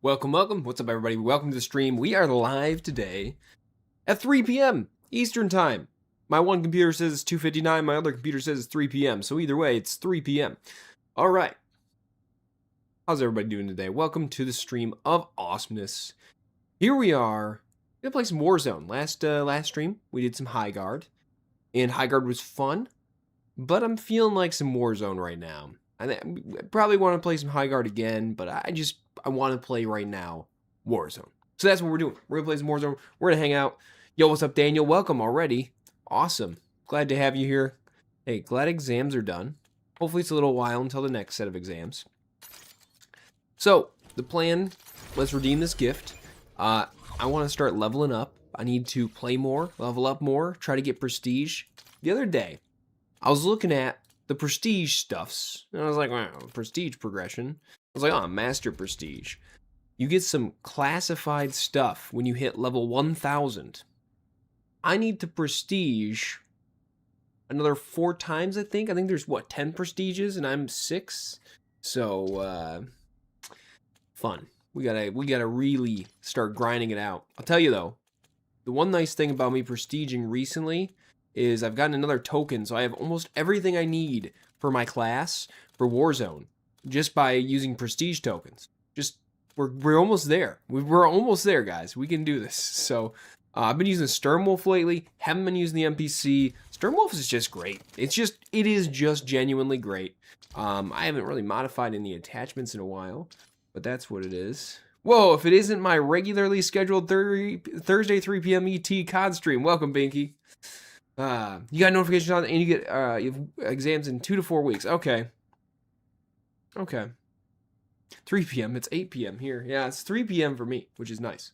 Welcome, welcome. What's up, everybody? Welcome to the stream. We are live today at 3 p.m. Eastern Time. My one computer says it's 2:59. My other computer says it's 3 p.m. So either way, it's 3 p.m. All right. How's everybody doing today? Welcome to the stream of awesomeness. Here we are. We're gonna play some Warzone. Last stream, we did some High Guard. And High Guard was fun. But I'm feeling like some Warzone right now. I probably want to play some High Guard again, but I want to play right now Warzone. So that's what we're doing. We're going to play some Warzone. We're going to hang out. Yo, what's up, Daniel? Welcome already. Awesome. Glad to have you here. Hey, glad exams are done. Hopefully it's a little while until the next set of exams. So, the plan, let's redeem this gift. I want to start leveling up. I need to play more, level up more, try to get prestige. The other day, I was looking at the prestige stuffs, and I was like, wow, prestige progression. I was like, oh, master prestige. You get some classified stuff when you hit level 1000. I need to prestige another 4 times, I think. I think there's, 10 prestiges, and I'm 6. So, fun. We gotta really start grinding it out. I'll tell you, though, the one nice thing about me prestiging recently is I've gotten another token, so I have almost everything I need for my class for Warzone just by using prestige tokens. We're almost there. We're almost there, guys. We can do this. So I've been using Sturmwolf lately. Haven't been using the NPC. Sturmwolf is just great. It is just genuinely great. I haven't really modified any attachments in a while, but that's what it is. Whoa! If it isn't my regularly scheduled Thursday 3 p.m. ET COD stream, welcome, Binky. You got notifications on, and you get you have exams in 2 to 4 weeks. Okay. 3 p.m. It's 8 p.m. here. Yeah, it's 3 p.m. for me, which is nice.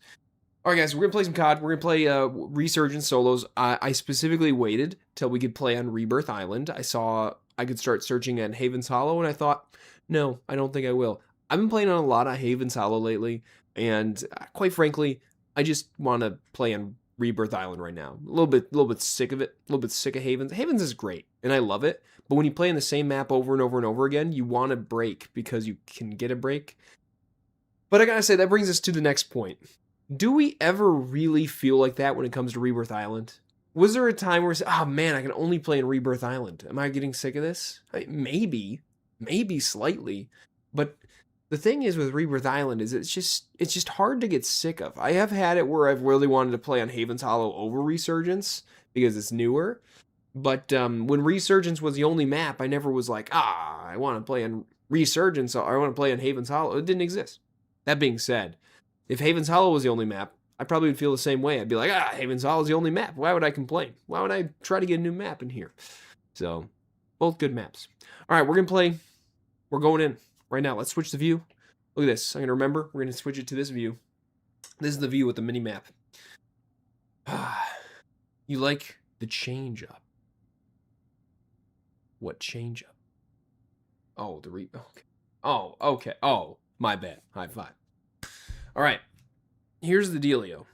All right, guys, we're gonna play some COD. We're gonna play Resurgence solos. I specifically waited till we could play on Rebirth Island. I saw I could start searching at Haven's Hollow, and I thought, no, I don't think I will. I've been playing on a lot of Haven's Hollow lately, and quite frankly, I just want to play on Rebirth Island right now. A little bit sick of it. A little bit sick of Havens. Havens is great, and I love it. But when you play in the same map over and over and over again, you want a break because you can get a break. But I gotta say, that brings us to the next point. Do we ever really feel like that when it comes to Rebirth Island? Was there a time where, oh man, I can only play in Rebirth Island? Am I getting sick of this? Maybe slightly. But the thing is with Rebirth Island is it's just hard to get sick of. I have had it where I've really wanted to play on Haven's Hollow over Resurgence because it's newer. But when Resurgence was the only map, I never was like, I want to play on Resurgence or I want to play on Haven's Hollow. It didn't exist. That being said, if Haven's Hollow was the only map, I probably would feel the same way. I'd be like, Haven's Hollow is the only map. Why would I complain? Why would I try to get a new map in here? So, both good maps. All right, we're going to play. We're going in. Right now, let's switch the view. Look at this. I'm going to remember. We're going to switch it to this view. This is the view with the mini map. You like the change up. What change up? Oh, okay. Oh, okay. Oh, my bad. High five. All right. Here's the dealio.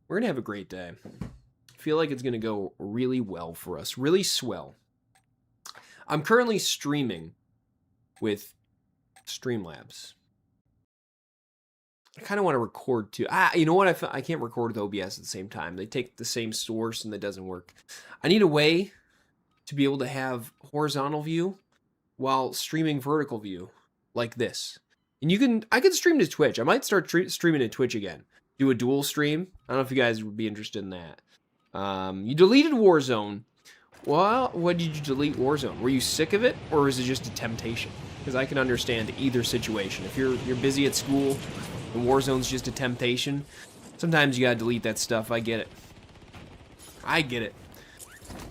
We're going to have a great day. I feel like it's going to go really well for us. Really swell. I'm currently streaming with Streamlabs. I kind of want to record too. You know what? I can't record with OBS at the same time. They take the same source and that doesn't work. I need a way to be able to have horizontal view while streaming vertical view like this. And I can stream to Twitch. I might start streaming to Twitch again. Do a dual stream. I don't know if you guys would be interested in that. You deleted Warzone. Well, what did you delete Warzone? Were you sick of it, or is it just a temptation? Because I can understand either situation. If you're busy at school and Warzone's just a temptation, sometimes you gotta delete that stuff. I get it. I get it.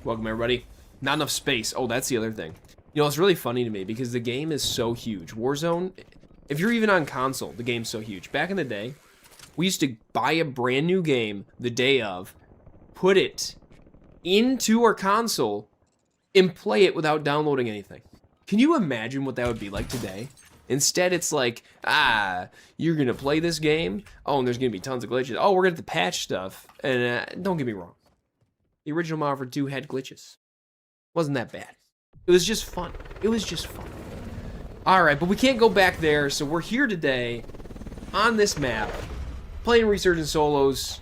Welcome, everybody. Not enough space. Oh, that's the other thing. You know, it's really funny to me because the game is so huge. Warzone, if you're even on console, the game's so huge. Back in the day, we used to buy a brand new game the day of, put it into our console, and play it without downloading anything. Can you imagine what that would be like today? Instead, it's like, you're going to play this game? Oh, and there's going to be tons of glitches. Oh, we're going to have to patch stuff. And don't get me wrong. The original Modern Warfare 2 had glitches. Wasn't that bad. It was just fun. It was just fun. Alright, but we can't go back there, so we're here today on this map, playing Resurgence solos.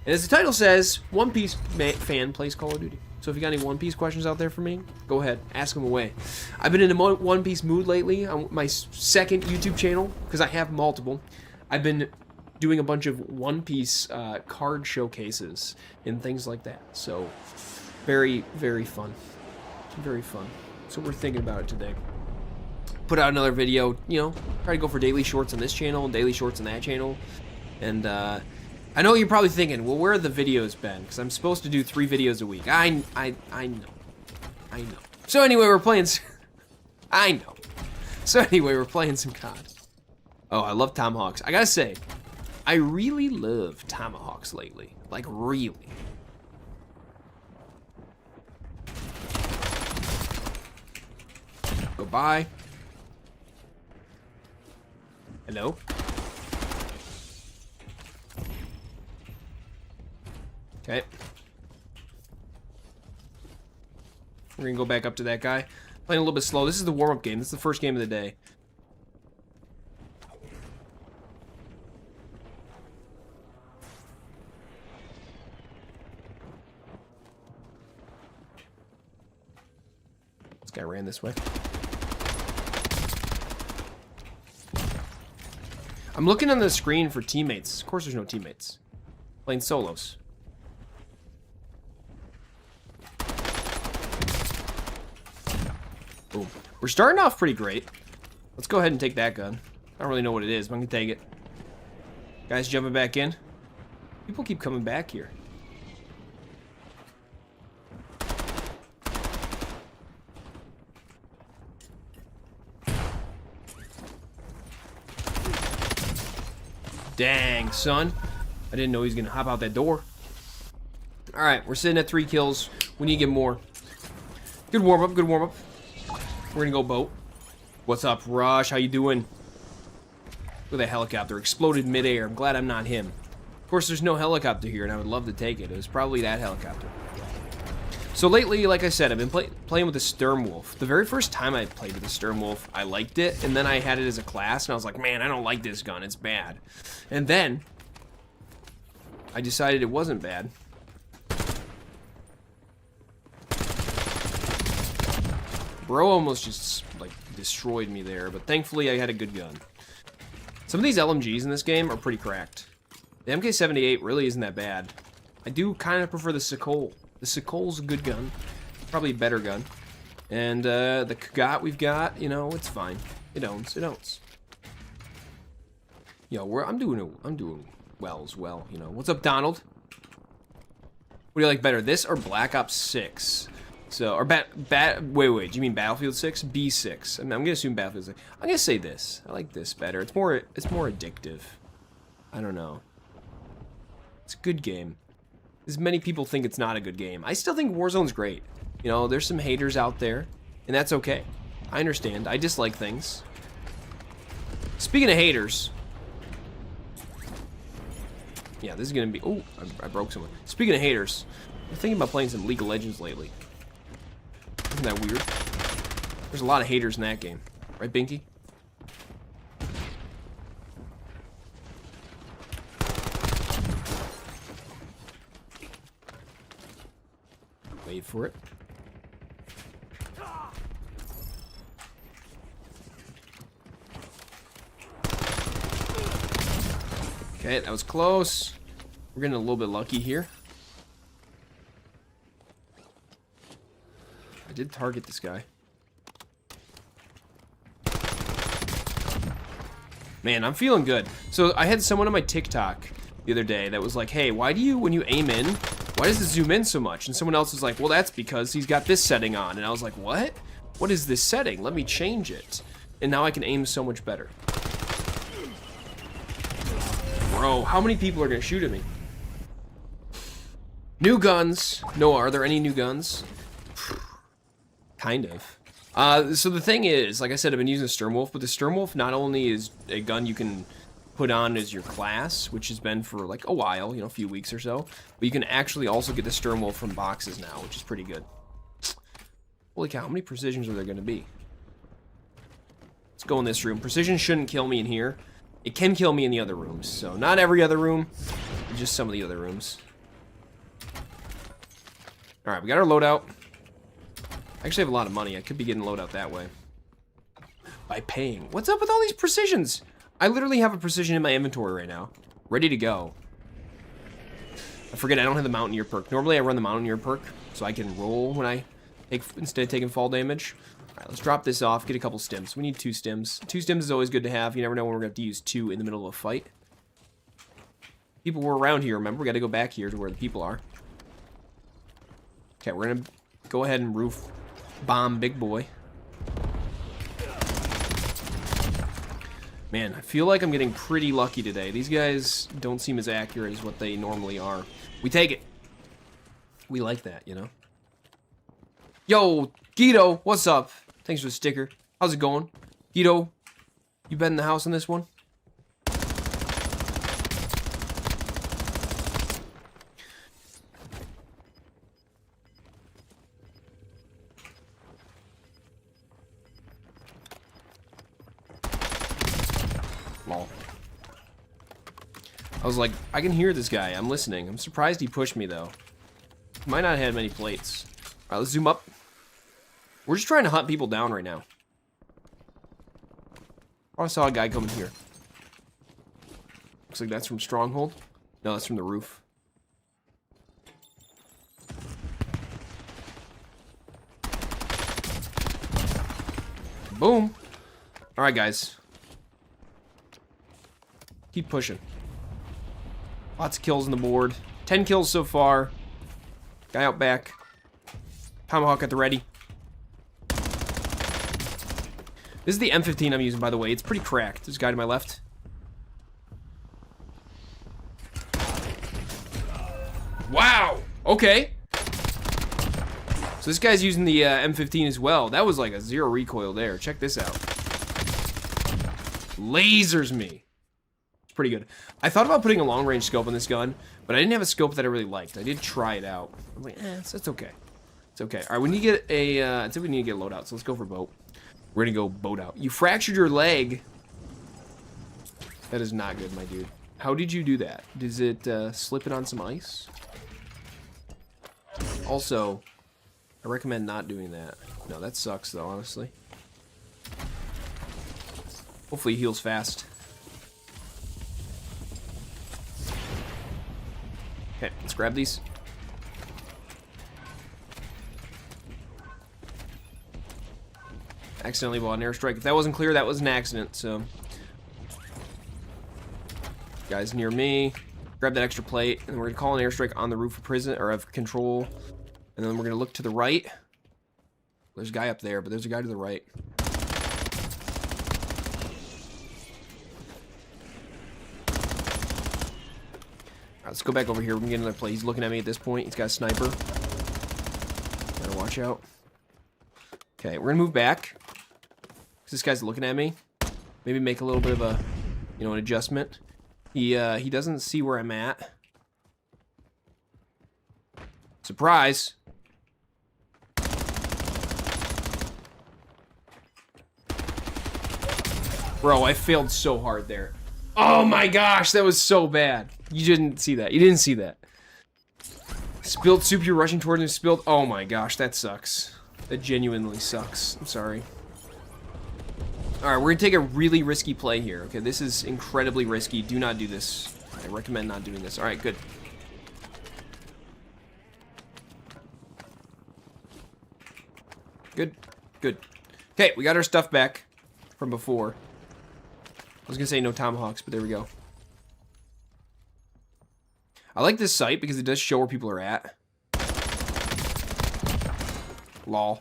And as the title says, One Piece fan plays Call of Duty. So if you got any One Piece questions out there for me, go ahead, ask them away. I've been in a One Piece mood lately on my second YouTube channel, because I have multiple. I've been doing a bunch of One Piece card showcases and things like that. So very, very fun. Very fun. So we're thinking about it today. Put out another video, you know, try to go for daily shorts on this channel, daily shorts on that channel. And I know you're probably thinking, well, where have the videos been? Because I'm supposed to do 3 videos a week. I know. So anyway, we're playing... I know. So anyway, we're playing some COD. Oh, I love Tomahawks. I gotta say, I really love Tomahawks lately. Like, really. Goodbye. Hello? Okay. We're gonna go back up to that guy. Playing a little bit slow. This is the warm-up game. This is the first game of the day. This guy ran this way. I'm looking on the screen for teammates. Of course there's no teammates. Playing solos. Boom. We're starting off pretty great. Let's go ahead and take that gun. I don't really know what it is, but I'm gonna take it. Guys jumping back in. People keep coming back here. Dang, son. I didn't know he was gonna hop out that door. Alright, we're sitting at 3 kills. We need to get more. Good warm-up, good warm-up. We're gonna go boat. What's up, Rush? How you doing? Look at that helicopter. Exploded midair. I'm glad I'm not him. Of course, there's no helicopter here, and I would love to take it. It was probably that helicopter. So lately, like I said, I've been playing with the Sturmwolf. The very first time I played with the Sturmwolf, I liked it, and then I had it as a class, and I was like, man, I don't like this gun. It's bad. And then I decided it wasn't bad. Bro almost just, like, destroyed me there, but thankfully I had a good gun. Some of these LMGs in this game are pretty cracked. The MK78 really isn't that bad. I do kind of prefer the Sikol. The Sikol's a good gun. Probably a better gun. And the Kagat we've got, you know, it's fine. It owns, it owns. Yo, I'm doing well as well, you know. What's up, Donald? What do you like better, this or Black Ops 6? So, or wait, do you mean Battlefield 6? B6. I'm gonna assume Battlefield 6. I'm gonna say this. I like this better. It's more addictive. I don't know. It's a good game. As many people think it's not a good game. I still think Warzone's great. You know, there's some haters out there, and that's okay. I understand. I dislike things. Speaking of haters. Yeah, this is gonna be... Oh, I broke someone. Speaking of haters, I'm thinking about playing some League of Legends lately. Isn't that weird? There's a lot of haters in that game. Right, Binky? Wait for it. Okay, that was close. We're getting a little bit lucky here. I did target this guy. Man, I'm feeling good. So I had someone on my TikTok the other day that was like, hey, why do you, when you aim in, why does it zoom in so much? And someone else was like, well, that's because he's got this setting on. And I was like, what? What is this setting? Let me change it. And now I can aim so much better. Bro, how many people are gonna shoot at me? New guns. Noah, are there any new guns? Kind of. So the thing is, like I said, I've been using the Sturmwolf, but the Sturmwolf not only is a gun you can put on as your class, which has been for like a while, you know, a few weeks or so, but you can actually also get the Sturmwolf from boxes now, which is pretty good. Holy cow, how many precisions are there going to be? Let's go in this room. Precision shouldn't kill me in here. It can kill me in the other rooms, so not every other room, just some of the other rooms. Alright, we got our loadout. I actually have a lot of money. I could be getting loadout that way. By paying. What's up with all these precisions? I literally have a precision in my inventory right now. Ready to go. I forget I don't have the Mountaineer perk. Normally I run the Mountaineer perk, so I can roll when I take, instead of taking fall damage. Alright, let's drop this off, get a couple stims. We need 2 stims. 2 stims is always good to have. You never know when we're going to have to use 2 in the middle of a fight. People were around here, remember? We got to go back here to where the people are. Okay, we're going to go ahead and roof bomb Big Boy. Man, I feel like I'm getting pretty lucky today. These guys don't seem as accurate as what they normally are. We take it. We like that, you know? Yo, Guido, what's up? Thanks for the sticker. How's it going? Guido, you been in the house on this one? Lol. I was like, I can hear this guy. I'm listening. I'm surprised he pushed me, though. He might not have had many plates. All right, let's zoom up. We're just trying to hunt people down right now. Oh, I saw a guy coming here. Looks like that's from Stronghold. No, that's from the roof. Boom. All right, guys. Keep pushing. Lots of kills on the board. 10 kills so far. Guy out back. Tomahawk at the ready. This is the M15 I'm using, by the way. It's pretty cracked. There's a guy to my left. Wow! Okay. So this guy's using the M15 as well. That was like a 0 recoil there. Check this out. Lasers me. It's pretty good. I thought about putting a long-range scope on this gun, but I didn't have a scope that I really liked. I did try it out. I'm like, that's okay. It's okay. All right, we need to get a, I think we need to get a loadout, so let's go for boat. We're gonna go boat out. You fractured your leg. That is not good, my dude. How did you do that? Does it slip it on some ice? Also, I recommend not doing that. No, that sucks though, honestly. Hopefully he heals fast. Okay, let's grab these. Accidentally bought an airstrike. If that wasn't clear, that was an accident, so. Guys near me. Grab that extra plate, and we're gonna call an airstrike on the roof of prison, or of control. And then we're gonna look to the right. There's a guy up there, but there's a guy to the right. Alright, let's go back over here. We can get another play. He's looking at me at this point. He's got a sniper. Gotta watch out. Okay, we're gonna move back. This guy's looking at me. Maybe make a little bit of a, you know, an adjustment. He doesn't see where I'm at. Surprise. Bro, I failed so hard there. Oh my gosh, that was so bad. You didn't see that. You didn't see that. Spilled soup, you're rushing towards him. Spilled. Oh my gosh, that sucks. That genuinely sucks. I'm sorry. Alright, we're gonna take a really risky play here. Okay, this is incredibly risky. Do not do this. I recommend not doing this. Alright, good. Good. Good. Okay, we got our stuff back from before. I was gonna say no tomahawks, but there we go. I like this site because it does show where people are at. Lol.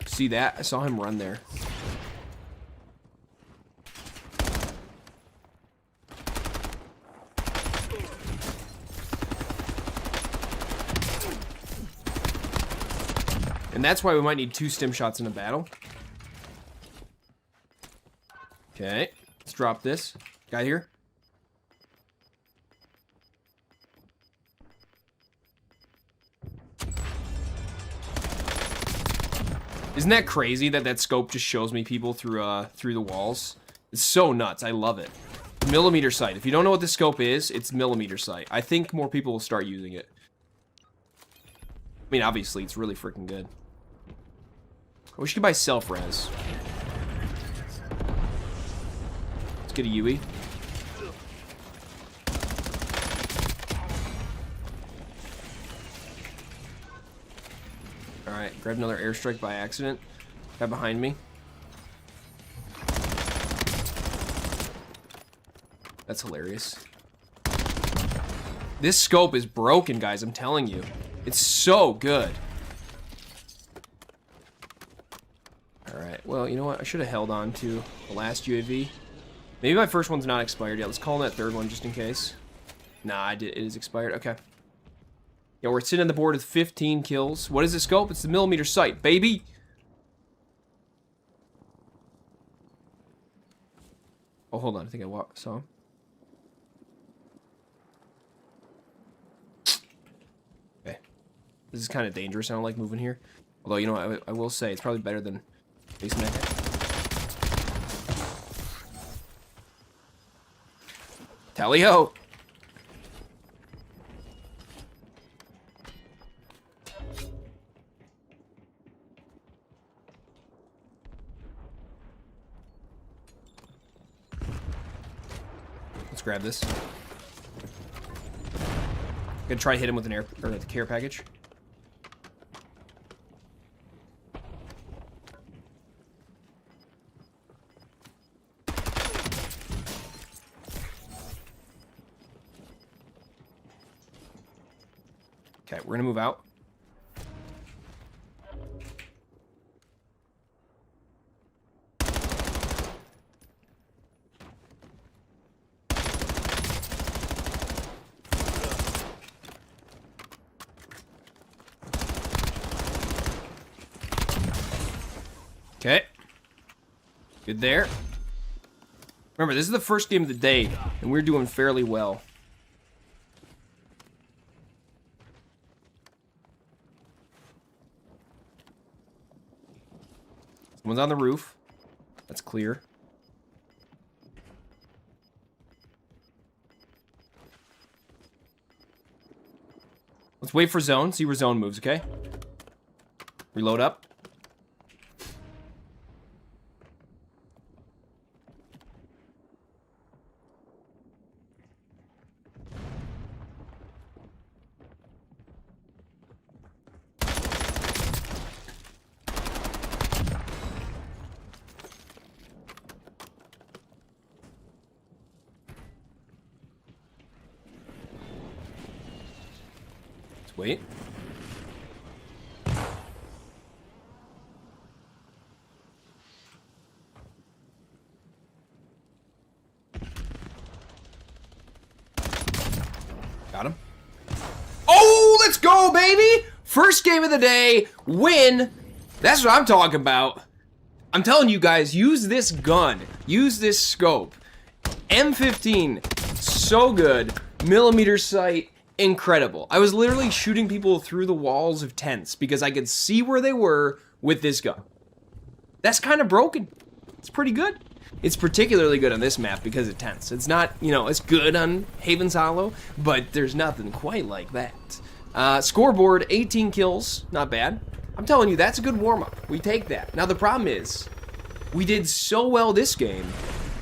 See that? I saw him run there. And that's why we might need 2 stim shots in a battle. Okay, let's drop this. Guy here. Isn't that crazy that that scope just shows me people through through the walls? It's so nuts. I love it. Millimeter sight. If you don't know what this scope is, it's millimeter sight. I think more people will start using it. I mean, obviously, it's really freaking good. I wish you could buy self-res. Let's get a Yui. Alright, grab another airstrike by accident. Guy behind me. That's hilarious. This scope is broken, guys, I'm telling you. It's so good. Alright, well, you know what? I should have held on to the last UAV. Maybe my first one's not expired yet. Let's call that third one just in case. Nah, it is expired. Okay. Yeah, we're sitting on the board with 15 kills. What is the scope? It's the millimeter sight, baby! Oh, hold on. I think I saw him. Okay. This is kind of dangerous. I don't like moving here. Although, you know, I will say it's probably better than basement. Tally-ho! Let's grab this. Gonna try to hit him with an the care package. Okay, we're gonna move out. Okay. Good there. Remember, this is the first game of the day, and we're doing fairly well. Someone's on the roof. That's clear. Let's wait for zone, see where zone moves, okay? Reload up. Wait. Got him. Oh, let's go, baby! First game of the day, win. That's what I'm talking about. I'm telling you guys, use this gun. Use this scope. M15, so good. Millimeter sight. Incredible. I was literally shooting people through the walls of tents because I could see where they were with this gun. That's kind of broken. It's pretty good. It's particularly good on this map because of tents. It's not, you know, it's good on Haven's Hollow, but there's nothing quite like that. Scoreboard, 18 kills. Not bad. I'm telling you, that's a good warm-up. We take that. Now, the problem is, we did so well this game.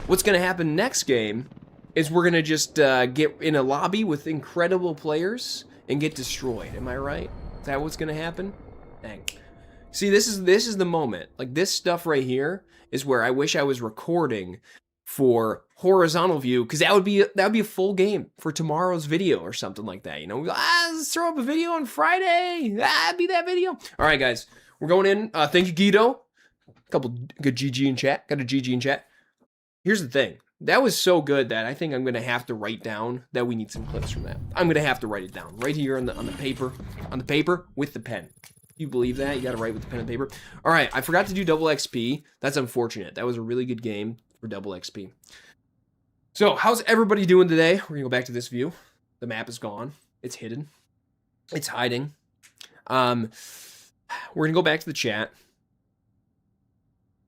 What's going to happen next game is we're gonna just get in a lobby with incredible players and get destroyed. Am I right? Is that what's gonna happen? Dang. See, this is the moment. Like, this stuff right here is where I wish I was recording for horizontal view, because that would be a full game for tomorrow's video or something like that. You know, let's throw up a video on Friday. Be that video. All right, guys, we're going in. Thank you, Guido. A couple good GG in chat. Got a GG in chat. Here's the thing. That was so good that I think I'm gonna have to write down that we need some clips from that. I'm gonna have to write it down right here on the paper with the pen. You believe that? You gotta write with the pen and paper. All right, I forgot to do double XP. That's unfortunate. That was a really good game for double XP. So, how's everybody doing today? We're gonna go back to this view. The map is gone. It's hidden. It's hiding. We're gonna go back to the chat.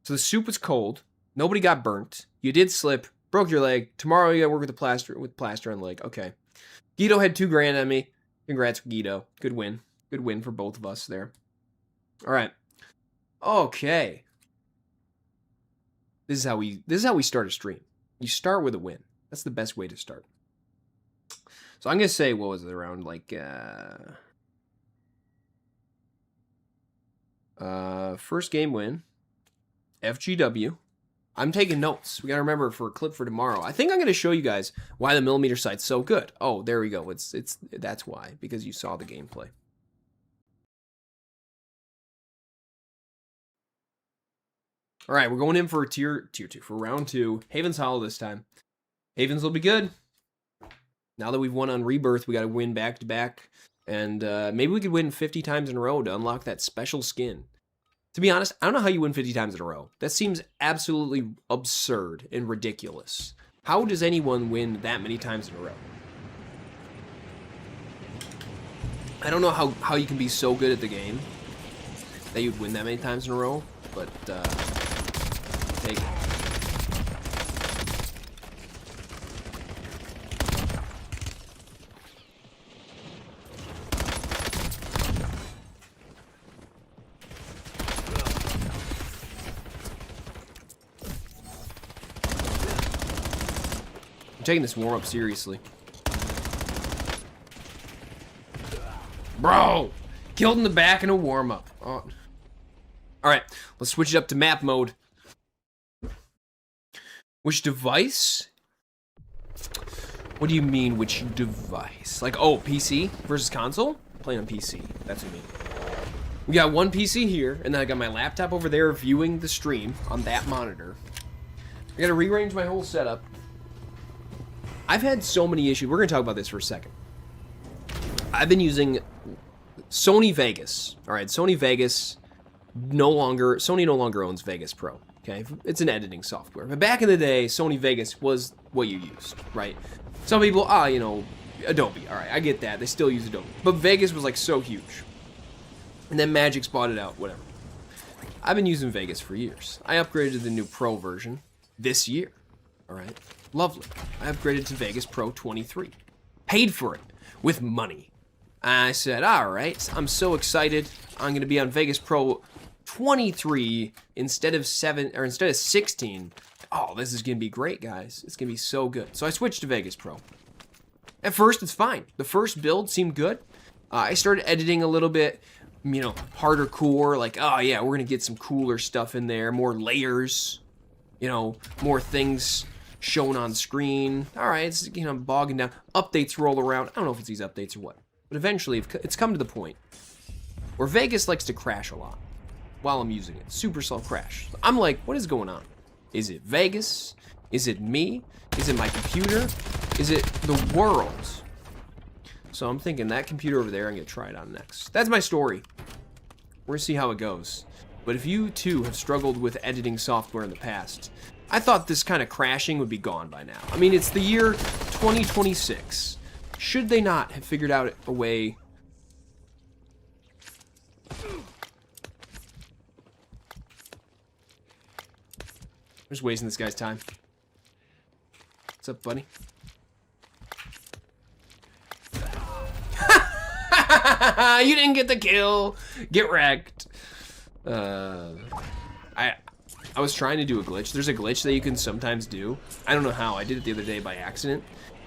So the soup was cold. Nobody got burnt. You did slip Broke your leg. Tomorrow you gotta work with plaster on the leg. Okay. Guido had 2 grand on me. Congrats, Guido. Good win. Good win for both of us there. All right. Okay. This is how we start a stream. You start with a win. That's the best way to start. So I'm gonna say, what was it, around like first game win, FGW. I'm taking notes. We gotta remember for a clip for tomorrow. I think I'm gonna show you guys why the millimeter sight's so good. Oh, there we go. That's why, because you saw the gameplay. All right, we're going in for tier 2 for round 2. Haven's Hollow this time. Havens will be good. Now that we've won on Rebirth, we got to win back to back, and maybe we could win 50 times in a row to unlock that special skin. To be honest, I don't know how you win 50 times in a row. That seems absolutely absurd and ridiculous. How does anyone win that many times in a row? I don't know how you can be so good at the game that you'd win that many times in a row, but take it. Taking this warm-up seriously. Bro! Killed in the back in a warm-up. Oh. Alright, let's switch it up to map mode. Which device? What do you mean, which device? Like, oh, PC versus console? Playing on PC, that's what I mean. We got one PC here, and then I got my laptop over there viewing the stream on that monitor. I gotta rearrange my whole setup. I've had so many issues. We're going to talk about this for a second. I've been using Sony Vegas. All right, Sony Vegas Sony no longer owns Vegas Pro. Okay, it's an editing software. But back in the day, Sony Vegas was what you used, right? Some people, you know, Adobe. All right, I get that. They still use Adobe. But Vegas was like so huge. And then Magic's bought it out, whatever. I've been using Vegas for years. I upgraded to the new Pro version this year. All right. Lovely. I upgraded to Vegas Pro 23. Paid for it with money. I said, all right, I'm so excited. I'm going to be on Vegas Pro 23 instead of 16. Oh, this is going to be great, guys. It's going to be so good. So I switched to Vegas Pro. At first, it's fine. The first build seemed good. I started editing a little bit, you know, harder core. Like, oh, yeah, we're going to get some cooler stuff in there. More layers, you know, more things shown on screen. All right, it's, you know, bogging down. Updates roll around. I don't know if it's these updates or what. But eventually, it's come to the point where Vegas likes to crash a lot while I'm using it. Supercell crash. I'm like, what is going on? Is it Vegas? Is it me? Is it my computer? Is it the world? So I'm thinking that computer over there, I'm going to try it on next. That's my story. We're going to see how it goes. But if you, too, have struggled with editing software in the past, I thought this kind of crashing would be gone by now. I mean, it's the year 2026. Should they not have figured out a way? I'm just wasting this guy's time. What's up, buddy? You didn't get the kill. Get wrecked. I was trying to do a glitch. There's a glitch that you can sometimes do. I don't know how. I did it the other day by accident,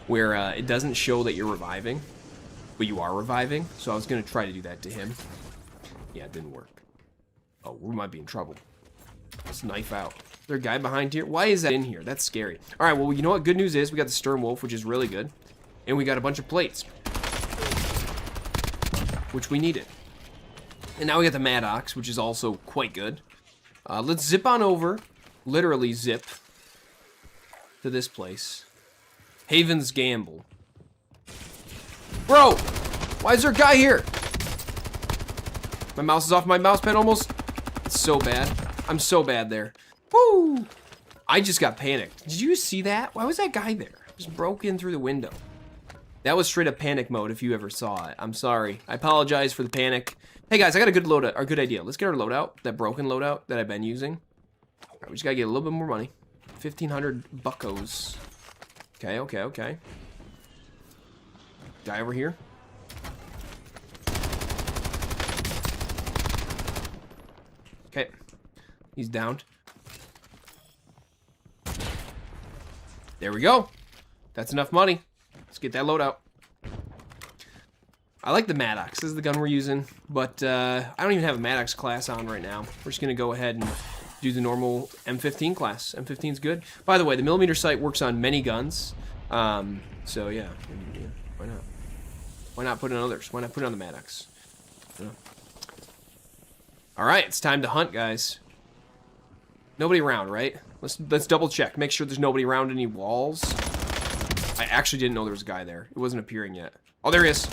where it doesn't show that you're reviving, but you are reviving. So I was going to try to do that to him. Yeah, it didn't work. Oh, we might be in trouble. Let's knife out. Is there a guy behind here? Why is that in here? That's scary. All right, well, you know what? Good news is we got the Stern Wolf, which is really good. And we got a bunch of plates, which we needed. And now we got the Maddox, which is also quite good. Let's zip on over, literally zip, to this place. Haven's Gamble. Bro! Why is there a guy here? My mouse is off my mouse pad almost. It's so bad. I'm so bad there. Woo! I just got panicked. Did you see that? Why was that guy there? Just broke in through the window. That was straight up panic mode if you ever saw it. I'm sorry. I apologize for the panic. Hey guys, I got a good loadout, or good idea. Let's get our loadout, that broken loadout that I've been using. All right, we just gotta get a little bit more money. 1,500 buckos. Okay, okay, okay. Guy over here. Okay. He's downed. There we go. That's enough money. Let's get that loadout. I like the Maddox. This is the gun we're using, but I don't even have a Maddox class on right now. We're just gonna go ahead and do the normal M15 class. M15's good. By the way, the millimeter sight works on many guns. So yeah, why not? Why not put it on others? Why not put it on the Maddox? Yeah. All right, it's time to hunt, guys. Nobody around, right? Let's double check. Make sure there's nobody around any walls. I actually didn't know there was a guy there. It wasn't appearing yet. Oh, there he is.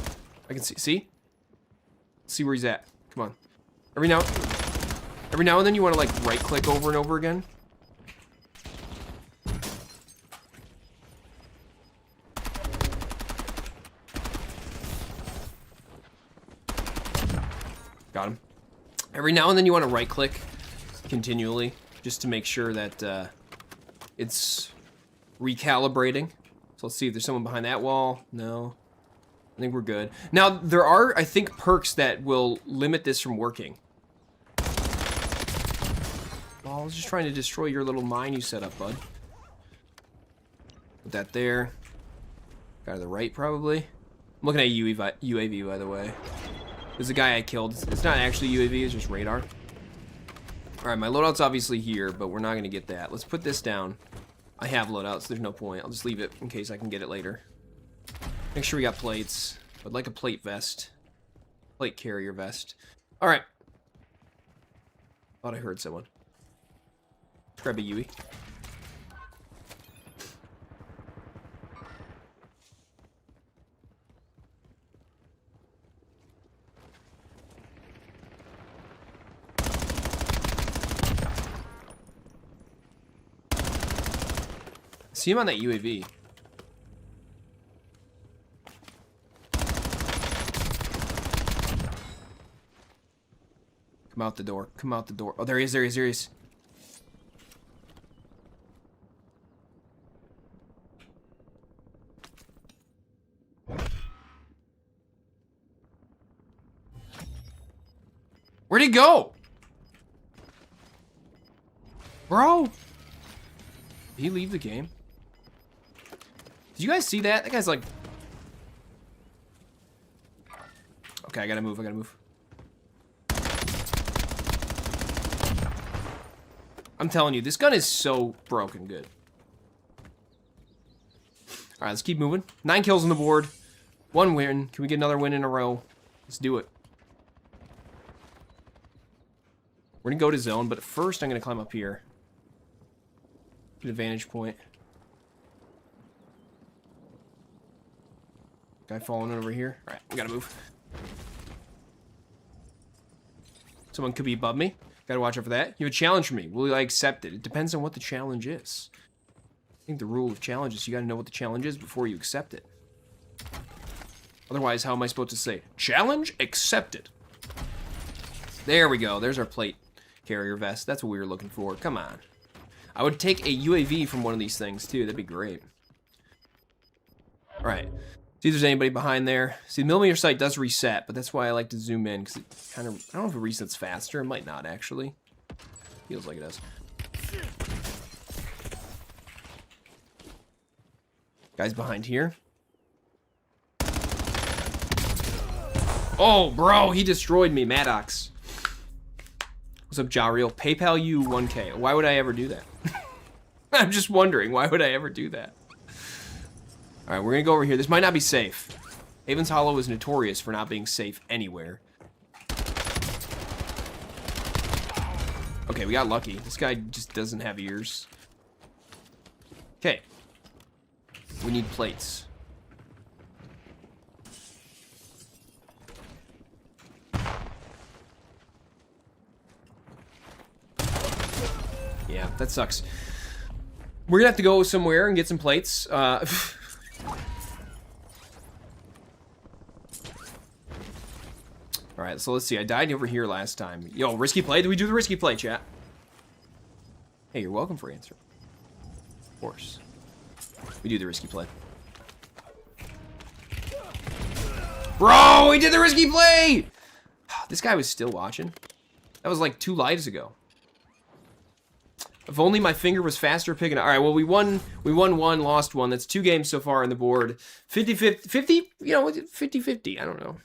I can see. See? Let's see where he's at. Come on. Every now and then you want to like right click over and over again. Got him. Every now and then you want to right click continually just to make sure that it's recalibrating. So let's see if there's someone behind that wall. No. I think we're good. Now, there are, I think, perks that will limit this from working. Well, I was just trying to destroy your little mine you set up, bud. Put that there. Guy to the right, probably. I'm looking at UAV, by the way. There's a guy I killed. It's not actually UAV, it's just radar. Alright, my loadout's obviously here, but we're not going to get that. Let's put this down. I have loadouts, so there's no point. I'll just leave it in case I can get it later. Make sure we got plates. I'd like a plate vest. Plate carrier vest. Alright. Thought I heard someone. Grab a Yui. See him on that UAV. Come out the door. Come out the door. Oh, there he is. There he is. There he is. Where'd he go? Bro. Did he leave the game? Did you guys see that? That guy's like... Okay, I gotta move. I gotta move. I'm telling you, this gun is so broken good. Alright, let's keep moving. 9 kills on the board. 1 win. Can we get another win in a row? Let's do it. We're gonna go to zone, but first I'm gonna climb up here. Get a vantage point. Guy falling over here. Alright, we gotta move. Someone could be above me. Gotta watch out for that. You have a challenge for me. Will I accept it? It depends on what the challenge is. I think the rule of challenge is you gotta know what the challenge is before you accept it. Otherwise, how am I supposed to say, challenge accepted? There we go. There's our plate carrier vest. That's what we were looking for. Come on. I would take a UAV from one of these things, too. That'd be great. Alright. See if there's anybody behind there. See, the millimeter sight does reset, but that's why I like to zoom in, because it kind of... I don't know if it resets faster. It might not, actually. Feels like it does. Guys behind here. Oh, bro, he destroyed me, Maddox. What's up, Jariel? PayPal you 1K. Why would I ever do that? I'm just wondering, why would I ever do that? Alright, we're gonna go over here. This might not be safe. Haven's Hollow is notorious for not being safe anywhere. Okay, we got lucky. This guy just doesn't have ears. Okay. We need plates. Yeah, that sucks. We're gonna have to go somewhere and get some plates. Alright, so let's see. I died over here last time. Yo, risky play? Did we do the risky play, chat? Hey, you're welcome for answering. Of course. We do the risky play. Bro, we did the risky play! This guy was still watching. That was like 2 lives ago. If only my finger was faster picking up. All right, well, we won 1, lost 1. That's 2 games so far on the board. 50-50, you know, 50-50, I don't know.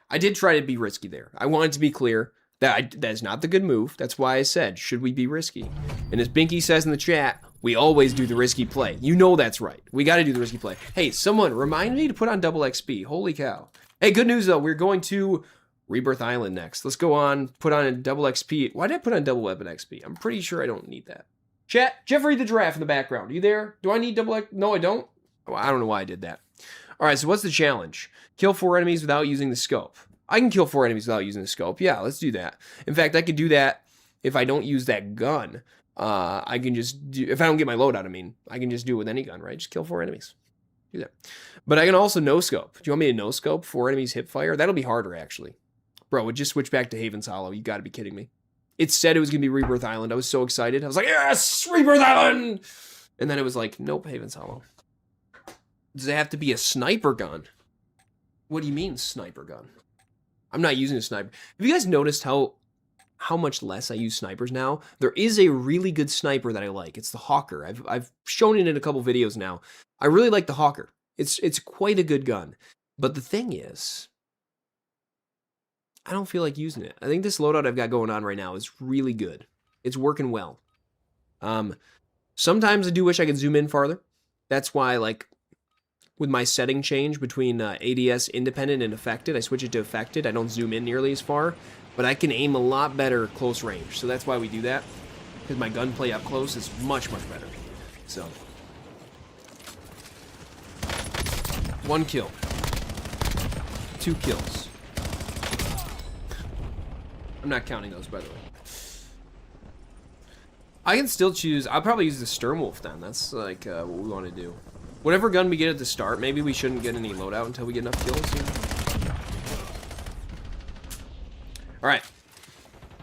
I did try to be risky there. I wanted to be clear that is not the good move. That's why I said, should we be risky? And as Binky says in the chat, we always do the risky play. You know that's right. We got to do the risky play. Hey, someone remind me to put on double XP. Holy cow. Hey, good news, though. We're going to Rebirth Island next. Let's go on, put on a double XP. Why did I put on double weapon XP? I'm pretty sure I don't need that. Chat, Jeffrey the Giraffe in the background. Are you there? Do I need double XP? No, I don't. Oh, I don't know why I did that. All right, so what's the challenge? Kill 4 enemies without using the scope. I can kill 4 enemies without using the scope. Yeah, let's do that. In fact, I could do that if I don't use that gun. I can just do, if I don't get my loadout, I mean, I can just do it with any gun, right? Just kill 4 enemies. Do that. But I can also no-scope. Do you want me to no-scope 4 enemies hip fire? That'll be harder, actually. Bro, it just switched back to Haven's Hollow. You gotta be kidding me. It said it was gonna be Rebirth Island. I was so excited. I was like, yes, Rebirth Island! And then it was like, nope, Haven's Hollow. Does it have to be a sniper gun? What do you mean, sniper gun? I'm not using a sniper. Have you guys noticed how much less I use snipers now? There is a really good sniper that I like. It's the Hawker. I've shown it in a couple videos now. I really like the Hawker. It's quite a good gun. But the thing is, I don't feel like using it. I think this loadout I've got going on right now is really good. It's working well. Sometimes I do wish I could zoom in farther. That's why, like, with my setting change between ADS independent and affected, I switch it to affected. I don't zoom in nearly as far, but I can aim a lot better close range. So that's why we do that, because my gunplay up close is much, much better. So, 1 kill, 2 kills. I'm not counting those, by the way. I can still choose. I'll probably use the Sturmwolf then. That's like what we want to do. Whatever gun we get at the start, maybe we shouldn't get any loadout until we get enough kills. All right.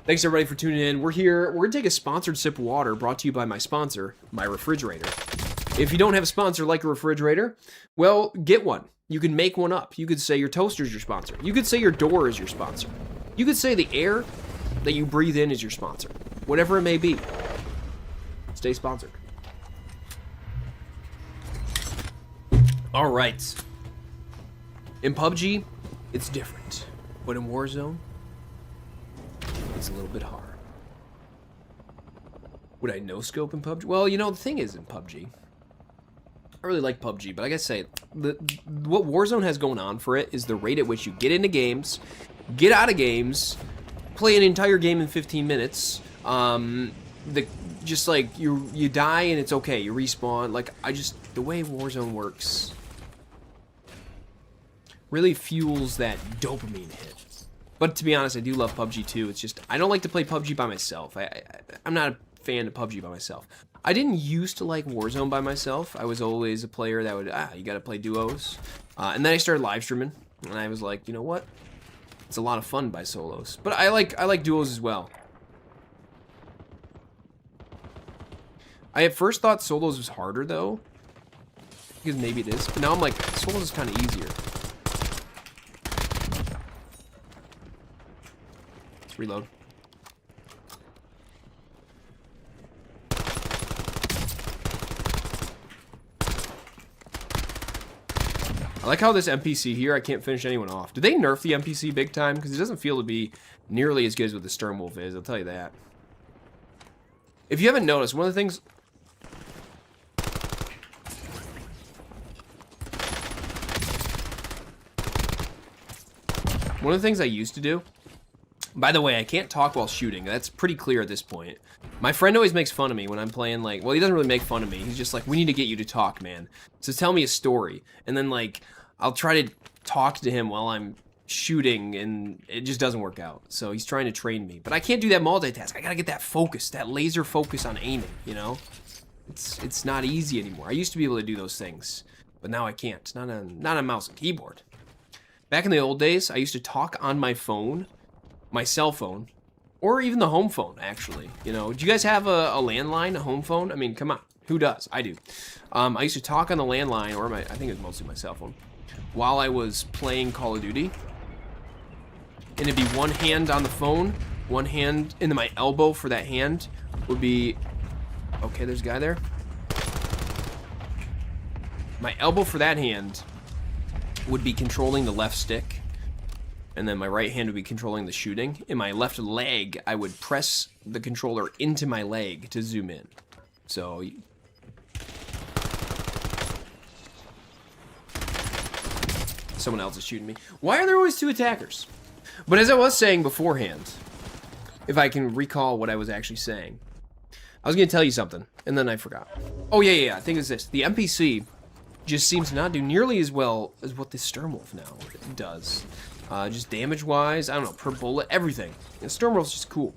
Thanks, everybody, for tuning in. We're here. We're going to take a sponsored sip of water brought to you by my sponsor, my refrigerator. If you don't have a sponsor like a refrigerator, well, get one. You can make one up. You could say your toaster is your sponsor. You could say your door is your sponsor. You could say the air that you breathe in is your sponsor. Whatever it may be. Stay sponsored. All right. In PUBG, it's different. But in Warzone, it's a little bit hard. Would I no-scope in PUBG? Well, you know, the thing is in PUBG, I really like PUBG, but I gotta say, what Warzone has going on for it is the rate at which you get into games, get out of games, play an entire game in 15 minutes, just like you die and it's okay, you respawn. Like, the way Warzone works really fuels that dopamine hit. But to be honest, I do love PUBG too. It's just, I don't like to play PUBG by myself. I'm not a fan of PUBG by myself. I didn't used to like Warzone by myself. I was always a player that would, you gotta play duos. And then I started live streaming, and I was like, you know what? It's a lot of fun by solos. But I like duos as well. I at first thought solos was harder though, because maybe it is. But now I'm like, solos is kind of easier. Let's reload. I like how this NPC here, I can't finish anyone off. Did they nerf the NPC big time? Because it doesn't feel to be nearly as good as what the Sturmwolf is, I'll tell you that. If you haven't noticed, one of the things... One of the things I used to do... By the way, I can't talk while shooting. That's pretty clear at this point. My friend always makes fun of me when I'm playing, like... Well, he doesn't really make fun of me. He's just like, we need to get you to talk, man. So tell me a story. And then, like, I'll try to talk to him while I'm shooting, and it just doesn't work out. So he's trying to train me. But I can't do that multitask. I gotta get that focus, that laser focus on aiming, you know? It's not easy anymore. I used to be able to do those things, but now I can't. Not on mouse and keyboard. Back in the old days, I used to talk on my phone, my cell phone, or even the home phone, actually. You know, do you guys have a landline, a home phone? I mean, come on. Who does? I do. I used to talk on the landline, or I think it was mostly my cell phone, while I was playing Call of Duty. And it'd be one hand on the phone, one hand, and then my elbow for that hand would be... Okay, there's a guy there. My elbow for that hand would be controlling the left stick, and then my right hand would be controlling the shooting. In my left leg, I would press the controller into my leg to zoom in. So... Someone else is shooting me. Why are there always two attackers? But as I was saying beforehand, if I can recall what I was actually saying, I was going to tell you something, and then I forgot. Oh, yeah, I think it's this. The NPC just seems to not do nearly as well as what the Sturmwolf now does. Just damage-wise, I don't know, per bullet, everything. The Sturmwolf's just cool.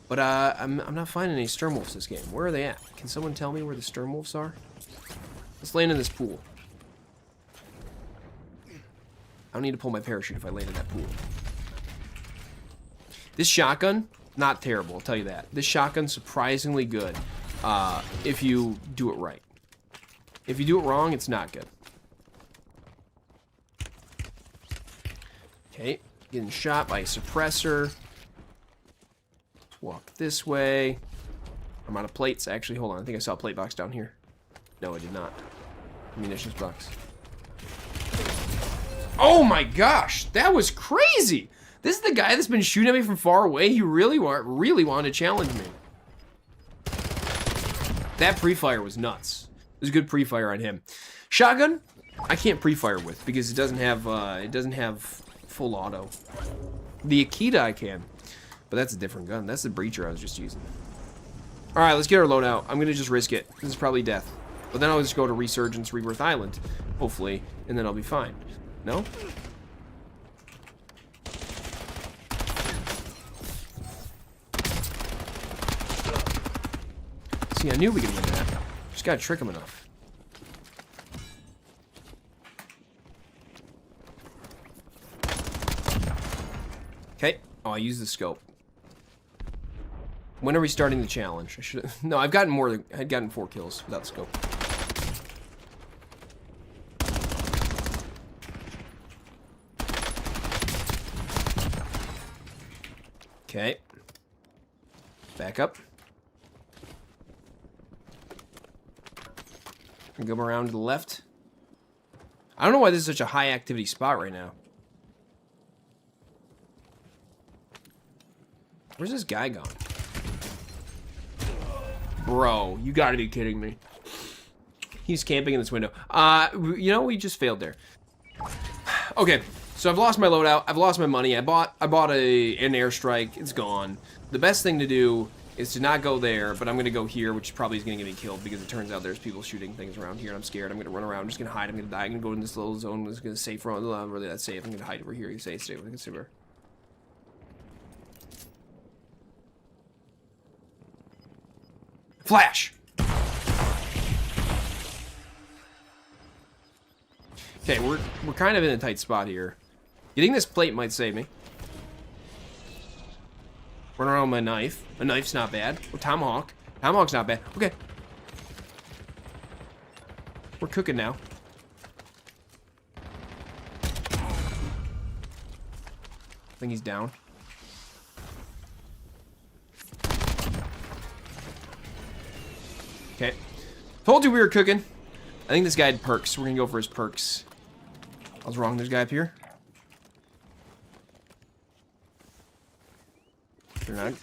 But I'm not finding any Sturmwolves this game. Where are they at? Can someone tell me where the Sturmwolves are? Let's land in this pool. I don't need to pull my parachute if I land in that pool. This shotgun, not terrible, I'll tell you that. This shotgun's surprisingly good if you do it right. If you do it wrong, it's not good. Okay, getting shot by a suppressor. Let's walk this way. I'm out of plates. Actually, hold on. I think I saw a plate box down here. No, I did not. Munitions box. Oh my gosh, that was crazy! This is the guy that's been shooting at me from far away. He really wanted to challenge me. That pre-fire was nuts. It was a good pre-fire on him. Shotgun, I can't pre-fire with because it doesn't have full auto. The Akita I can, but that's a different gun. That's the breacher I was just using. All right, let's get our loadout. I'm gonna just risk it. This is probably death, but then I'll just go to Resurgence, Rebirth Island, hopefully, and then I'll be fine. No? See, I knew we could win that. Just gotta trick him enough. Okay. Oh, I used the scope. When are we starting the challenge? I should have... No, I've gotten more than... I'd gotten 4 kills without the scope. Okay. Back up. And go around to the left. I don't know why this is such a high activity spot right now. Where's this guy gone? Bro, you gotta be kidding me. He's camping in this window. You know, we just failed there. Okay, so I've lost my loadout. I've lost my money. I bought an airstrike. It's gone. The best thing to do is to not go there, but I'm gonna go here, which probably is gonna get me killed because it turns out there's people shooting things around here and I'm scared. I'm gonna run around. I'm just gonna hide. I'm gonna die. I'm gonna go in this little zone. It's gonna safe from really that's safe. I'm gonna hide over here. You say stay with the consumer. Flash! Okay, we're kind of in a tight spot here. Getting this plate might save me. Run around with my knife. A knife's not bad. Oh, tomahawk. Tomahawk's not bad. Okay. We're cooking now. I think he's down. Okay. Told you we were cooking. I think this guy had perks. We're gonna go for his perks. I was wrong. There's a guy up here. They're not.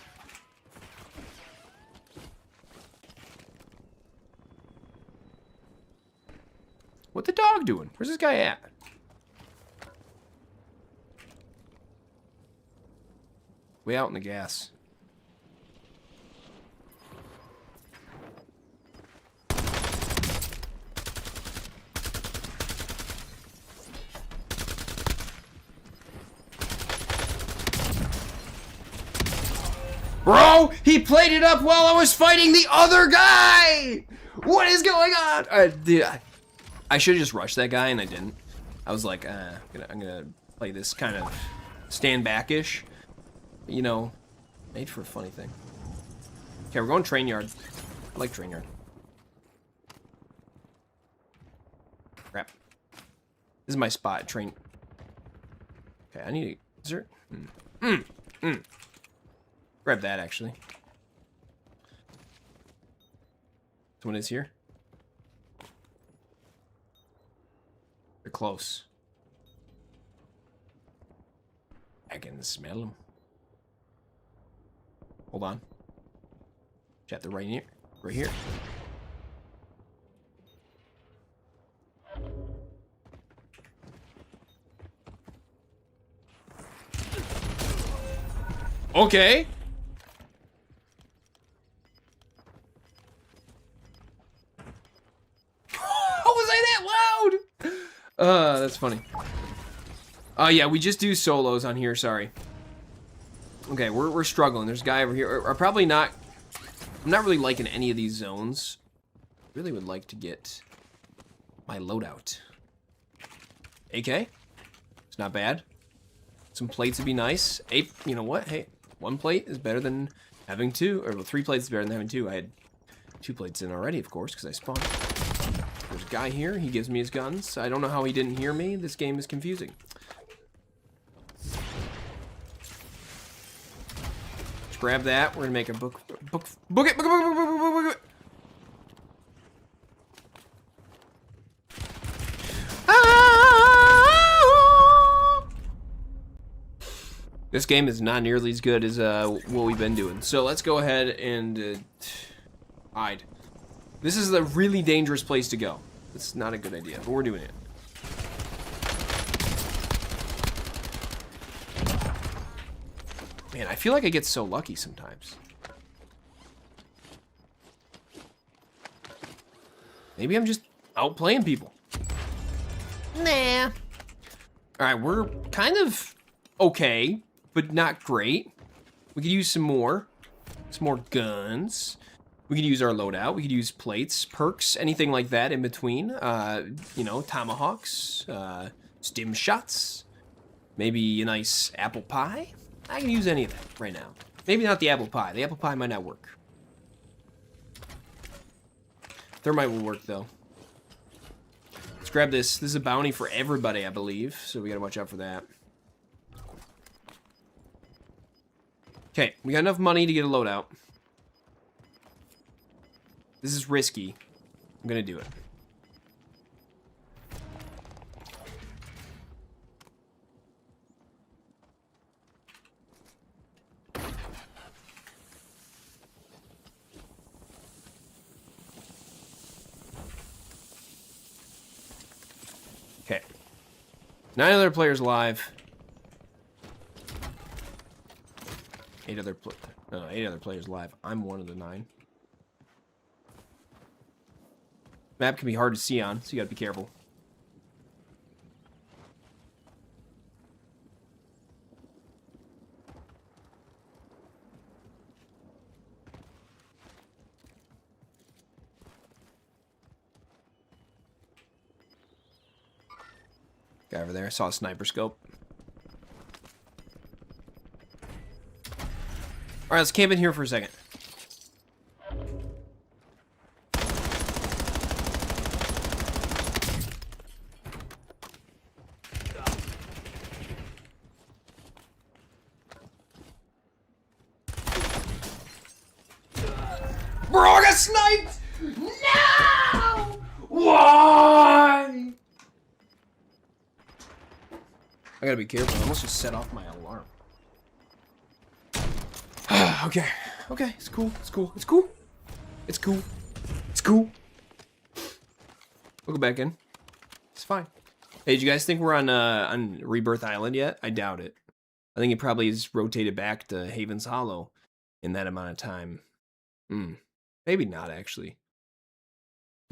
What the dog doing? Where's this guy at? Way out in the gas. Bro, he played it up while I was fighting the other guy! What is going on? I should have just rushed that guy, and I didn't. I was like, I'm gonna play this kind of stand back-ish. You know, made for a funny thing. Okay, we're going train yard. I like train yard. This is my spot. Train. Okay, I need to... Is there... Grab that, actually. Someone is here. They're close. I can smell them. Hold on. Chat, they're right here. Right here. Okay. How was I that loud? That's funny. Yeah, we just do solos on here, sorry. Okay, we're struggling. There's a guy over here. Or probably not. I'm not really liking any of these zones. Really would like to get my loadout. AK? It's not bad. Some plates would be nice. You know what? Hey, 1 plate is better than having 2. Or well, 3 plates is better than having 2. I had 2 plates in already, of course, because I spawned. There's a guy here. He gives me his guns. I don't know how he didn't hear me. This game is confusing. Let's grab that. We're gonna make a book it. This game is not nearly as good as what we've been doing. So let's go ahead and hide. This is a really dangerous place to go. It's not a good idea, but we're doing it. Man, I feel like I get so lucky sometimes. Maybe I'm just outplaying people. Nah. All right, we're kind of okay, but not great. We could use some more guns. We could use our loadout. We could use plates, perks, anything like that in between. You know, tomahawks, stim shots, maybe a nice apple pie. I can use any of that right now. Maybe not the apple pie. The apple pie might not work. Thermite will work, though. Let's grab this. This is a bounty for everybody, I believe, so we gotta watch out for that. Okay, we got enough money to get a loadout. This is risky. I'm gonna do it. Okay. 9 other players alive. 8 other players alive. I'm one of the 9. Map can be hard to see on, so you gotta be careful. Guy over there, I saw a sniper scope. Alright, let's camp in here for a second. Bro, I got sniped! No! Why? I gotta be careful. I almost just set off my alarm. Okay. Okay, it's cool. It's cool. It's cool. It's cool. It's cool. We'll go back in. It's fine. Hey, did you guys think we're on Rebirth Island yet? I doubt it. I think it probably is rotated back to Haven's Hollow in that amount of time. Maybe not, actually.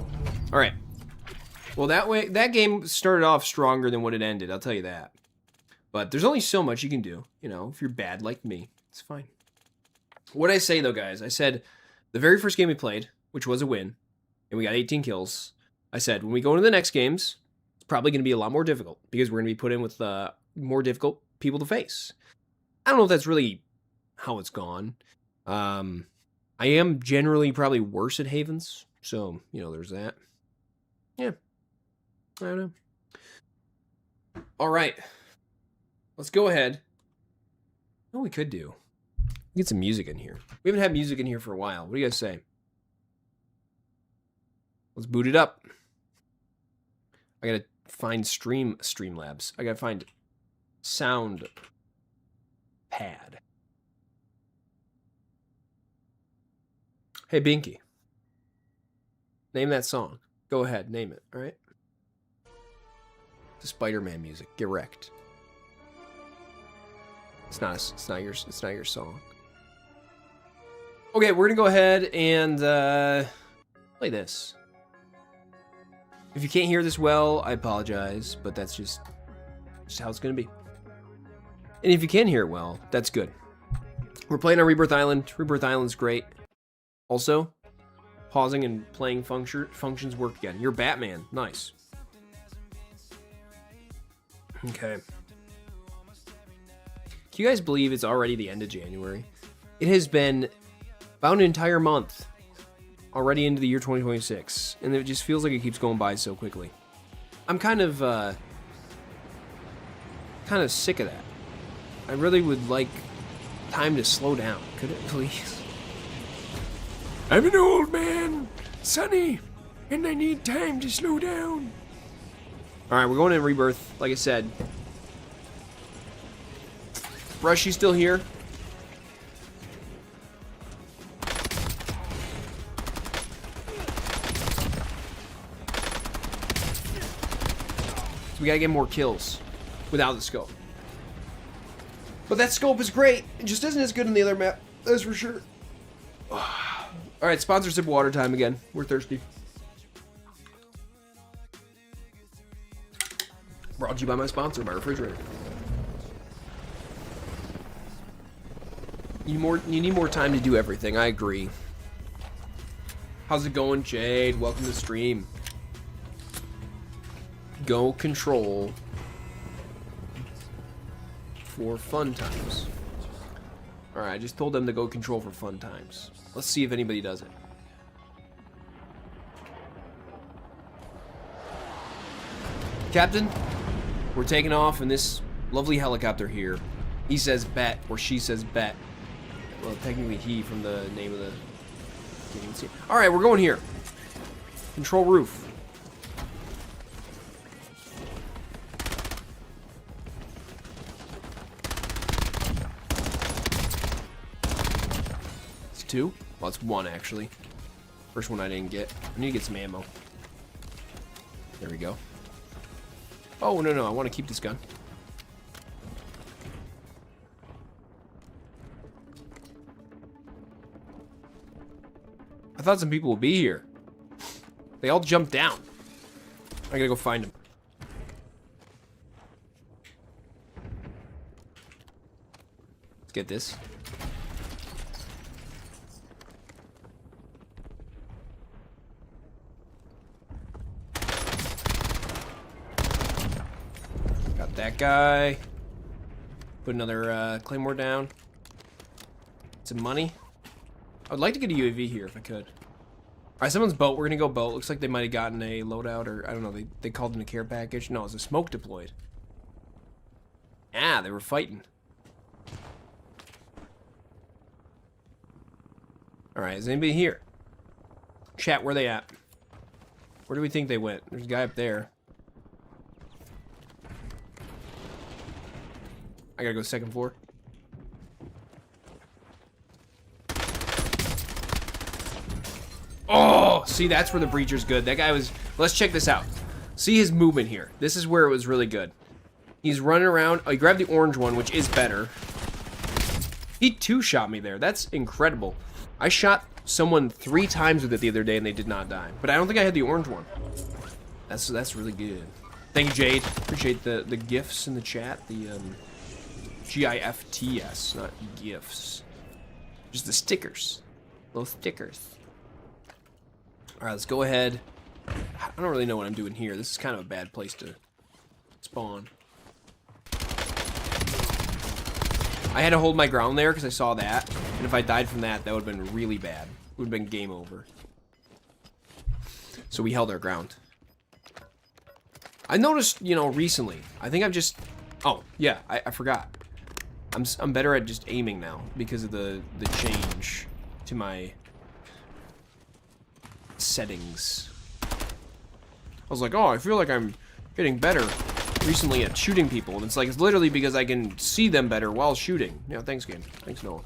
All right. Well, that game started off stronger than what it ended, I'll tell you that. But there's only so much you can do, you know, if you're bad like me. It's fine. What did I say, though, guys? I said the very first game we played, which was a win, and we got 18 kills, I said when we go into the next games, it's probably going to be a lot more difficult because we're going to be put in with more difficult people to face. I don't know if that's really how it's gone. I am generally probably worse at Havens, so, you know, there's that. Yeah. I don't know. All right. Let's go ahead. What we could do. Get some music in here. We haven't had music in here for a while. What do you guys say? Let's boot it up. I gotta find Streamlabs. I gotta find sound pad. Hey, Binky. Name that song. Go ahead, name it, all right? The Spider-Man music. Get wrecked. It's not your song. Okay, we're gonna go ahead and play this. If you can't hear this well, I apologize, but that's just how it's gonna be. And if you can hear it well, that's good. We're playing on Rebirth Island. Rebirth Island's great. Also, pausing and playing functions work again. You're Batman. Nice. Okay. Can you guys believe it's already the end of January? It has been about an entire month already into the year 2026, and it just feels like it keeps going by so quickly. I'm kind of sick of that. I really would like time to slow down. Could it please? I'm an old man, Sonny, and I need time to slow down. All right, we're going in Rebirth, like I said. Brushy's still here. So we gotta get more kills without the scope. But that scope is great. It just isn't as good in the other map, that's for sure. Alright, sponsorship water time again. We're thirsty. Brought to you by my sponsor, my refrigerator. You need more time to do everything, I agree. How's it going, Jade? Welcome to the stream. Go control for fun times. Alright, I just told them to go control for fun times. Let's see if anybody does it. Captain, we're taking off in this lovely helicopter here. He says bet, or she says bet. Well, technically he from the name of the... Alright, we're going here. Control roof. It's two? Well, it's one, actually. First one I didn't get. I need to get some ammo. There we go. Oh, no, I want to keep this gun. I thought some people would be here. They all jumped down. I gotta go find them. Let's get this. Got that guy. Put another Claymore down. Some money. I would like to get a UAV here if I could. Alright, someone's boat. We're gonna go boat. Looks like they might have gotten a loadout, or I don't know, they called in a care package. No, it's a smoke deployed. Ah, they were fighting. Alright, is anybody here? Chat, where they at? Where do we think they went? There's a guy up there. I gotta go second floor. Oh, see, that's where the breacher's good. That guy was... Let's check this out. See his movement here. This is where it was really good. He's running around. Oh, he grabbed the orange one, which is better. He two-shot me there. That's incredible. I shot someone 3 times with it the other day, and they did not die. But I don't think I had the orange one. That's really good. Thank you, Jade. Appreciate the gifts in the chat. The GIFTS, not gifts. Just the stickers. Little stickers. Alright, let's go ahead. I don't really know what I'm doing here. This is kind of a bad place to spawn. I had to hold my ground there because I saw that. And if I died from that, that would have been really bad. It would have been game over. So we held our ground. I noticed, you know, recently. I think I've just... Oh, yeah, I forgot. I'm better at just aiming now because of the change to my settings. I was like, oh, I feel like I'm getting better recently at shooting people. And it's like, it's literally because I can see them better while shooting. Yeah, thanks, game. Thanks, Noah.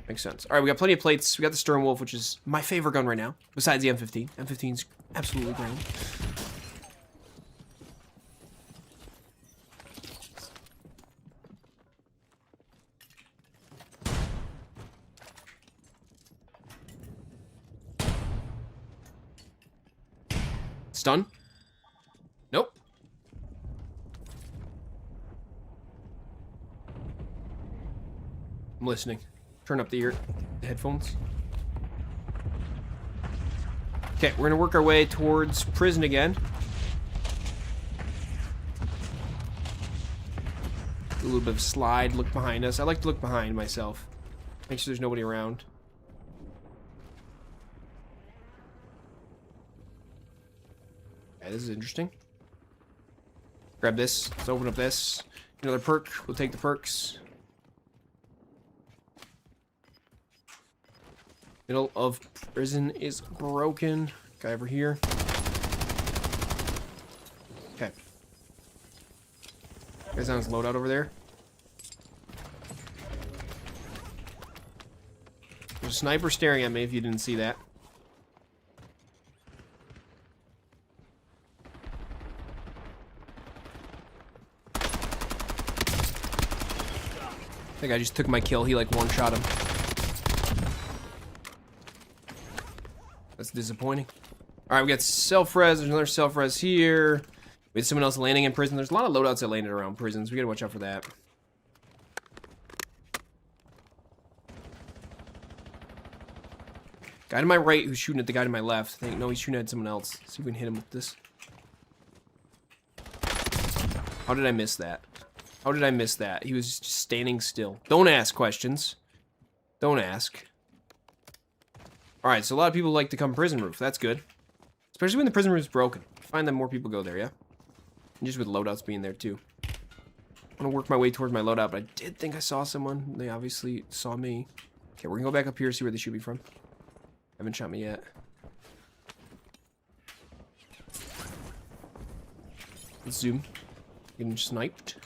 Makes sense. All right, we got plenty of plates. We got the Sturmwolf, which is my favorite gun right now, besides the M15. M15's absolutely grand. Stun? Nope. I'm listening. Turn up the headphones. Okay, we're gonna work our way towards prison again. Do a little bit of slide, look behind us. I like to look behind myself. Make sure there's nobody around. Okay, this is interesting. Grab this. Let's open up this. Another perk. We'll take the perks. Middle of prison is broken. Guy over here. Okay. Guy's on his loadout over there. There's a sniper staring at me if you didn't see that. I think I just took my kill. He like one-shot him. That's disappointing. All right, we got self-res. There's another self-res here. We had someone else landing in prison. There's a lot of loadouts that landed around prisons. We gotta watch out for that. Guy to my right who's shooting at the guy to my left. I think, no, he's shooting at someone else. Let's see if we can hit him with this. How did I miss that? How did I miss that? He was just standing still. Don't ask questions. Don't ask. Alright, so a lot of people like to come prison roof. That's good. Especially when the prison roof's broken. I find that more people go there, yeah? And just with loadouts being there, too. I'm gonna work my way towards my loadout, but I did think I saw someone. They obviously saw me. Okay, we're gonna go back up here, see where they shoot me from. Haven't shot me yet. Let's zoom. Getting sniped.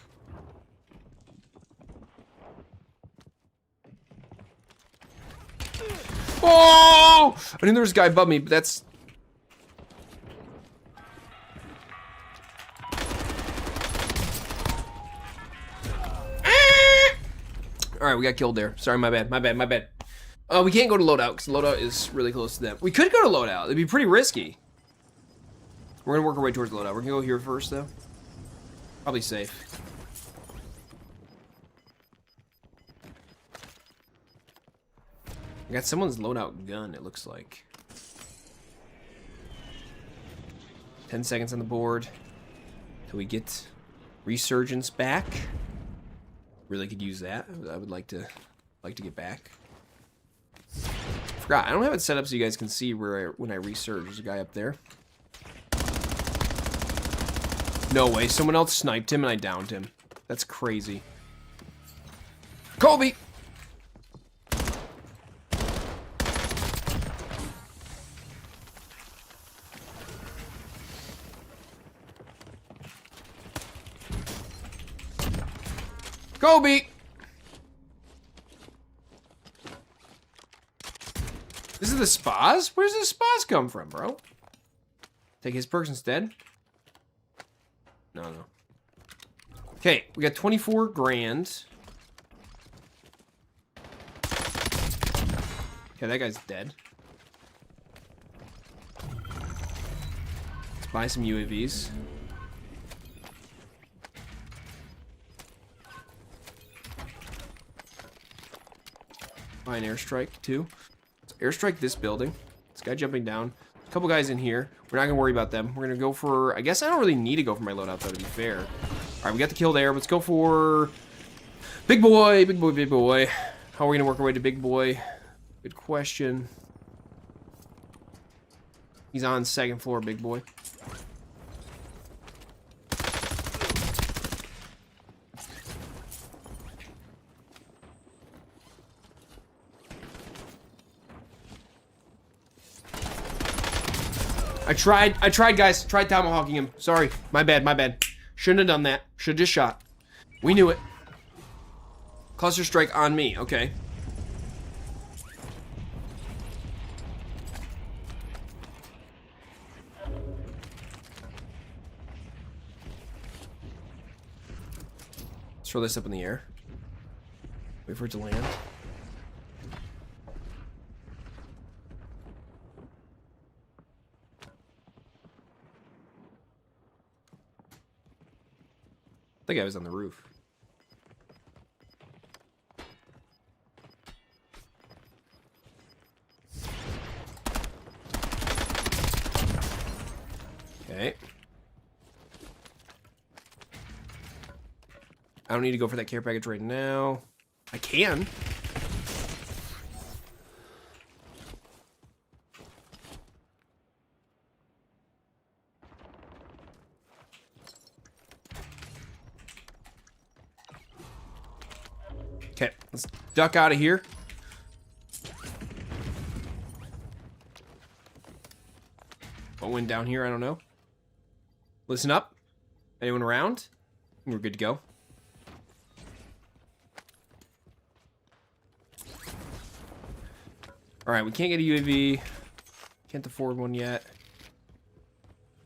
Oh! I knew there was a guy above me, but that's... Alright, we got killed there. Sorry, my bad, my bad, my bad. We can't go to loadout, because loadout is really close to them. We could go to loadout. It'd be pretty risky. We're gonna work our way towards loadout. We're gonna go here first, though. Probably safe. I got someone's loadout gun, it looks like. 10 seconds on the board till we get resurgence back. Really could use that. I would like to get back. Forgot, I don't have it set up so you guys can see where when I resurge. There's a guy up there. No way, someone else sniped him and I downed him. That's crazy. Kobe! Kobe! This is the spas? Where's the spas come from, bro? Take his perks instead? No. Okay, we got 24 grand. Okay, that guy's dead. Let's buy some UAVs. Buy an airstrike, too. Let's airstrike this building. This guy jumping down. A couple guys in here. We're not going to worry about them. We're going to go for... I guess I don't really need to go for my loadout, though, to be fair. All right, we got the kill there. Let's go for... Big boy, big boy, big boy. How are we going to work our way to big boy? Good question. He's on second floor, big boy. I tried, guys. Tried tomahawking him. Sorry. My bad. Shouldn't have done that. Should've just shot. We knew it. Cluster strike on me. Okay. Let's throw this up in the air. Wait for it to land. I think I was on the roof. Okay. I don't need to go for that care package right now. I can. Okay, let's duck out of here. What went down here? I don't know. Listen up. Anyone around? We're good to go. Alright, we can't get a UAV. Can't afford one yet.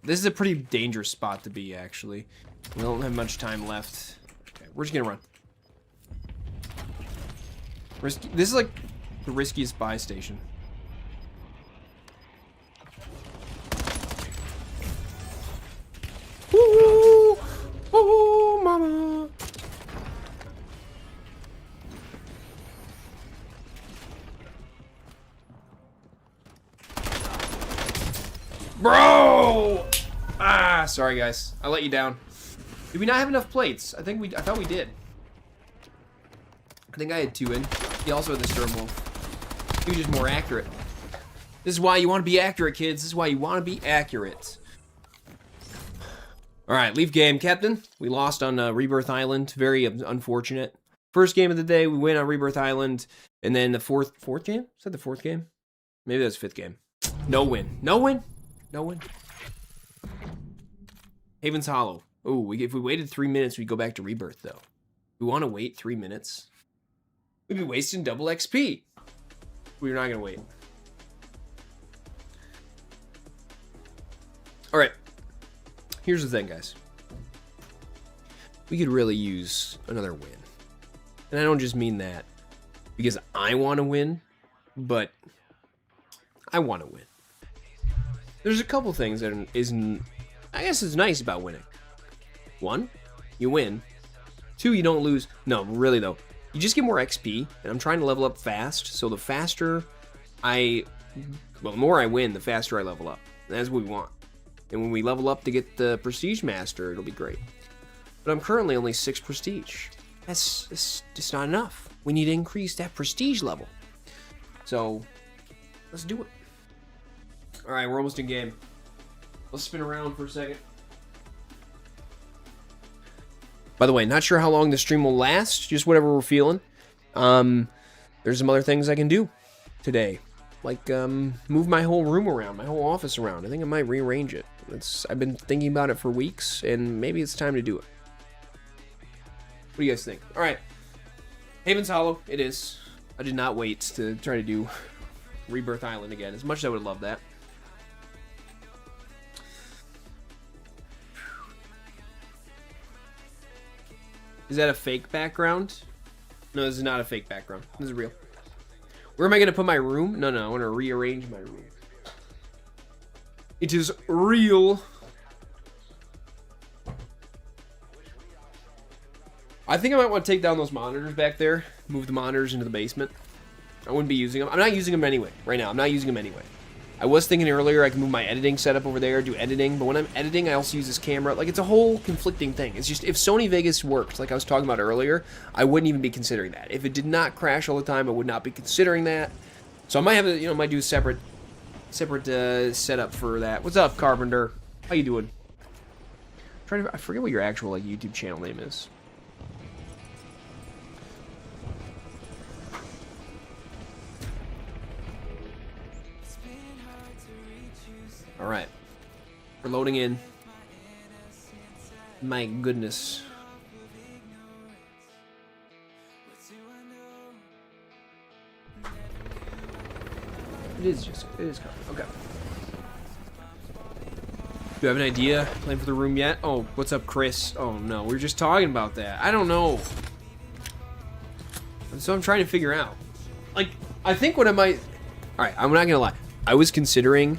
This is a pretty dangerous spot to be, actually. We don't have much time left. Okay, we're just gonna run. This is like the riskiest buy station. Woo! Woo, mama! Bro! Ah, sorry guys. I let you down. Did we not have enough plates? I thought we did. I think I had 2 in. He also had the Sturm Wolf. He was just more accurate. This is why you want to be accurate, kids. This is why you want to be accurate. Alright, leave game, Captain. We lost on Rebirth Island. Very unfortunate. First game of the day, we win on Rebirth Island. And then the fourth game? Is that the 4th game? Maybe that's 5th game. No win. No win? No win. Haven's Hollow. Ooh, if we waited 3 minutes, we'd go back to Rebirth, though. We want to wait 3 minutes? We'd be wasting double XP. We're not gonna wait. Alright. Here's the thing, guys. We could really use another win. And I don't just mean that because I want to win, but I want to win. There's a couple things that I guess is nice about winning. 1, you win. 2, you don't lose. No, really though. You just get more XP, and I'm trying to level up fast, so the faster the more I win, the faster I level up. And that's what we want. And when we level up to get the Prestige Master, it'll be great. But I'm currently only 6 Prestige. That's just not enough. We need to increase that Prestige level. So, let's do it. Alright, we're almost in game. Let's spin around for a second. By the way, not sure how long the stream will last, just whatever we're feeling. There's some other things I can do today. Like, move my whole room around, my whole office around. I think I might rearrange it. I've been thinking about it for weeks, and maybe it's time to do it. What do you guys think? Alright. Haven's Hollow, it is. I did not wait to try to do Rebirth Island again, as much as I would love that. Is that a fake background? No, this is not a fake background. This is real. Where am I going to put my room? No, I want to rearrange my room. It is real. I think I might want to take down those monitors back there. Move the monitors into the basement. I wouldn't be using them. I'm not using them anyway. Right now, I'm not using them anyway. I was thinking earlier I can move my editing setup over there, do editing, but when I'm editing, I also use this camera. Like, it's a whole conflicting thing. It's just, if Sony Vegas worked, like I was talking about earlier, I wouldn't even be considering that. If it did not crash all the time, I would not be considering that. So I might have a, might do a separate setup for that. What's up, Carpenter? How you doing? I forget what your actual, like, YouTube channel name is. Alright. We're loading in. My goodness. It is coming. Okay. Do you have an idea? Playing for the room yet? Oh, what's up, Chris? Oh no, we were just talking about that. I don't know. So I'm trying to figure out. Like, I think what I might... Alright, I'm not gonna lie. I was considering...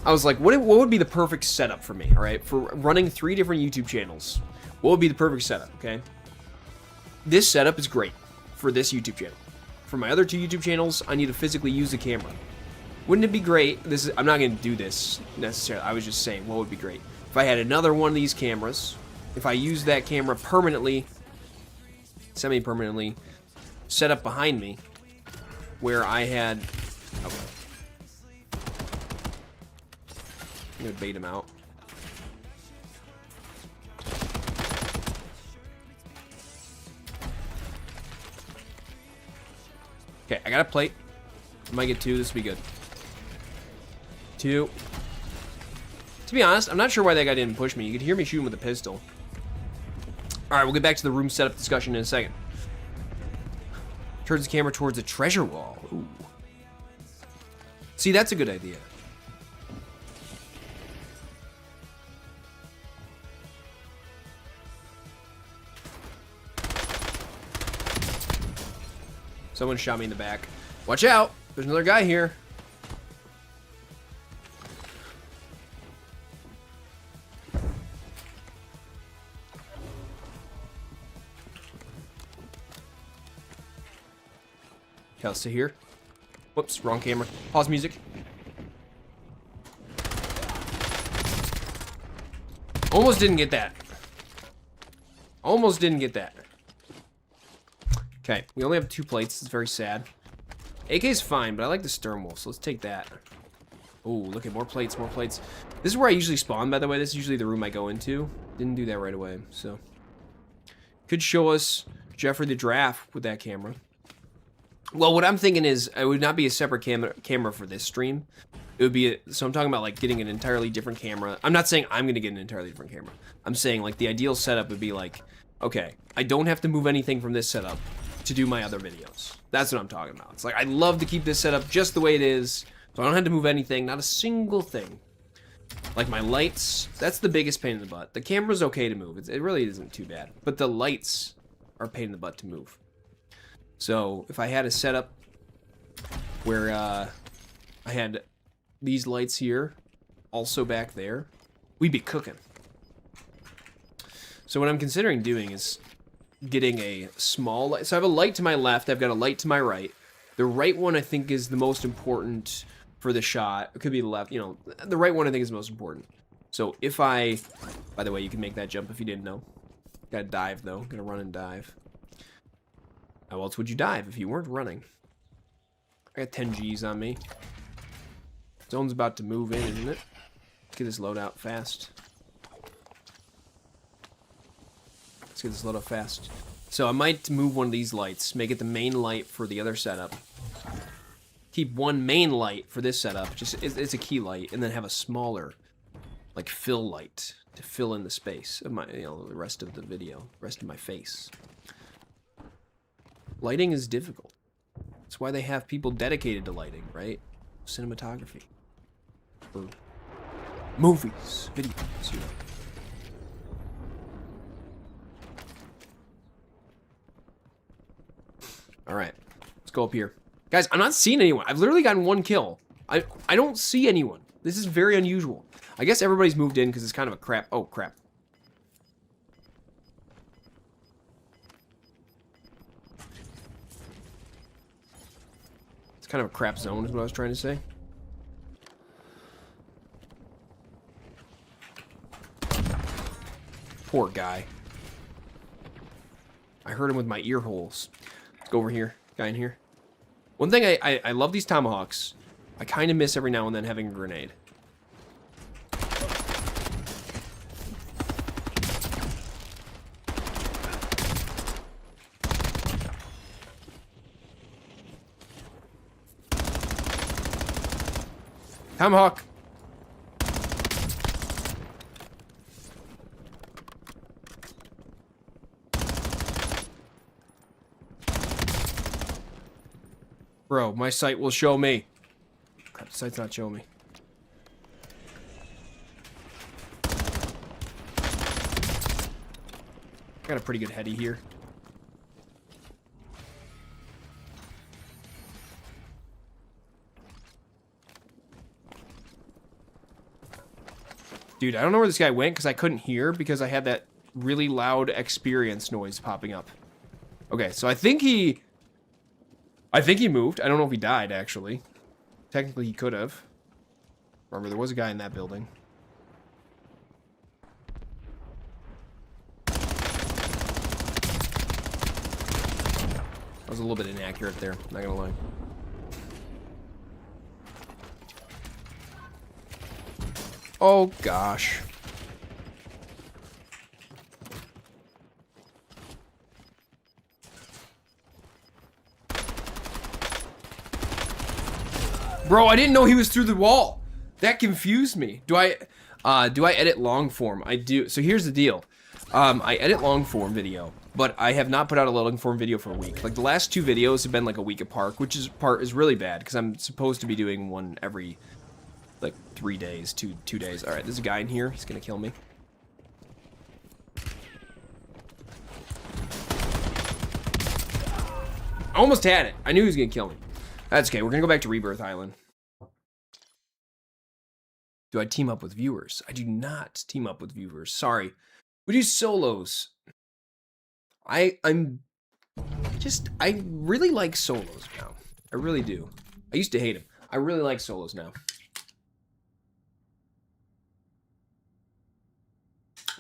I was like, what would be the perfect setup for me, alright? For running 3 different YouTube channels. What would be the perfect setup, okay? This setup is great for this YouTube channel. For my other 2 YouTube channels, I need to physically use the camera. Wouldn't it be great? I'm not going to do this necessarily. I was just saying, what would be great? If I had another one of these cameras, if I used that camera permanently, semi-permanently, set up behind me, where I had... Okay. I'm going to bait him out. Okay, I got a plate. I might get 2. This will be good. 2. To be honest, I'm not sure why that guy didn't push me. You could hear me shooting with a pistol. Alright, we'll get back to the room setup discussion in a second. Turns the camera towards a treasure wall. Ooh. See, that's a good idea. Someone shot me in the back. Watch out! There's another guy here. Okay, let's stay here. Whoops, wrong camera. Pause music. Almost didn't get that. Almost didn't get that. Okay, we only have 2 plates. It's very sad. AK's fine, but I like the stern wolf, so let's take that. Oh, look at more plates, more plates. This is where I usually spawn, by the way. This is usually the room I go into. Didn't do that right away, so. Could show us Jeffrey the Giraffe with that camera. Well, what I'm thinking is, it would not be a separate camera for this stream. It would be, so I'm talking about like getting an entirely different camera. I'm not saying I'm gonna get an entirely different camera. I'm saying like the ideal setup would be like, okay, I don't have to move anything from this setup to do my other videos. That's what I'm talking about. It's like, I'd love to keep this setup just the way it is, so I don't have to move anything, not a single thing. Like my lights, that's the biggest pain in the butt. The camera's okay to move, it really isn't too bad. But the lights are a pain in the butt to move. So, if I had a setup where I had these lights here, also back there, we'd be cooking. So what I'm considering doing is getting a small light. So I have a light to my left, I've got a light to my right. The right one I think is the most important for the shot. It could be the left, you know, the right one I think is the most important. So if I, by the way, you can make that jump if you didn't know. Gotta dive though, gotta run and dive. How else would you dive if you weren't running? I got 10 G's on me. Zone's about to move in, isn't it? Let's get this loadout fast. Let's get this loadout fast. So I might move one of these lights, make it the main light for the other setup. Keep one main light for this setup, just it's a key light, and then have a smaller, like fill light to fill in the space of my, you know, the rest of the video, rest of my face. Lighting is difficult. That's why they have people dedicated to lighting, right? Cinematography. For movies, videos, you know. Alright, let's go up here. Guys, I'm not seeing anyone. I've literally gotten 1 kill. I don't see anyone. This is very unusual. I guess everybody's moved in because it's kind of a crap. Oh, crap. It's kind of a crap zone is what I was trying to say. Poor guy. I heard him with my ear holes. Let's go over here. Guy in here. One thing I love these tomahawks. I kind of miss every now and then having a grenade. Tomahawk. Bro, my sight will show me. Crap, the sight's not showing me. Got a pretty good heady here. Dude, I don't know where this guy went because I couldn't hear because I had that really loud experience noise popping up. Okay, so I think he moved. I don't know if he died, actually. Technically, he could have. Remember, there was a guy in that building. I was a little bit inaccurate there, not gonna lie. Oh, gosh. Bro, I didn't know he was through the wall. That confused me. Do I edit long form? I do. So here's the deal. I edit long form video, but I have not put out a long form video for a week. Like the last 2 videos have been like a week apart, which is really bad because I'm supposed to be doing one every like 3 days, two days. All right, there's a guy in here. He's gonna kill me. I almost had it. I knew he was gonna kill me. That's okay. We're gonna go back to Rebirth Island. Do I team up with viewers? I do not team up with viewers. Sorry. We do solos. I really like solos now. I really do. I used to hate them. I really like solos now.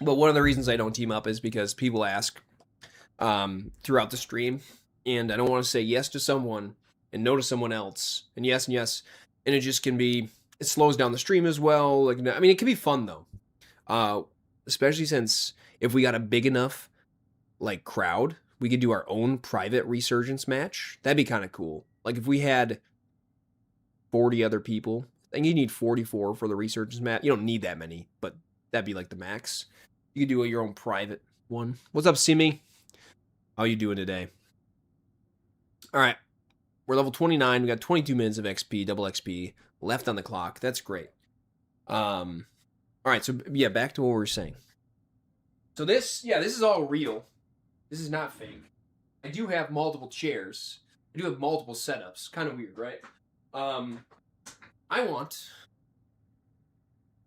But one of the reasons I don't team up is because people ask throughout the stream, and I don't want to say yes to someone and no to someone else, and yes, and it just can be, it slows down the stream as well. Like, I mean, it can be fun though, especially since if we got a big enough like crowd, we could do our own private resurgence match. That'd be kind of cool. Like if we had 40 other people, I think you need 44 for the resurgence match. You don't need that many, but that'd be like the max. You could do your own private one. What's up, Simi? How you doing today? All right. We're level 29. We got 22 minutes of XP, double XP left on the clock. That's great. All right. So yeah, back to what we were saying. So this is all real. This is not fake. I do have multiple chairs. I do have multiple setups. Kind of weird, right? I want,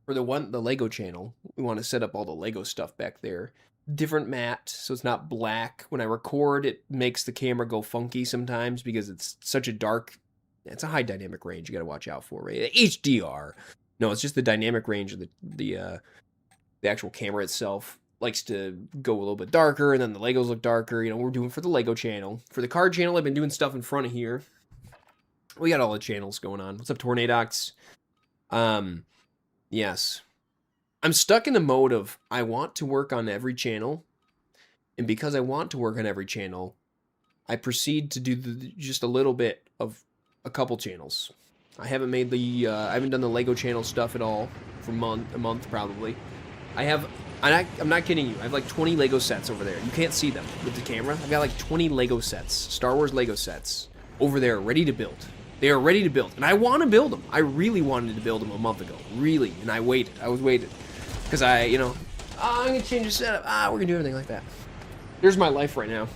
for the Lego channel, we want to set up all the Lego stuff back there. Different mat, so it's not black. When I record, it makes the camera go funky sometimes because it's such a dark, it's a high dynamic range you got to watch out for, right? HDR. No, it's just the dynamic range of the actual camera itself likes to go a little bit darker, and then the Legos look darker. You know, we're doing for the Lego channel. For the card channel, I've been doing stuff in front of here. We got all the channels going on. What's up, Tornadox? Yes. I'm stuck in a mode of I want to work on every channel, and because I want to work on every channel, I proceed to do just a little bit of a couple channels. I haven't made I haven't done the Lego channel stuff at all for a month probably. I'm not kidding you. I have like 20 Lego sets over there. You can't see them with the camera. I've got like 20 Lego sets, Star Wars Lego sets over there ready to build. They are ready to build, and I want to build them. I really wanted to build them a month ago, really, and I waited. I was waiting. Because I'm going to change the setup. We're going to do everything like that. Here's my life right now.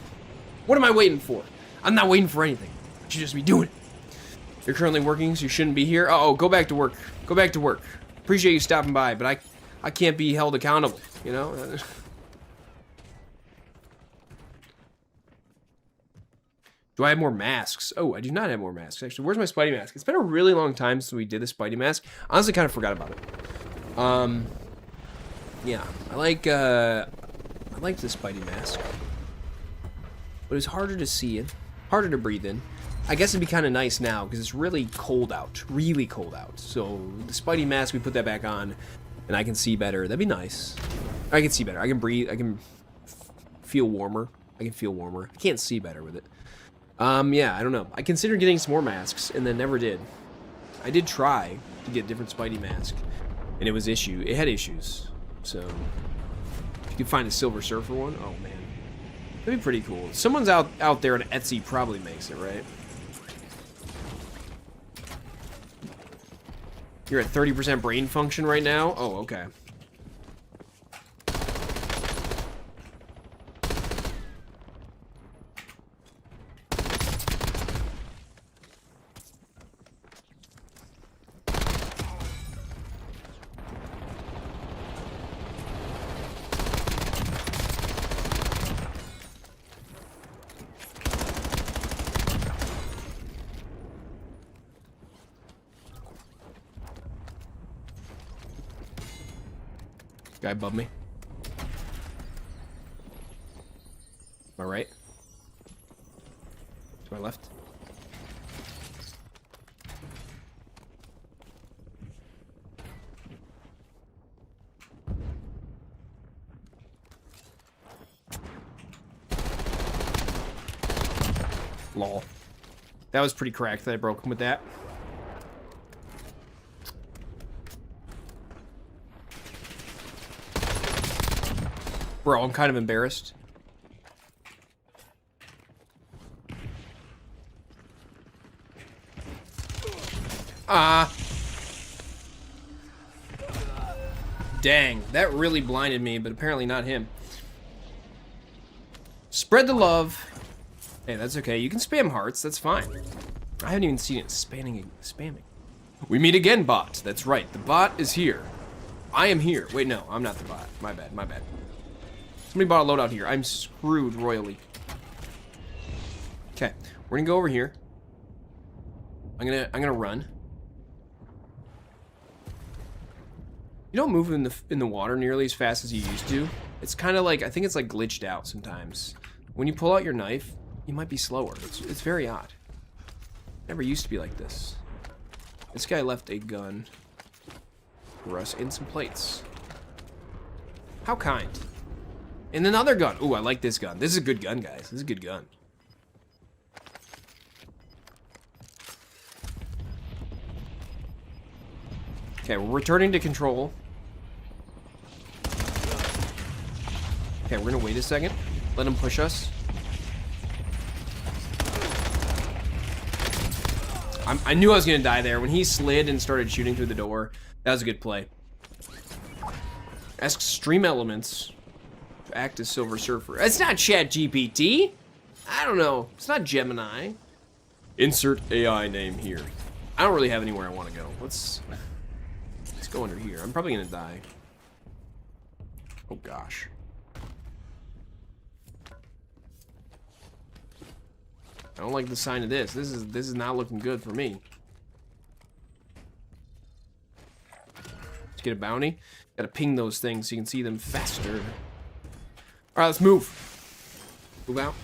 What am I waiting for? I'm not waiting for anything. I should just be doing it. You're currently working, so you shouldn't be here. Oh, go back to work. Go back to work. Appreciate you stopping by, but I can't be held accountable, you know? Do I have more masks? Oh, I do not have more masks, actually. Where's my Spidey mask? It's been a really long time since we did the Spidey mask. Honestly, kind of forgot about it. Yeah, I like the Spidey mask, but it's harder to see in, harder to breathe in. I guess it'd be kind of nice now because it's really cold out. So the Spidey mask, we put that back on, and I can see better. That'd be nice. I can see better. I can breathe. I can feel warmer. I can't see better with it. Yeah, I don't know. I considered getting some more masks, and then never did. I did try to get a different Spidey mask, and it had issues. So, if you could find a Silver Surfer one, oh man, that'd be pretty cool. Someone's out there on Etsy probably makes it, right? You're at 30% brain function right now? Oh, okay. Guy above me. To my right. To my left. Lol. That was pretty cracked that I broke him with that. Bro, I'm kind of embarrassed. Dang, that really blinded me, but apparently not him. Spread the love. Hey, that's okay. You can spam hearts. That's fine. I haven't even seen it spamming. We meet again, bot. That's right. The bot is here. I am here. Wait, no, I'm not the bot. My bad. My bad. Somebody bought a loadout here. I'm screwed royally. Okay, we're gonna go over here. I'm gonna run. You don't move in the water nearly as fast as you used to. It's kind of like, I think it's like glitched out sometimes. When you pull out your knife, you might be slower. It's very odd. Never used to be like this. This guy left a gun for us and some plates. How kind. And another gun. Ooh, I like this gun. This is a good gun, guys. This is a good gun. Okay, we're returning to control. Okay, we're gonna wait a second. Let him push us. I knew I was gonna die there. When he slid and started shooting through the door, that was a good play. Ask Stream Elements to act as Silver Surfer. It's not ChatGPT. I don't know. It's not Gemini. Insert AI name here. I don't really have anywhere I want to go. Let's go under here. I'm probably gonna die. Oh gosh. I don't like the sign of this. This is not looking good for me. Let's get a bounty. Gotta ping those things so you can see them faster. Alright, let's move. Move out.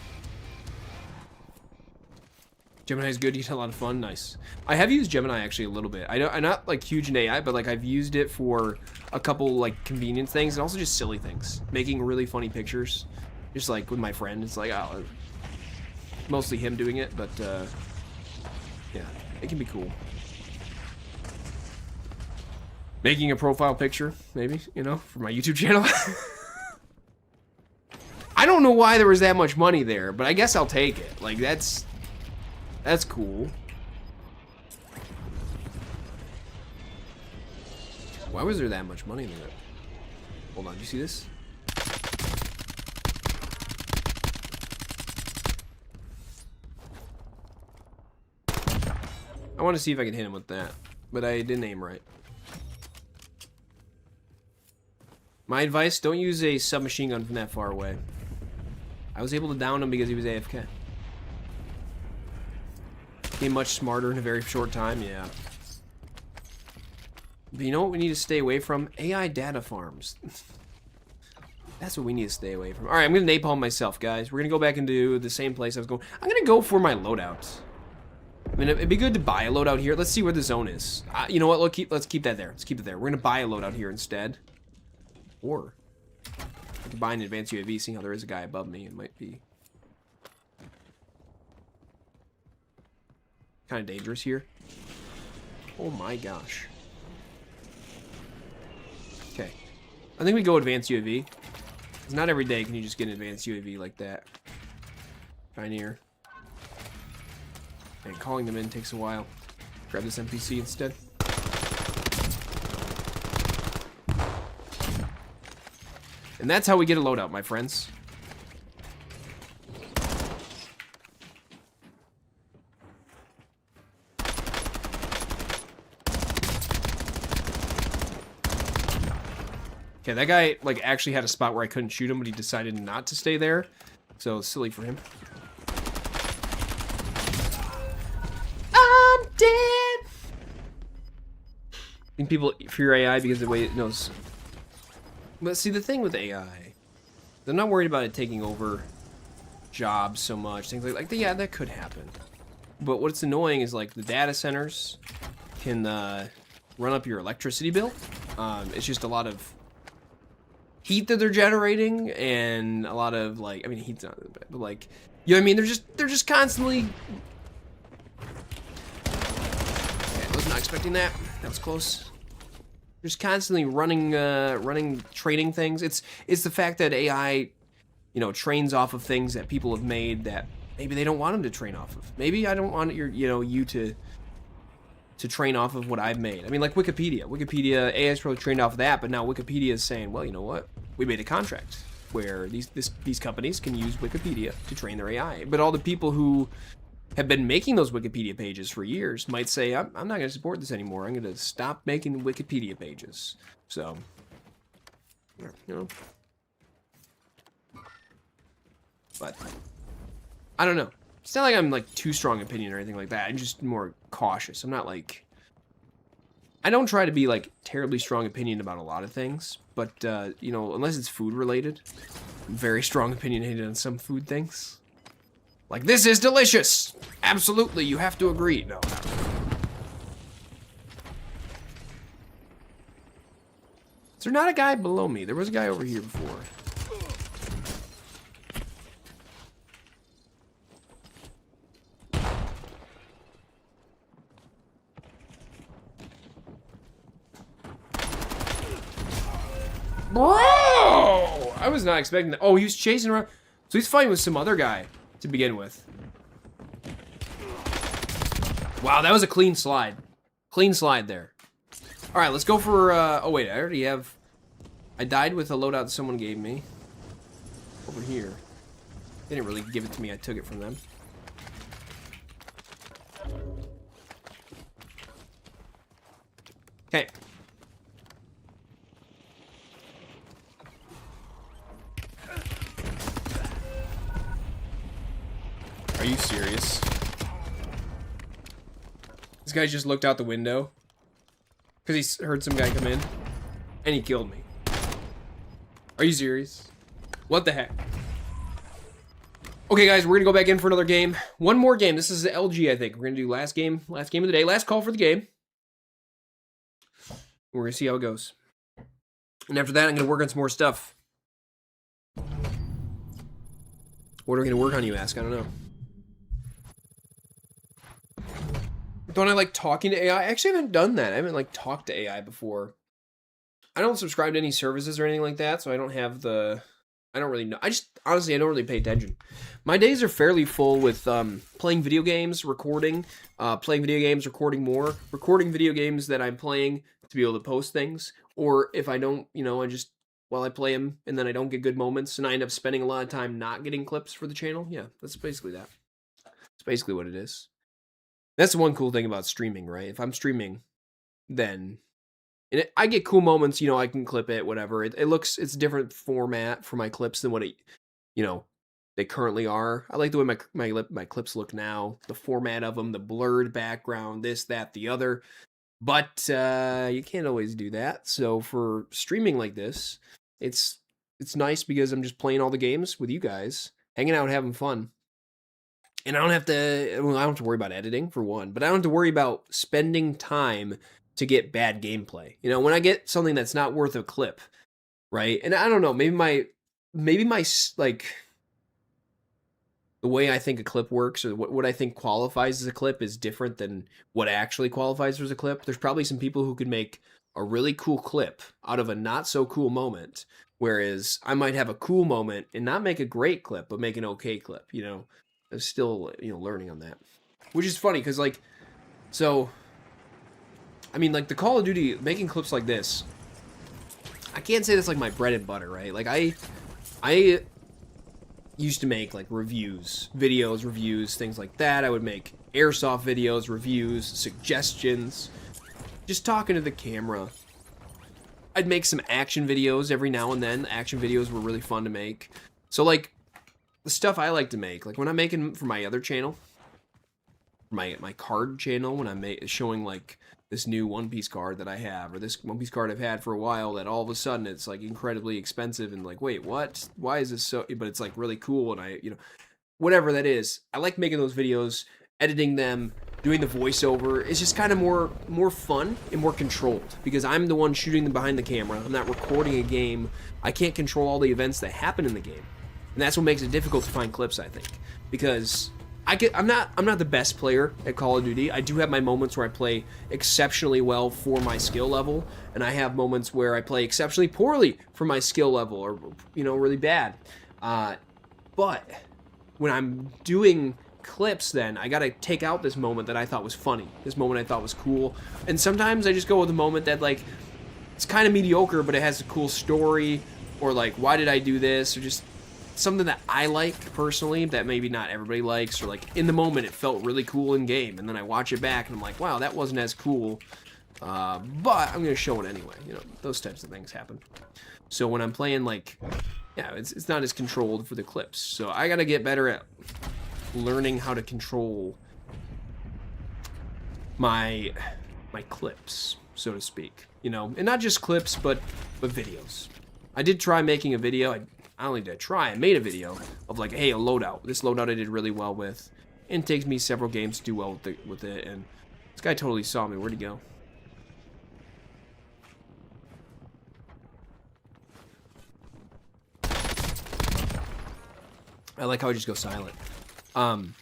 Gemini's good, you get a lot of fun, nice. I have used Gemini actually a little bit. I'm not like huge in AI, but like I've used it for a couple like convenience things and also just silly things. Making really funny pictures. Just like with my friend, it's like, oh, mostly him doing it, but yeah, it can be cool. Making a profile picture, maybe, you know, for my YouTube channel. I don't know why there was that much money there, but I guess I'll take it. Like, that's cool. Why was there that much money in there? Hold on, do you see this? I want to see if I can hit him with that, but I didn't aim right. My advice, don't use a submachine gun from that far away. I was able to down him because he was AFK. Became much smarter in a very short time, yeah. But you know what we need to stay away from? AI data farms. That's what we need to stay away from. Alright, I'm gonna napalm myself, guys. We're gonna go back into the same place I was going. I'm gonna go for my loadout. I mean, it'd be good to buy a loadout here. Let's see where the zone is. You know what? Let's keep that there. Let's keep it there. We're gonna buy a loadout here instead. Or I can buy an advanced UAV, seeing how there is a guy above me. It might be kind of dangerous here. Oh my gosh. Okay. I think we go advanced UAV. Because not every day can you just get an advanced UAV like that. Pioneer. And calling them in takes a while. Grab this NPC instead. And that's how we get a loadout, my friends. Okay, that guy, like, actually had a spot where I couldn't shoot him, but he decided not to stay there. So, silly for him. I'm dead! I think people fear AI because of the way it knows. But see, the thing with AI, they're not worried about it taking over jobs so much. Things like yeah, that could happen. But what's annoying is, like, the data centers can run up your electricity bill. It's just a lot of heat that they're generating, and a lot of, like, I mean, heat's not bad, but, like, you know what I mean? They're just constantly. Okay, I was not expecting that. That was close. Just constantly running training things. It's the fact that AI, you know, trains off of things that people have made that maybe they don't want them to train off of. Maybe I don't want you to train off of what I've made. I mean, like Wikipedia. Wikipedia, AI is probably trained off of that, but now Wikipedia is saying, well, you know what? We made a contract where these companies can use Wikipedia to train their AI. But all the people who have been making those Wikipedia pages for years might say, I'm not going to support this anymore. I'm going to stop making Wikipedia pages. So, you know. But I don't know. It's not like I'm, like, too strong opinion or anything like that. I'm just more cautious. I'm not, like, I don't try to be, like, terribly strong opinion about a lot of things. But, you know, unless it's food related, I'm very strong opinionated on some food things. Like, this is delicious! Absolutely, you have to agree. No, not really. Is there not a guy below me? There was a guy over here before. Bro! I was not expecting that. Oh, he was chasing around. So he's fighting with some other guy to begin with. Wow, that was a clean slide. Clean slide there. All right, let's go for, oh wait, I already have, I died with a loadout that someone gave me. Over here. They didn't really give it to me, I took it from them. Okay. Are you serious? This guy just looked out the window because he heard some guy come in and he killed me. Are you serious? What the heck? Okay, guys, we're gonna go back in for another game. One more game. This is the LG, I think. We're gonna do last game of the day, last call for the game. We're gonna see how it goes. And after that, I'm gonna work on some more stuff. What are we gonna work on, you ask? I don't know. Don't I like talking to AI? I actually haven't done that. I haven't, like, talked to AI before. I don't subscribe to any services or anything like that, so I don't have the... I don't really know. Honestly, I don't really pay attention. My days are fairly full with playing video games, recording video games, recording more, recording video games that I'm playing to be able to post things, or if I don't, you know, I just, while I play them, and then I don't get good moments, and I end up spending a lot of time not getting clips for the channel. Yeah, that's basically that. That's basically what it is. That's the one cool thing about streaming, right? If I'm streaming, then... And I get cool moments, you know, I can clip it, whatever. It's a different format for my clips than what it, you know, they currently are. I like the way my clips look now, the format of them, the blurred background, this, that, the other. But you can't always do that. So for streaming like this, it's nice because I'm just playing all the games with you guys, hanging out, having fun. And I don't have to worry about editing, for one, but I don't have to worry about spending time to get bad gameplay. You know, when I get something that's not worth a clip, right? And I don't know, maybe my like, the way I think a clip works, or what I think qualifies as a clip, is different than what actually qualifies as a clip. There's probably some people who could make a really cool clip out of a not so cool moment, whereas I might have a cool moment and not make a great clip, but make an okay clip, you know? I'm still, you know, learning on that. Which is funny, because, like, so... I mean, like, the Call of Duty, making clips like this, I can't say that's like my bread and butter, right? Like I used to make like reviews, videos, reviews, things like that. I would make airsoft videos, reviews, suggestions, just talking to the camera. I'd make some action videos every now and then. Action videos were really fun to make. So like the stuff I like to make, like when I'm making for my other channel, my card channel, when I'm showing like this new One Piece card that I have, or this One Piece card I've had for a while, that all of a sudden it's like incredibly expensive and like, wait, what? Why is this so? But it's like really cool, and I, whatever that is, I like making those videos, editing them, doing the voiceover. It's just kind of more fun and more controlled because I'm the one shooting them behind the camera. I'm not recording a game. I can't control all the events that happen in the game, and that's what makes it difficult to find clips, I think, because I'm not the best player at Call of Duty. I do have my moments where I play exceptionally well for my skill level, and I have moments where I play exceptionally poorly for my skill level, or really bad. But when I'm doing clips, then I gotta take out this moment that I thought was funny, this moment I thought was cool, and sometimes I just go with a moment that like it's kind of mediocre, but it has a cool story, or like why did I do this, or just something that I like personally that maybe not everybody likes, or like in the moment it felt really cool in game, and then I watch it back and I'm like, wow, that wasn't as cool, but I'm gonna show it anyway. Those types of things happen. So when I'm playing, like, yeah, it's not as controlled for the clips, so I gotta get better at learning how to control my clips, so to speak, and not just clips, but videos. I did try making a video. I only did try. I made a video of like, hey, a loadout. This loadout I did really well with. And it takes me several games to do well with it. And this guy totally saw me. Where'd he go? I like how I just go silent. And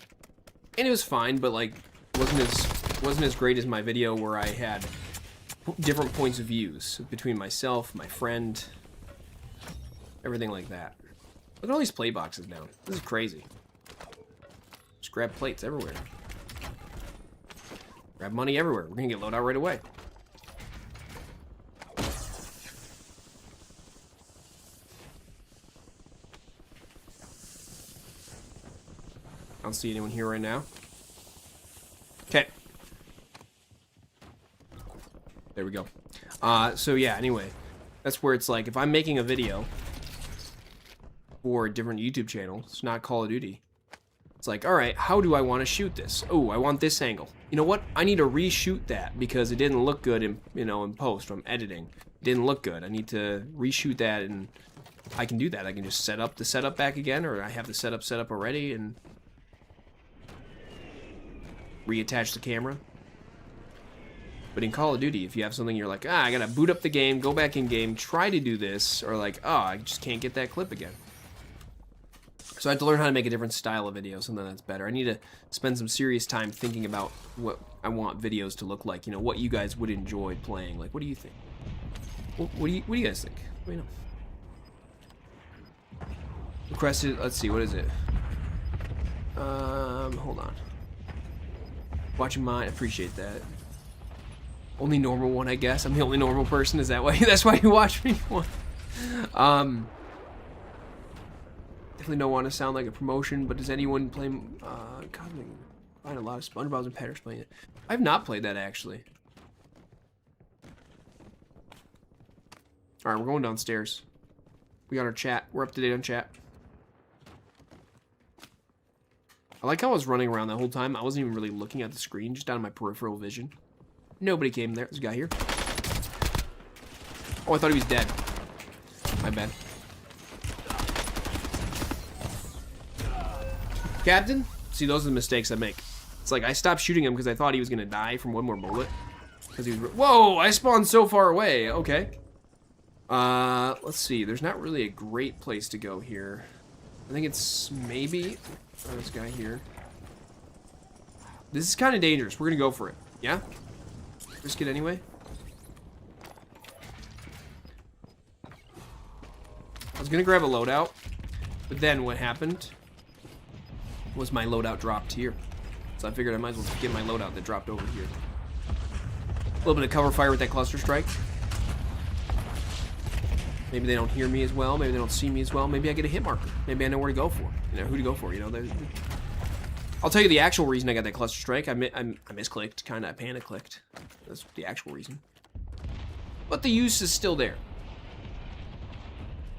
it was fine, but like wasn't as great as my video where I had different points of views between myself, my friend, everything like that. Look at all these play boxes now. This is crazy. Just grab plates everywhere. Grab money everywhere. We're gonna get loadout right away. I don't see anyone here right now. Okay. There we go. So yeah, anyway. That's where it's like, if I'm making a video for a different YouTube channel, it's not Call of Duty. It's like, all right, how do I want to shoot this? Oh, I want this angle. You know what? I need to reshoot that because it didn't look good in in post from editing. It didn't look good. I need to reshoot that, and I can do that. I can just set up the setup back again, or I have the setup set up already and reattach the camera. But in Call of Duty, if you have something you're like, I gotta boot up the game, go back in game, try to do this, or like, I just can't get that clip again. So I have to learn how to make a different style of video, something that's better. I need to spend some serious time thinking about what I want videos to look like. What you guys would enjoy playing. Like, what do you think? What do you guys think? Let me know. Requested. Let's see. What is it? Hold on. Watching mine. Appreciate that. Only normal one, I guess. I'm the only normal person. Is that why? That's why you watch me one. Definitely don't want to sound like a promotion, but does anyone play? God, I find a lot of SpongeBob's and Patters playing it. I've not played that actually. All right, we're going downstairs. We got our chat. We're up to date on chat. I like how I was running around that whole time. I wasn't even really looking at the screen, just out of my peripheral vision. Nobody came there. There's a guy here. Oh, I thought he was dead. My bad. Captain? See, those are the mistakes I make. It's like I stopped shooting him because I thought he was going to die from one more bullet. Because he was... Whoa! I spawned so far away. Okay. Let's see. There's not really a great place to go here. I think it's maybe... Oh, this guy here. This is kind of dangerous. We're going to go for it. Yeah? Risk it anyway. I was going to grab a loadout. But then what happened was my loadout dropped here. So I figured I might as well get my loadout that dropped over here. A little bit of cover fire with that cluster strike. Maybe they don't hear me as well. Maybe they don't see me as well. Maybe I get a hit marker. Maybe I know where to go for. You know, who to go for. You know, I'll tell you the actual reason I got that cluster strike. I misclicked, kind of. I panic clicked. That's the actual reason. But the use is still there.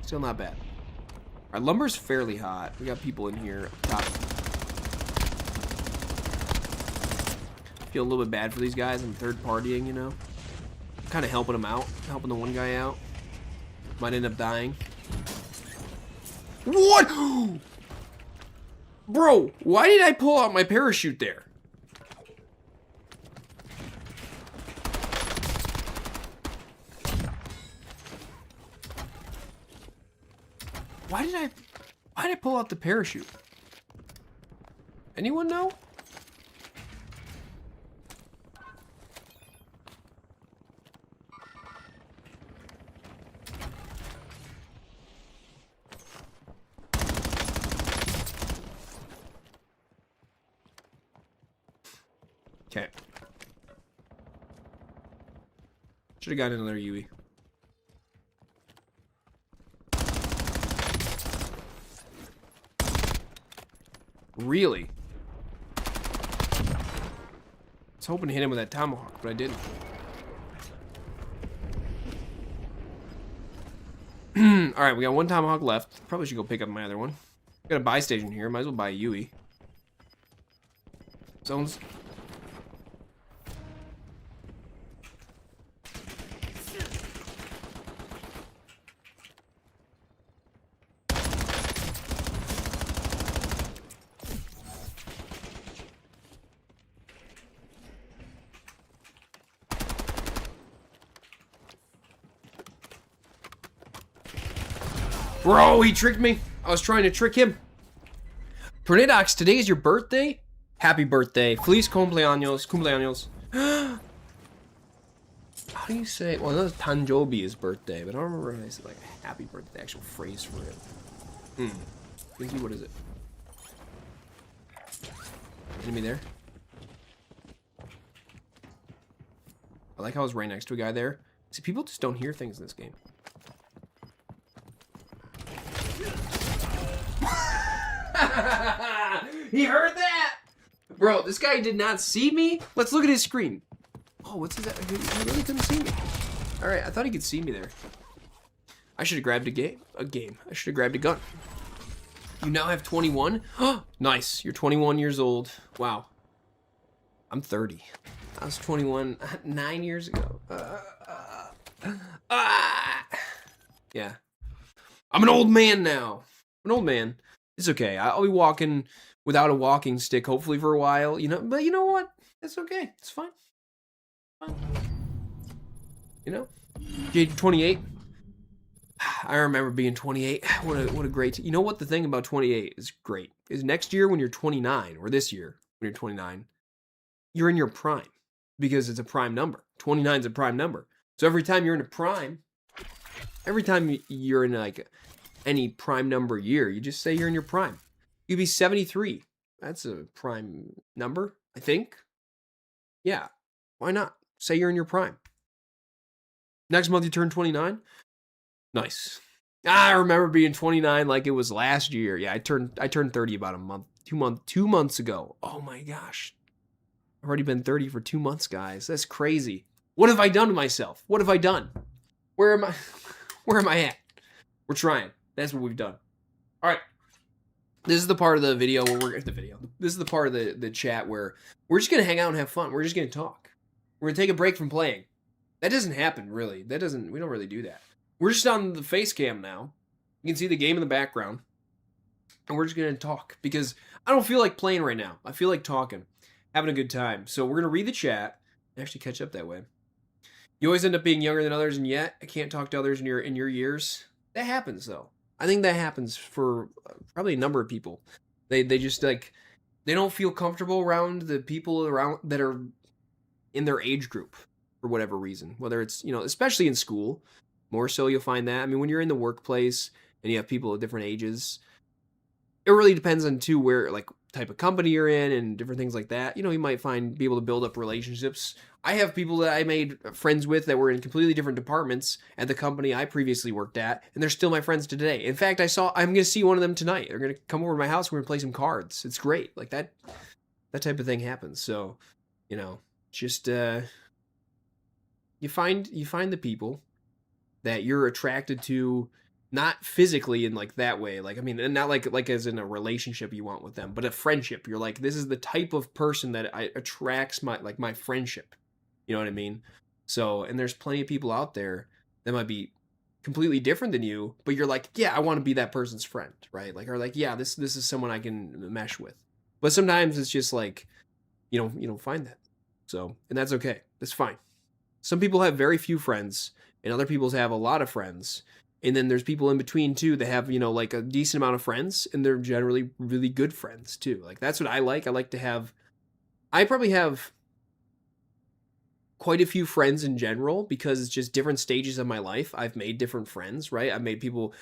Still not bad. All right, lumber's fairly hot. We got people in here up top. Feel a little bit bad for these guys. I'm third partying, you know. Kind of helping them out, helping the one guy out. Might end up dying. What? Bro, why did I pull out my parachute there? Why did I pull out the parachute? Anyone know? Okay. Should have gotten another UE. Really? I was hoping to hit him with that tomahawk, but I didn't. Alright, we got one tomahawk left. Probably should go pick up my other one. Got a buy station here. Might as well buy a UE. Zones. Bro, he tricked me. I was trying to trick him. Tornadox, today is your birthday? Happy birthday. Feliz cumpleaños. Cumpleaños. How do you say? Well, that's Tanjobi is birthday, but I don't remember how I said like happy birthday, the actual phrase for it. Thinky, what is it? Enemy there? I like how I was right next to a guy there. See, people just don't hear things in this game. He heard that! Bro, this guy did not see me. Let's look at his screen. Oh, what's his... He really couldn't see me. Alright, I thought he could see me there. I should have grabbed a game. I should have grabbed a gun. You now have 21? Oh, nice. You're 21 years old. Wow. I'm 30. I was 21 9 years ago. Yeah. I'm an old man now. I'm an old man. It's okay. I'll be walking without a walking stick, hopefully for a while. You know, but you know what? It's okay. It's fine. You know, Jade 28. I remember being 28. What a great. You know what? The thing about 28 is great is next year when you're 29, or this year when you're 29, you're in your prime because it's a prime number. 29 is a prime number. So every time you're in a prime, every time you're in like any prime number year, you just say you're in your prime. You'd be 73. That's a prime number, I think. Yeah, why not? Say you're in your prime. Next month you turn 29. Nice. I remember being 29 like it was last year. Yeah, I turned 30 about a month, 2 months ago. Oh my gosh. I've already been 30 for 2 months, guys. That's crazy. What have I done to myself? What have I done? Where am I? Where am I at? We're trying. That's what we've done. All right. This is the part of the video where we're This is the part of the chat where we're just gonna hang out and have fun. We're just gonna talk. We're gonna take a break from playing. That doesn't happen really. We don't really do that. We're just on the face cam now. You can see the game in the background. And we're just gonna talk because I don't feel like playing right now. I feel like talking, having a good time. So we're gonna read the chat and actually catch up that way. You always end up being younger than others, and yet I can't talk to others in your years. That happens though. I think that happens for probably a number of people. They just like they don't feel comfortable around the people around that are in their age group for whatever reason. Whether it's, you know, especially in school, more so you'll find that. I mean, when you're in the workplace and you have people at different ages, it really depends on too where like type of company you're in and different things like that. You might be able to build up relationships. I have people that I made friends with that were in completely different departments at the company I previously worked at, and they're still my friends today. In fact, I'm going to see one of them tonight. They're going to come over to my house. We're going to play some cards. It's great. Like that type of thing happens. So, just you find the people that you're attracted to, not physically in like that way, like, I mean, and not like as in a relationship you want with them, but a friendship. You're like, this is the type of person that attracts my friendship. You know what I mean? So, and there's plenty of people out there that might be completely different than you, but you're like, yeah, I want to be that person's friend, right? Like, or like, yeah, this is someone I can mesh with. But sometimes it's just like, you don't find that. So, and that's okay. That's fine. Some people have very few friends, and other people have a lot of friends. And then there's people in between too that have, like a decent amount of friends, and they're generally really good friends too. Like that's what I like. I probably have quite a few friends in general because it's just different stages of my life. I've made different friends, right? I've made people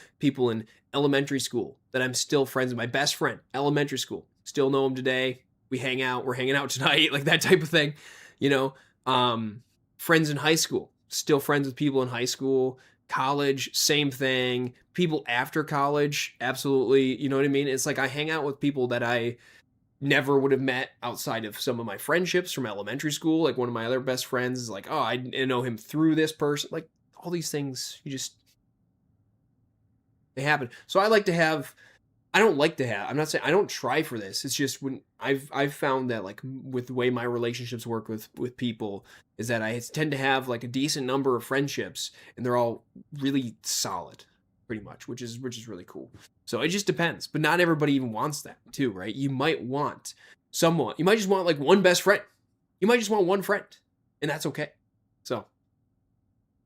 in elementary school that I'm still friends with. My best friend, elementary school, still know him today. We hang out. We're hanging out tonight, like that type of thing, friends in high school, still friends with people in high school. College, same thing. People after college, absolutely. You know what I mean? It's like I hang out with people that I never would have met outside of some of my friendships from elementary school. Like one of my other best friends is like, oh, I know him through this person. Like all these things, they happen. So I don't like to have, I'm not saying I don't try for this. It's just when I've found that like with the way my relationships work with people is that I tend to have like a decent number of friendships, and they're all really solid pretty much, which is really cool. So it just depends, but not everybody even wants that too, right? You might just want like one best friend. You might just want one friend, and that's okay. So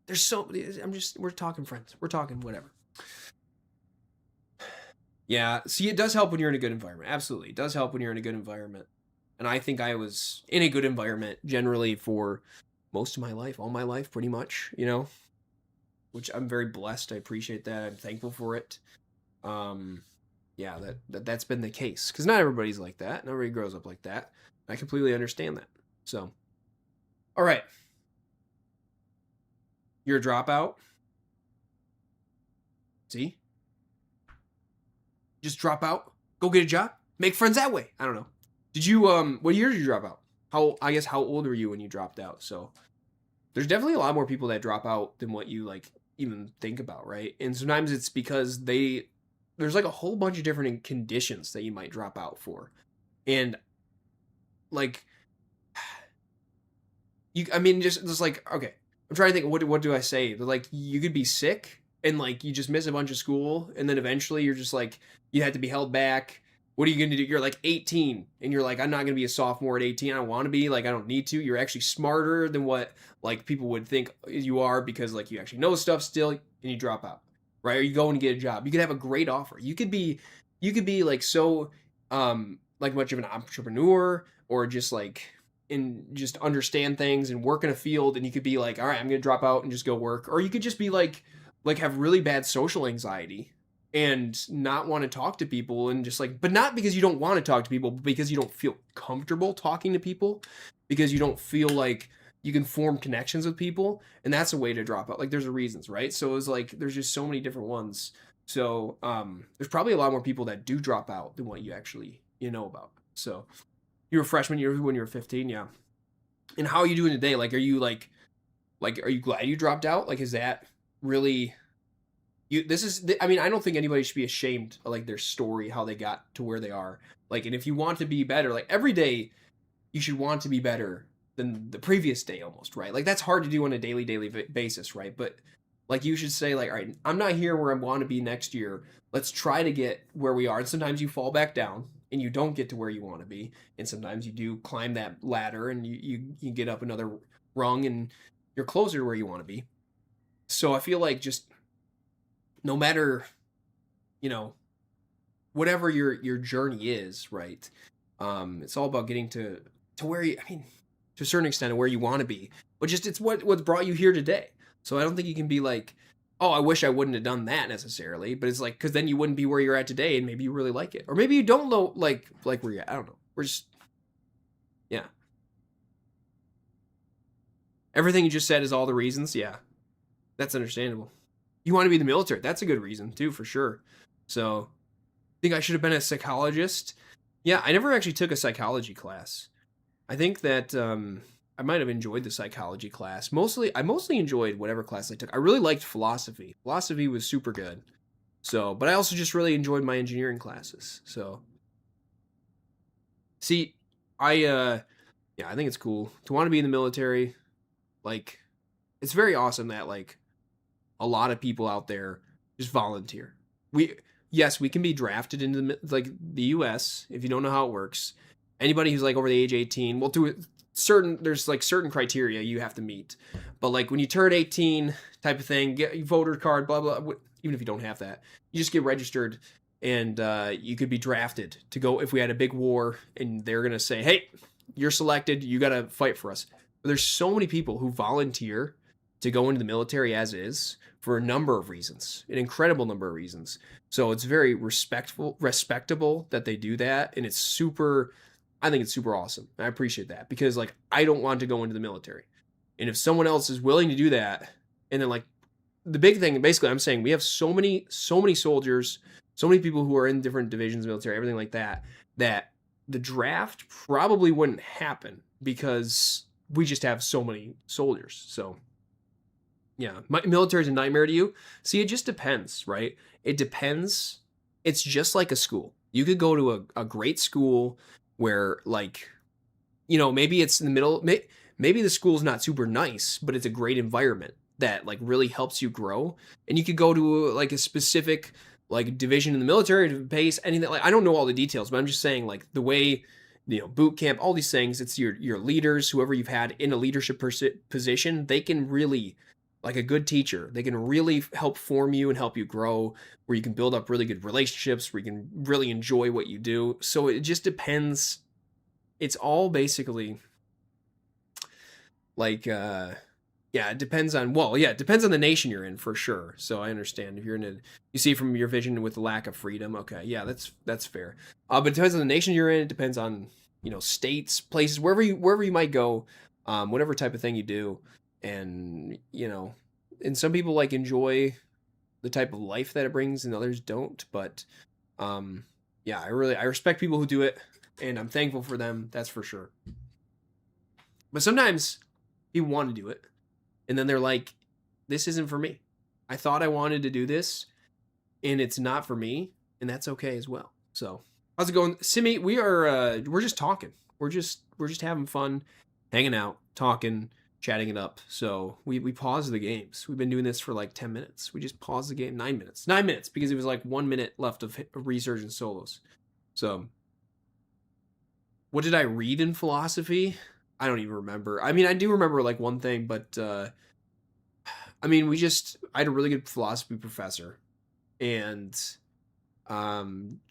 we're talking friends. We're talking whatever. Yeah, see, it does help when you're in a good environment. Absolutely. It does help when you're in a good environment. And I think I was in a good environment generally for most of my life, all my life, pretty much, which I'm very blessed. I appreciate that. I'm thankful for it. Yeah, that's been the case. Because not everybody's like that. Not everybody grows up like that. I completely understand that. So, all right. You're a dropout? See? Just drop out, go get a job, make friends that way. I don't know. Did you what year did you drop out? How old were you when you dropped out? So there's definitely a lot more people that drop out than what you like even think about, right? And sometimes it's because there's like a whole bunch of different conditions that you might drop out for. And like just like, okay, I'm trying to think, what do I say? But like you could be sick and like you just miss a bunch of school, and then eventually you're just like you had to be held back. What are you going to do? You're like 18 and you're like, I'm not going to be a sophomore at 18. I don't want to be, like, I don't need to. You're actually smarter than what like people would think you are because like you actually know stuff still, and you drop out, right? Or you go and get a job. You could have a great offer. You could be like so like much of an entrepreneur, or just like just understand things and work in a field, and you could be like, all right, I'm going to drop out and just go work. Or you could just be like have really bad social anxiety and not want to talk to people, and just like, but not because you don't want to talk to people, but because you don't feel comfortable talking to people, because you don't feel like you can form connections with people, and that's a way to drop out. Like there's reasons, right? So it's like there's just so many different ones. So there's probably a lot more people that do drop out than what you actually know about. So you were a freshman year when you were 15, yeah. And how are you doing today? Like, are you like are you glad you dropped out? Like, is that really I mean, I don't think anybody should be ashamed of like their story, how they got to where they are. Like, and if you want to be better, like every day you should want to be better than the previous day almost, right? Like that's hard to do on a daily basis, right? But like you should say like, all right, I'm not here where I want to be next year. Let's try to get where we are. And sometimes you fall back down and you don't get to where you want to be. And sometimes you do climb that ladder and you get up another rung and you're closer to where you want to be. So I feel like just no matter, whatever your journey is, right? It's all about getting to where to a certain extent, where you want to be, but just it's what's brought you here today. So I don't think you can be like, oh, I wish I wouldn't have done that necessarily, but it's like, because then you wouldn't be where you're at today, and maybe you really like it, or maybe you don't know like where you're at. I don't know. We're just, yeah. Everything you just said is all the reasons. Yeah, that's understandable. You want to be in the military. That's a good reason too, for sure. So, think I should have been a psychologist. Yeah, I never actually took a psychology class. I think that I might have enjoyed the psychology class. I mostly enjoyed whatever class I took. I really liked philosophy. Philosophy was super good. So, but I also just really enjoyed my engineering classes. So, see, yeah, I think it's cool to want to be in the military. Like, it's very awesome that like a lot of people out there just volunteer. We Yes, we can be drafted into the U.S. if you don't know how it works. Anybody who's like over the age 18, well, through there's like certain criteria you have to meet. But like when you turn 18, type of thing, get your voter card, blah blah. Even if you don't have that, you just get registered, and you could be drafted to go if we had a big war, and they're gonna say, hey, you're selected, you gotta fight for us. But there's so many people who volunteer to go into the military as is for a number of reasons, an incredible number of reasons. So it's very respectable that they do that, and I think it's super awesome. I appreciate that because like I don't want to go into the military, and if someone else is willing to do that, and then like the big thing, basically, I'm saying we have so many soldiers, so many people who are in different divisions of the military, everything like that, that the draft probably wouldn't happen because we just have so many soldiers. So yeah, military is a nightmare to you. See, it just depends, right? It depends. It's just like a school. You could go to a great school where, like, maybe it's in the middle. Maybe the school's not super nice, but it's a great environment that, like, really helps you grow. And you could go to, like, a specific, like, division in the military base, anything. Like, I don't know all the details, but I'm just saying, like, the way, boot camp, all these things, it's your leaders, whoever you've had in a leadership position, they can really, like a good teacher, they can really help form you and help you grow, where you can build up really good relationships, where you can really enjoy what you do. So it just depends. It's all basically like, yeah, it depends on, well, yeah, it depends on the nation you're in for sure. So I understand if you're you see from your vision with the lack of freedom. Okay. Yeah, that's fair. But it depends on the nation you're in. It depends on, states, places, wherever you might go, whatever type of thing you do. And and some people like enjoy the type of life that it brings and others don't, but yeah, I respect people who do it, and I'm thankful for them, that's for sure. But sometimes people want to do it, and then they're like, this isn't for me. I thought I wanted to do this, and it's not for me, and that's okay as well. So how's it going, Simi? We're just talking, we're just having fun, hanging out, talking, chatting it up. So we paused the games. We've been doing this for like 10 minutes. We just paused the game 9 minutes. 9 minutes because it was like 1 minute left of Resurgence solos. So what did I read in philosophy? I don't even remember. I mean, I do remember like one thing, but I mean, I had a really good philosophy professor, and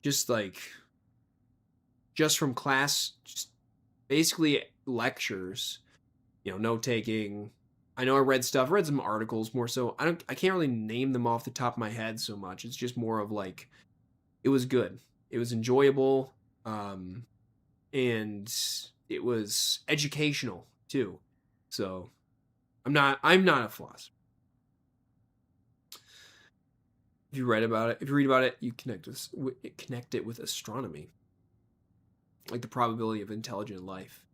just from class, just basically lectures, note taking. I know I read some articles more so. I can't really name them off the top of my head so much. It's just more of like, it was good. It was enjoyable. And it was educational too. So I'm not a philosopher. If you read about it, you connect it with astronomy, like the probability of intelligent life.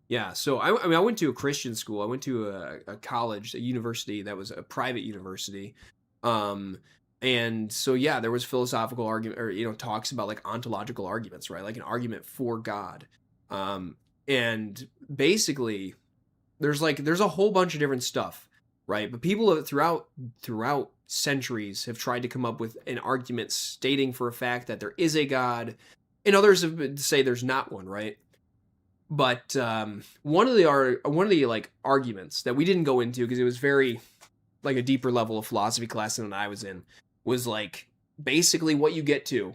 Yeah, so I mean, I went to a Christian school. I went to a college, a university that was a private university, and so yeah, there was philosophical argument, or talks about like ontological arguments, right? Like an argument for God, and basically, there's a whole bunch of different stuff, right? But people throughout centuries have tried to come up with an argument stating for a fact that there is a God, and others have say there's not one, right? But one of the like arguments that we didn't go into because it was very like a deeper level of philosophy class than I was in, was like basically what you get to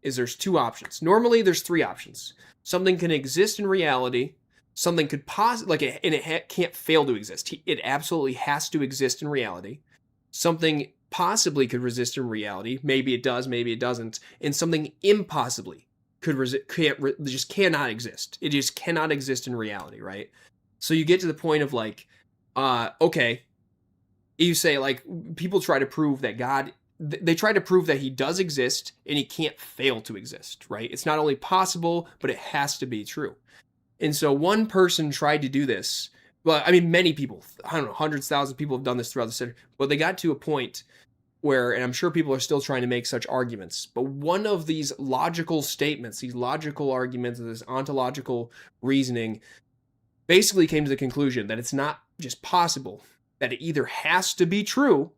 is there's two options. Normally there's three options. Something can exist in reality. Something could and it can't fail to exist. It absolutely has to exist in reality. Something possibly could resist in reality, maybe it does, maybe it doesn't, and something impossibly could just cannot exist. It just cannot exist in reality, right? So you get to the point of like, okay, you say like people try to prove that God, they try to prove that he does exist and he can't fail to exist, right? It's not only possible, but it has to be true. And so one person tried to do this. Well, I mean, many people, I don't know, hundreds, thousands of people have done this throughout the century, but they got to a point where, and I'm sure people are still trying to make such arguments, but one of these logical statements, these logical arguments, this ontological reasoning basically came to the conclusion that it's not just possible, that it either has to be true,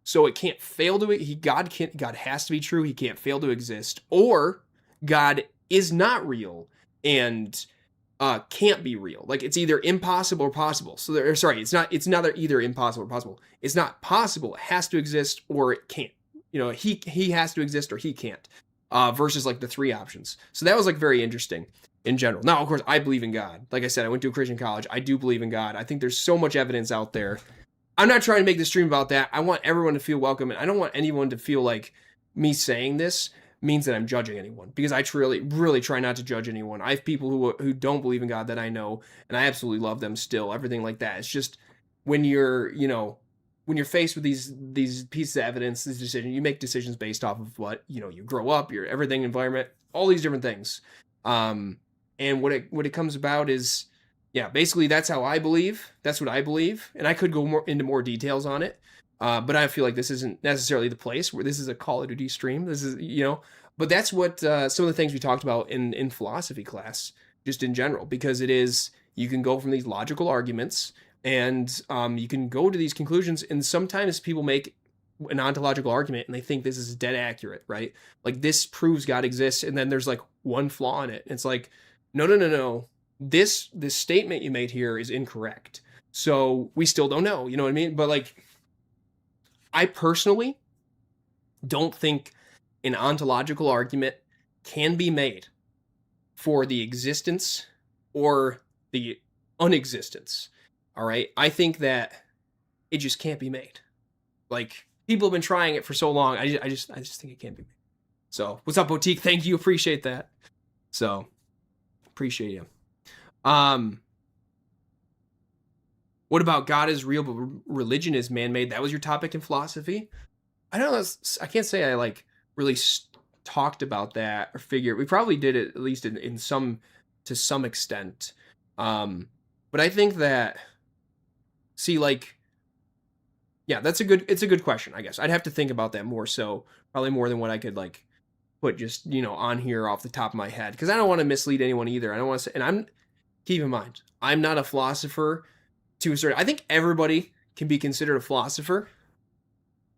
so it can't fail to God has to be true, he can't fail to exist, or God is not real and can't be real. Like it's either impossible or possible. So it's not either impossible or possible. It's not possible. It has to exist or it can't. He has to exist or he can't. Versus like the three options. So that was like very interesting in general. Now, of course, I believe in God. Like I said, I went to a Christian college. I do believe in God. I think there's so much evidence out there. I'm not trying to make the stream about that. I want everyone to feel welcome, and I don't want anyone to feel like me saying this means that I'm judging anyone, because I truly, really try not to judge anyone. I have people who don't believe in God that I know, and I absolutely love them still, everything like that. It's just when you're faced with these pieces of evidence, this decision, you make decisions based off of what, you grow up, your everything, environment, all these different things. And what it comes about is, yeah, basically that's how I believe. That's what I believe. And I could go into more details on it. But I feel like this isn't necessarily the place where this is a Call of Duty stream. This is, but that's what some of the things we talked about in philosophy class, just in general, because it is, you can go from these logical arguments and you can go to these conclusions. And sometimes people make an ontological argument and they think this is dead accurate, right? Like this proves God exists. And then there's like one flaw in it. It's like, no. This statement you made here is incorrect. So we still don't know, you know what I mean? But like, I personally don't think an ontological argument can be made for the existence or the unexistence. All right. I think that it just can't be made. Like people have been trying it for so long. I just think it can't be made. So what's up, Boutique? Thank you. Appreciate that. So appreciate you. What about God is real, but religion is man-made? That was your topic in philosophy? I don't know. I can't say I like really talked about that or figured. We probably did it at least in to some extent. But I think that, yeah, it's a good question, I guess. I'd have to think about that more, so probably more than what I could like put just, on here off the top of my head. Because I don't want to mislead anyone either. I don't want to say, and keep in mind, I'm not a philosopher to a certain, I think everybody can be considered a philosopher,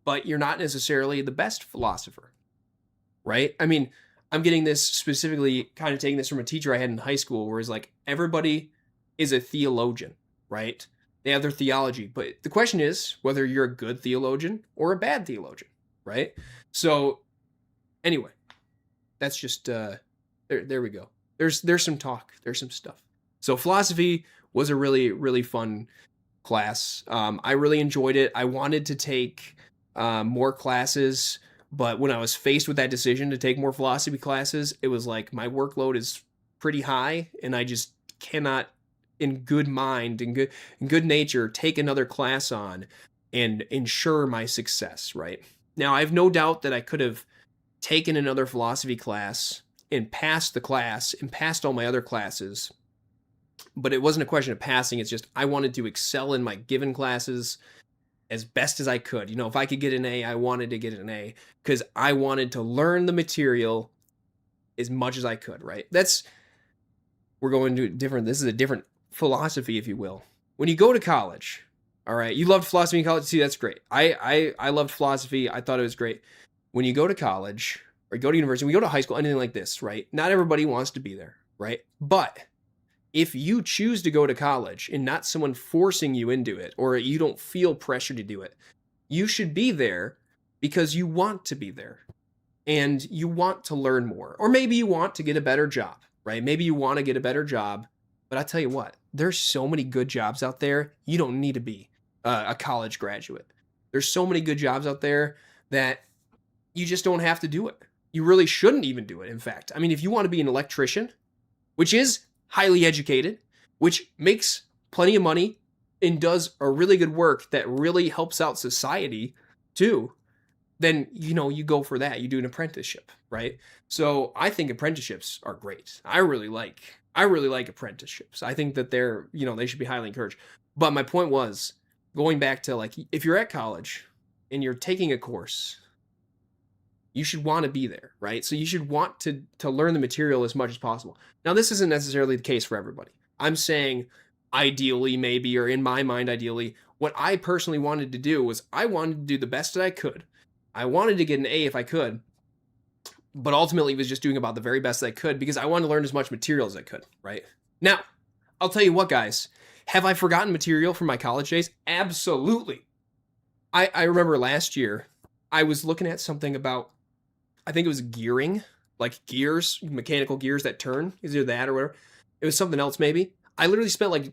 but you're not necessarily the best philosopher, right? I mean, I'm getting this specifically, kind of taking this from a teacher I had in high school, where it's like, everybody is a theologian, right? They have their theology, but the question is whether you're a good theologian or a bad theologian, right? So anyway, that's just, there we go. There's some talk, there's some stuff. So philosophy was a really, really fun class. I really enjoyed it. I wanted to take more classes, but when I was faced with that decision to take more philosophy classes, it was like my workload is pretty high, and I just cannot, in good mind, in good nature, take another class on and ensure my success, right? Now, I have no doubt that I could have taken another philosophy class and passed the class and passed all my other classes, but it wasn't a question of passing. It's just I wanted to excel in my given classes as best as I could. If I could get an A, I wanted to get an A because I wanted to learn the material as much as I could, right? We're going to this is a different philosophy, if you will. When you go to college, all right, you loved philosophy in college. See, that's great. I loved philosophy. I thought it was great. When you go to college or you go to university, we go to high school, anything like this, right? Not everybody wants to be there, right? But if you choose to go to college and not someone forcing you into it, or you don't feel pressure to do it, you should be there because you want to be there and you want to learn more. Or maybe you want to get a better job, right? Maybe you want to get a better job. But I tell you what, there's so many good jobs out there. You don't need to be a college graduate. There's so many good jobs out there that you just don't have to do it. You really shouldn't even do it, in fact. I mean, if you want to be an electrician, which is highly educated, which makes plenty of money and does a really good work that really helps out society too, then you go for that. You do an apprenticeship, right? So I think apprenticeships are great. I really like apprenticeships. I think that they should be highly encouraged. But my point was going back to, like, if you're at college and you're taking a course, you should want to be there, right? So you should want to learn the material as much as possible. Now, this isn't necessarily the case for everybody. I'm saying ideally, maybe, or in my mind, ideally, what I personally wanted to do was I wanted to do the best that I could. I wanted to get an A if I could, but ultimately was just doing about the very best that I could because I wanted to learn as much material as I could, right? Now, I'll tell you what, guys. Have I forgotten material from my college days? Absolutely. I remember last year, I was looking at something about, I think it was gearing, like gears, mechanical gears that turn, either that or whatever. It was something else maybe. I literally spent like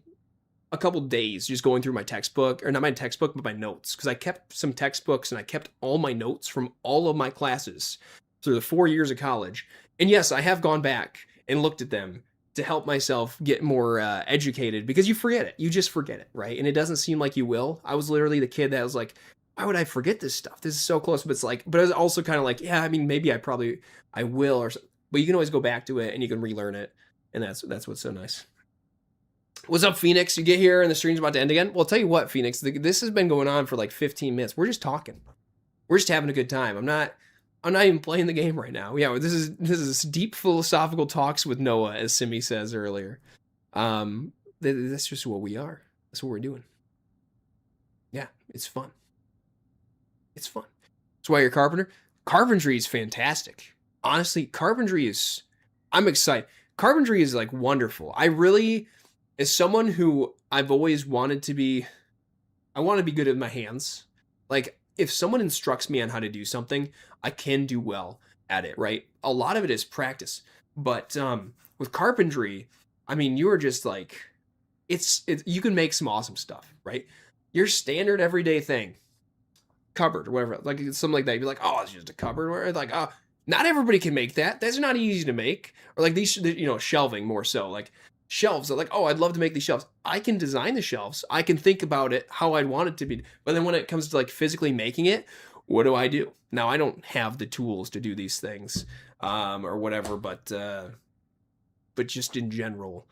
a couple days just going through my textbook, or not my textbook, but my notes, because I kept some textbooks and I kept all my notes from all of my classes through the 4 years of college. And yes, I have gone back and looked at them to help myself get more educated, because you forget it. You just forget it, right? And it doesn't seem like you will. I was literally the kid that was like, why would I forget this stuff? This is so close. But it's like, but I was also kind of like, yeah, I mean, maybe I will, or but you can always go back to it and you can relearn it. And that's what's so nice. What's up, Phoenix? You get here and the stream's about to end again? Well, I'll tell you what, Phoenix, this has been going on for like 15 minutes. We're just talking. We're just having a good time. I'm not even playing the game right now. Yeah, this is deep philosophical talks with Noah, as Simi says earlier. That's just what we are. That's what we're doing. Yeah, it's fun. It's fun. That's why you're a carpenter. Carpentry is fantastic. Honestly, I'm excited. Carpentry is like wonderful. I really, as someone who I've always wanted to be, I want to be good at my hands. Like, if someone instructs me on how to do something, I can do well at it, right? A lot of it is practice. But with carpentry, I mean, you are just like, you can make some awesome stuff, right? Your standard everyday thing, cupboard or whatever, like something like that. You'd be like, oh, it's just a cupboard. Or like, oh, not everybody can make that. That's not easy to make. Or like these, shelving more so. Like shelves are like, oh, I'd love to make these shelves. I can design the shelves. I can think about it how I'd want it to be. But then when it comes to like physically making it, what do I do? Now, I don't have the tools to do these things or whatever, but just in general,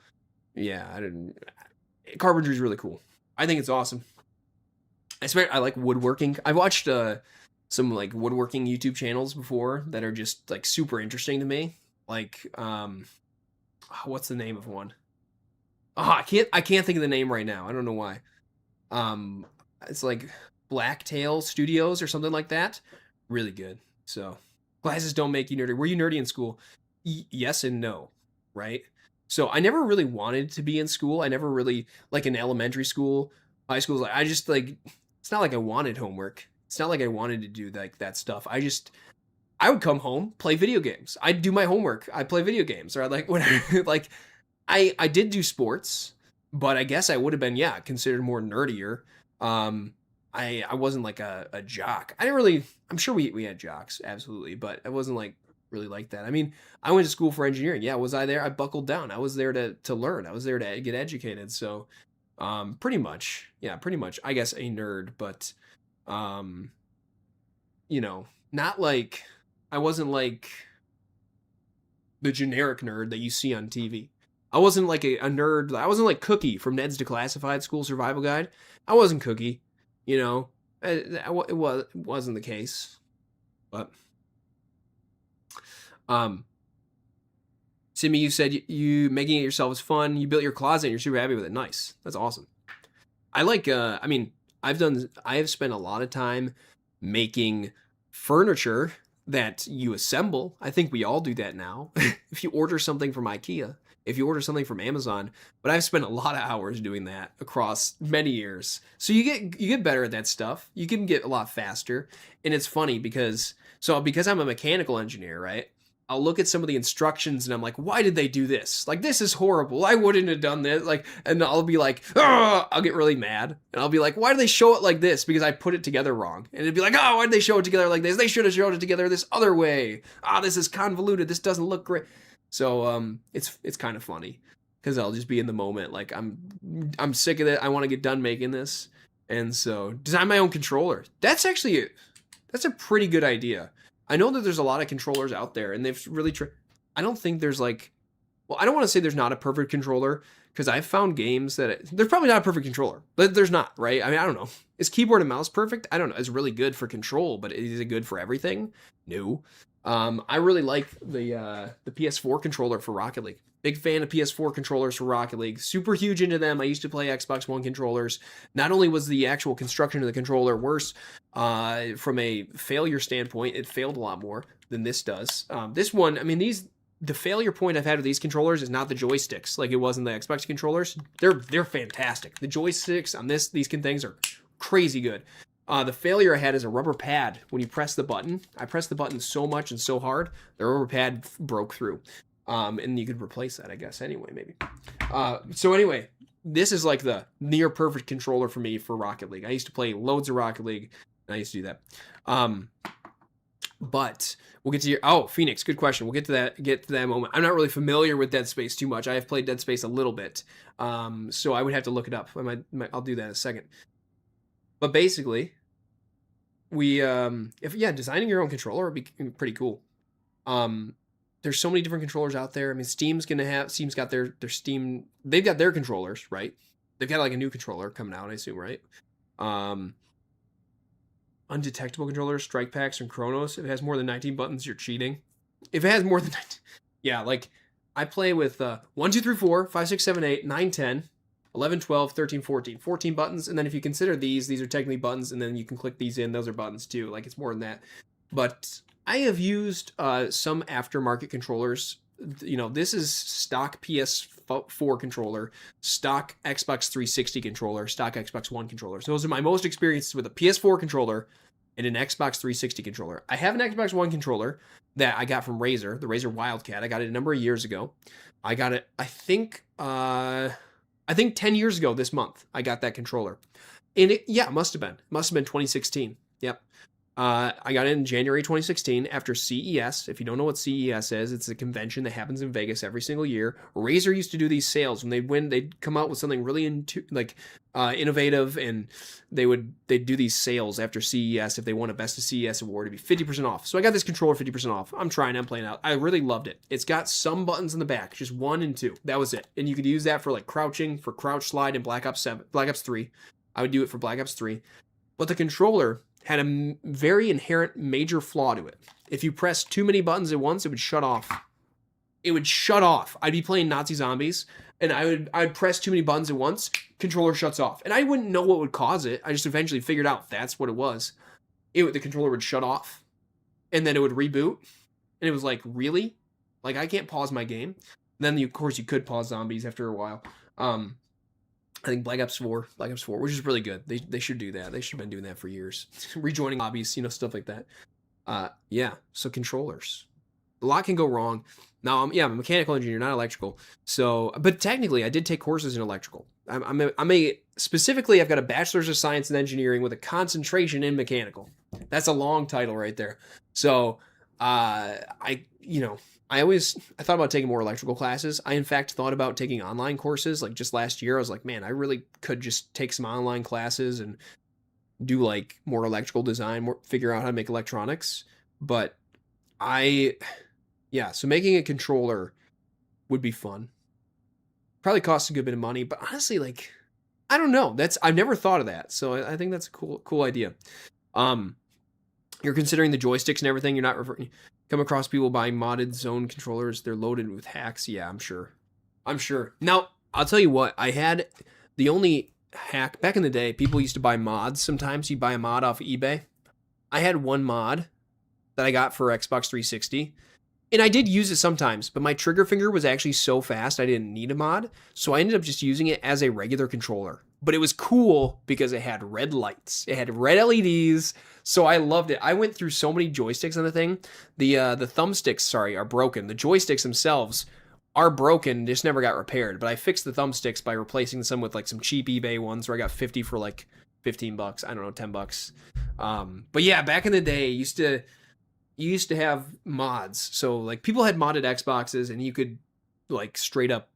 yeah, carpentry is really cool. I think it's awesome. I like woodworking. I've watched some like woodworking YouTube channels before that are just like super interesting to me. Like, what's the name of one? Oh, I can't think of the name right now. I don't know why. It's like Blacktail Studios or something like that. Really good. So glasses don't make you nerdy. Were you nerdy in school? Yes and no, right? So I never really wanted to be in school. I never really, like, in elementary school, high school. Like, I just like, it's not like I wanted homework. It's not like I wanted to do like that stuff. I would come home, play video games. I'd do my homework. I'd play video games, or I'd like whatever. Like, I did do sports, but I guess I would have been, yeah, considered more nerdier. I wasn't like a jock. I'm sure we had jocks, absolutely, but I wasn't like really like that. I mean, I went to school for engineering. Yeah, was I there? I buckled down. I was there to learn. I was there to get educated. So, pretty much, I guess a nerd, but, not like, I wasn't like the generic nerd that you see on TV. I wasn't like a nerd. I wasn't like Cookie from Ned's Declassified School Survival Guide. I wasn't Cookie, it wasn't the case, but, Simi, you said you making it yourself is fun. You built your closet and you're super happy with it. Nice. That's awesome. I like, I have spent a lot of time making furniture that you assemble. I think we all do that now. If you order something from IKEA, if you order something from Amazon, but I've spent a lot of hours doing that across many years. So you get better at that stuff. You can get a lot faster. And it's funny because I'm a mechanical engineer, right? I'll look at some of the instructions and I'm like, why did they do this? Like, this is horrible. I wouldn't have done this. Like, and I'll be like, I'll get really mad. And I'll be like, why do they show it like this? Because I put it together wrong. And it'd be like, oh, why did they show it together like this? They should have showed it together this other way. This is convoluted. This doesn't look great. So it's kind of funny because I'll just be in the moment. Like, I'm sick of it. I want to get done making this. And so design my own controller. That's a pretty good idea. I know that there's a lot of controllers out there, and they've really I don't think there's like, well, I don't want to say there's not a perfect controller, because I've found games that there's probably not a perfect controller. But there's not, right? I mean, I don't know. Is keyboard and mouse perfect? I don't know. It's really good for control, but is it good for everything? No. I really like the PS4 controller for Rocket League. Big fan of PS4 controllers for Rocket League. Super huge into them. I used to play Xbox One controllers. Not only was the actual construction of the controller worse, from a failure standpoint, it failed a lot more than this does. This one, I mean, the failure point I've had with these controllers is not the joysticks like it was in the Xbox controllers. They're fantastic. The joysticks on these things are crazy good. The failure I had is a rubber pad. When you press the button, I pressed the button so much and so hard, the rubber pad broke through. And you could replace that, I guess, anyway, maybe. So anyway, this is like the near perfect controller for me for Rocket League. I used to play loads of Rocket League, and I used to do that. But we'll get to your Phoenix, good question. We'll get to that moment. I'm not really familiar with Dead Space too much. I have played Dead Space a little bit. So I would have to look it up. I'll do that in a second. But basically, designing your own controller would be pretty cool. There's so many different controllers out there. I mean, Steam's got their Steam, they've got their controllers, right? They've got like a new controller coming out, I assume, right? Undetectable controllers, strike packs, and Chronos. If it has more than 19 buttons, you're cheating. If it has more than 19, yeah, like I play with 1, 2, 3, 4, 5, 6, 7, 8, 9, 10, 11, 12, 13, 14. 14 buttons, and then if you consider these are technically buttons, and then you can click these in, those are buttons too. Like, it's more than that. But I have used some aftermarket controllers. You know, this is stock PS4 controller, stock Xbox 360 controller, stock Xbox One controller. So those are my most experiences with a PS4 controller and an Xbox 360 controller. I have an Xbox One controller that I got from Razer, the Razer Wildcat. I got it a number of years ago. I got it, I think 10 years ago this month, I got that controller. And it must have been 2016. Yep. I got it in January 2016 after CES. If you don't know what CES is, it's a convention that happens in Vegas every single year. Razer used to do these sales when they'd come out with something really innovative, and they'd do these sales after CES. If they won a Best of CES award, it'd be 50% off. So I got this controller 50% off. I'm playing out. I really loved it. It's got some buttons in the back, just 1 and 2. That was it. And you could use that for like crouching, for crouch slide in Black Ops 3. I would do it for Black Ops 3. But the controller had a very inherent major flaw to it. If you press too many buttons at once, it would shut off. I'd be playing Nazi zombies, and I'd press too many buttons at once, controller shuts off. And I wouldn't know what would cause it. I just eventually figured out that's what it was. The controller would shut off, and then it would reboot. And it was like, really? Like, I can't pause my game? And then, of course, you could pause zombies after a while. I think Black Ops 4, which is really good. They should do that. They should have been doing that for years. Rejoining lobbies, stuff like that. So controllers. A lot can go wrong. Now, I'm a mechanical engineer, not electrical. So, but technically, I did take courses in electrical. Specifically, I've got a bachelor's of science in engineering with a concentration in mechanical. That's a long title right there. So, I thought about taking more electrical classes. I, in fact, thought about taking online courses. Like, just last year, I was like, man, I really could just take some online classes and do, like, more electrical design, figure out how to make electronics. But so making a controller would be fun. Probably costs a good bit of money, but honestly, like, I don't know. I've never thought of that. So I think that's a cool idea. You're considering the joysticks and everything. You're not come across people buying modded zone controllers. They're loaded with hacks. Yeah, I'm sure. Now, I'll tell you what. I had the only hack back in the day. People used to buy mods. Sometimes you buy a mod off of eBay. I had one mod that I got for Xbox 360. And I did use it sometimes, but my trigger finger was actually so fast I didn't need a mod. So I ended up just using it as a regular controller. but it was cool because it had red lights. It had red LEDs, so I loved it. I went through so many joysticks on the thing. The thumbsticks, sorry, are broken. The joysticks themselves are broken, just never got repaired. But I fixed the thumbsticks by replacing some with like some cheap eBay ones where I got 50 for like $15. I don't know, $10. But yeah, back in the day, you used to have mods. So like people had modded Xboxes, and you could like straight up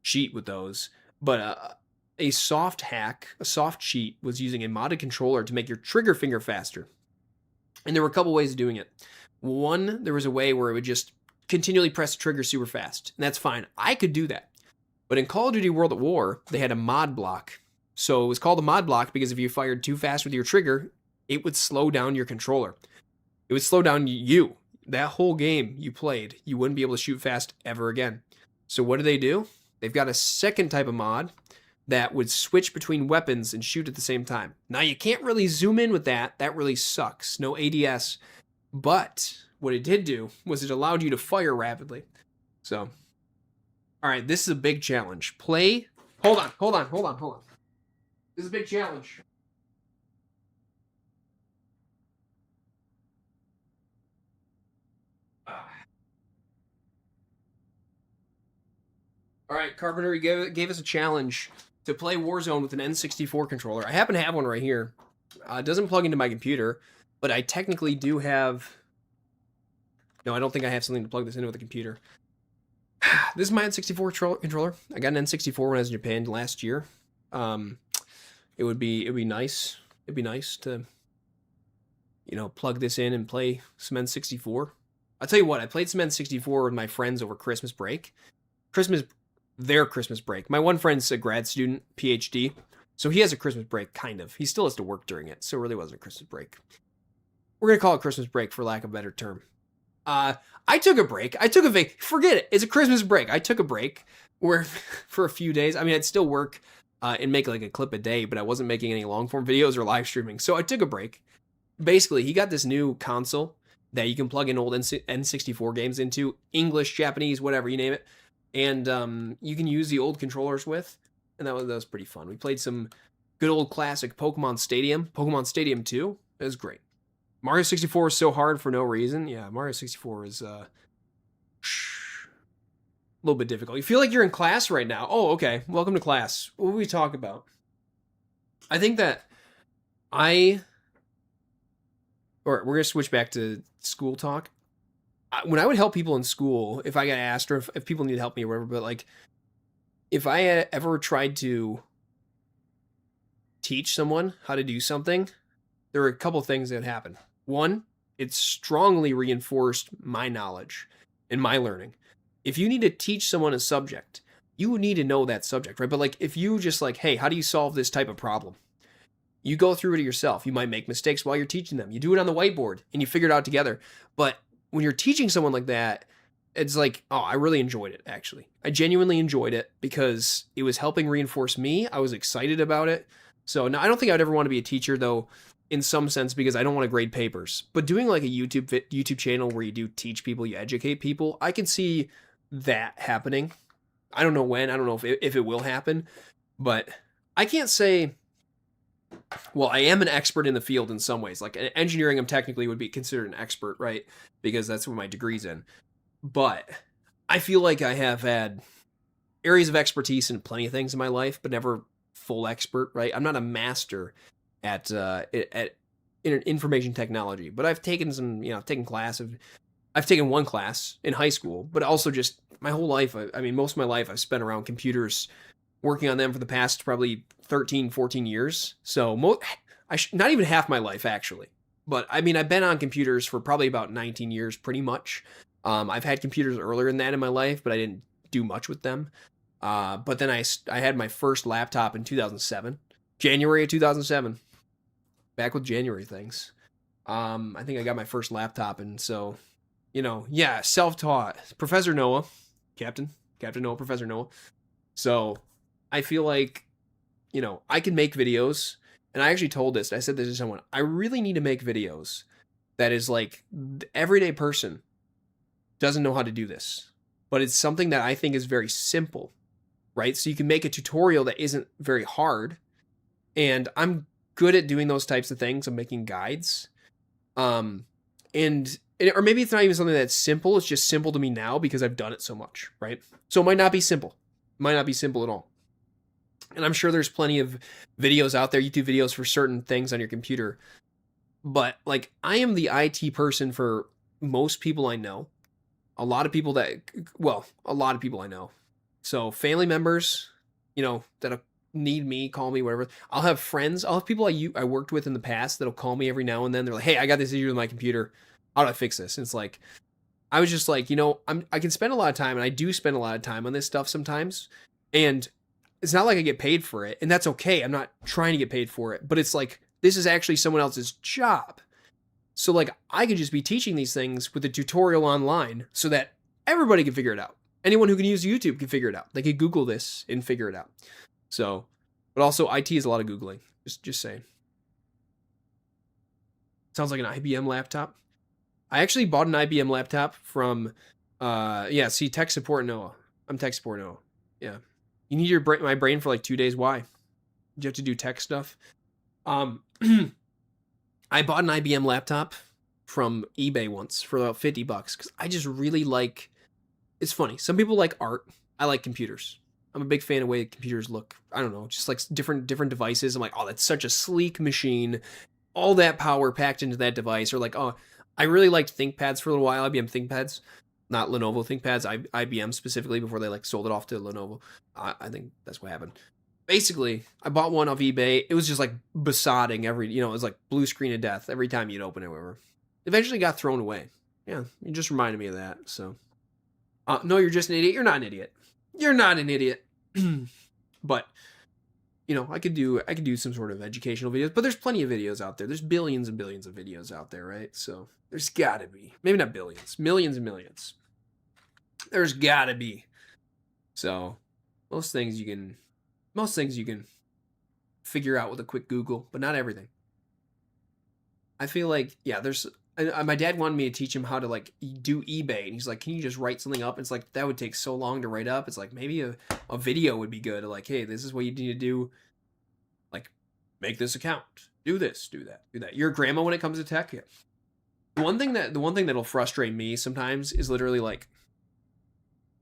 cheat with those. But a soft hack, a soft cheat, was using a modded controller to make your trigger finger faster. And there were a couple ways of doing it. One, there was a way where it would just continually press the trigger super fast. And that's fine. I could do that. But in Call of Duty World at War, they had a mod block. So it was called a mod block because if you fired too fast with your trigger, it would slow down your controller. It would slow down you. That whole game you played, you wouldn't be able to shoot fast ever again. So what do? They've got a second type of mod that would switch between weapons and shoot at the same time. Now, you can't really zoom in with that. That really sucks. No ADS. But what it did do was it allowed you to fire rapidly. So, all right, this is a big challenge. Play. Hold on. This is a big challenge. All right, Carpenter gave us a challenge to play Warzone with an N64 controller. I happen to have one right here. It doesn't plug into my computer, but I technically do have... No, I don't think I have something to plug this into with a computer. This is my N64 controller. I got an N64 when I was in Japan last year. It would be nice. It'd be nice to, plug this in and play some N64. I'll tell you what, I played some N64 with my friends over Christmas break. Their Christmas break. My one friend's a grad student, PhD, so he has a Christmas break, kind of. He still has to work during it, so it really wasn't a Christmas break. We're going to call it Christmas break for lack of a better term. I took a break. Forget it. It's a Christmas break. I took a break where for a few days. I mean, I'd still work and make like a clip a day, but I wasn't making any long form videos or live streaming. So I took a break. Basically, he got this new console that you can plug in old N64 games into, English, Japanese, whatever, you name it. And you can use the old controllers with, and that was pretty fun. We played some good old classic Pokemon Stadium 2. It was great. Mario 64 is so hard for no reason. Yeah, Mario 64 is a little bit difficult. You feel like you're in class right now. Oh, okay. Welcome to class. What will we talk about? I think that we're going to switch back to school talk. When I would help people in school, if I got asked or if people need help me or whatever, but like if I had ever tried to teach someone how to do something, there were a couple things that happened. One, it strongly reinforced my knowledge and my learning. If you need to teach someone a subject, you need to know that subject, right? But like if you just like, hey, how do you solve this type of problem? You go through it yourself. You might make mistakes while you're teaching them. You do it on the whiteboard and you figure it out together. But when you're teaching someone like that, it's like, oh, I really enjoyed it, actually. I genuinely enjoyed it because it was helping reinforce me. I was excited about it. So now I don't think I'd ever want to be a teacher, though, in some sense, because I don't want to grade papers. But doing like a YouTube channel where you do teach people, you educate people, I can see that happening. I don't know when. I don't know if it will happen. But I can't say... Well, I am an expert in the field in some ways. Like engineering, I'm technically would be considered an expert, right? Because that's what my degree's in. But I feel like I have had areas of expertise in plenty of things in my life, but never full expert, right? I'm not a master at information technology, but I've taken some, I've taken one class in high school, but also just my whole life. I mean, most of my life I've spent around computers, working on them for the past probably 13, 14 years. So not even half my life, actually. But I mean, I've been on computers for probably about 19 years, pretty much. I've had computers earlier than that in my life, but I didn't do much with them. But then I had my first laptop in 2007, January of 2007. Back with January things. I think I got my first laptop, and so, self-taught. Professor Noah, Captain Noah, Professor Noah. So I feel like, I can make videos, and I actually I said this to someone, I really need to make videos that is like, the everyday person doesn't know how to do this, but it's something that I think is very simple, right? So you can make a tutorial that isn't very hard, and I'm good at doing those types of things. I'm making guides. Um, or maybe it's not even something that's simple. It's just simple to me now because I've done it so much, right? So it might not be simple. It might not be simple at all. And I'm sure there's plenty of videos out there, YouTube videos for certain things on your computer. But like, I am the IT person for most people I know. A lot of people a lot of people I know. So family members, that need me, call me, whatever. I'll have friends. I'll have people I worked with in the past that'll call me every now and then. They're like, "Hey, I got this issue with my computer. How do I fix this?" And it's like, I was just like, I can spend a lot of time, and I do spend a lot of time on this stuff sometimes. And it's not like I get paid for it, and that's okay. I'm not trying to get paid for it, but it's like this is actually someone else's job. So like I could just be teaching these things with a tutorial online so that everybody can figure it out. Anyone who can use YouTube can figure it out. They could Google this and figure it out. So, but also IT is a lot of Googling. Just saying. Sounds like an IBM laptop. I actually bought an IBM laptop from, tech support Noah. I'm tech support Noah. Yeah. You need my brain for like 2 days. Why? You have to do tech stuff. I bought an IBM laptop from eBay once for about $50 because I just really like. It's funny. Some people like art. I like computers. I'm a big fan of the way computers look. I don't know, just like different devices. I'm like, oh, that's such a sleek machine. All that power packed into that device. Or like, oh, I really liked ThinkPads for a little while. IBM ThinkPads, not Lenovo ThinkPads. IBM specifically before they like sold it off to Lenovo. I think that's what happened. Basically, I bought one off eBay. It was just like besotting it was like blue screen of death every time you'd open it. Whatever. Eventually got thrown away. Yeah, you just reminded me of that. So, no, you're just an idiot. You're not an idiot. You're not an idiot. But I could do some sort of educational videos, but there's plenty of videos out there. There's billions and billions of videos out there, right? So there's gotta be, maybe not billions, millions and millions. There's gotta be. So most things you can figure out with a quick Google, but not everything. I feel like, my dad wanted me to teach him how to like do eBay, and he's like, "Can you just write something up?" It's like that would take so long to write up. It's like maybe a video would be good. Like, hey, this is what you need to do. Like, make this account, do this, do that, do that. Your grandma when it comes to tech. Yeah. The one thing that'll frustrate me sometimes is literally like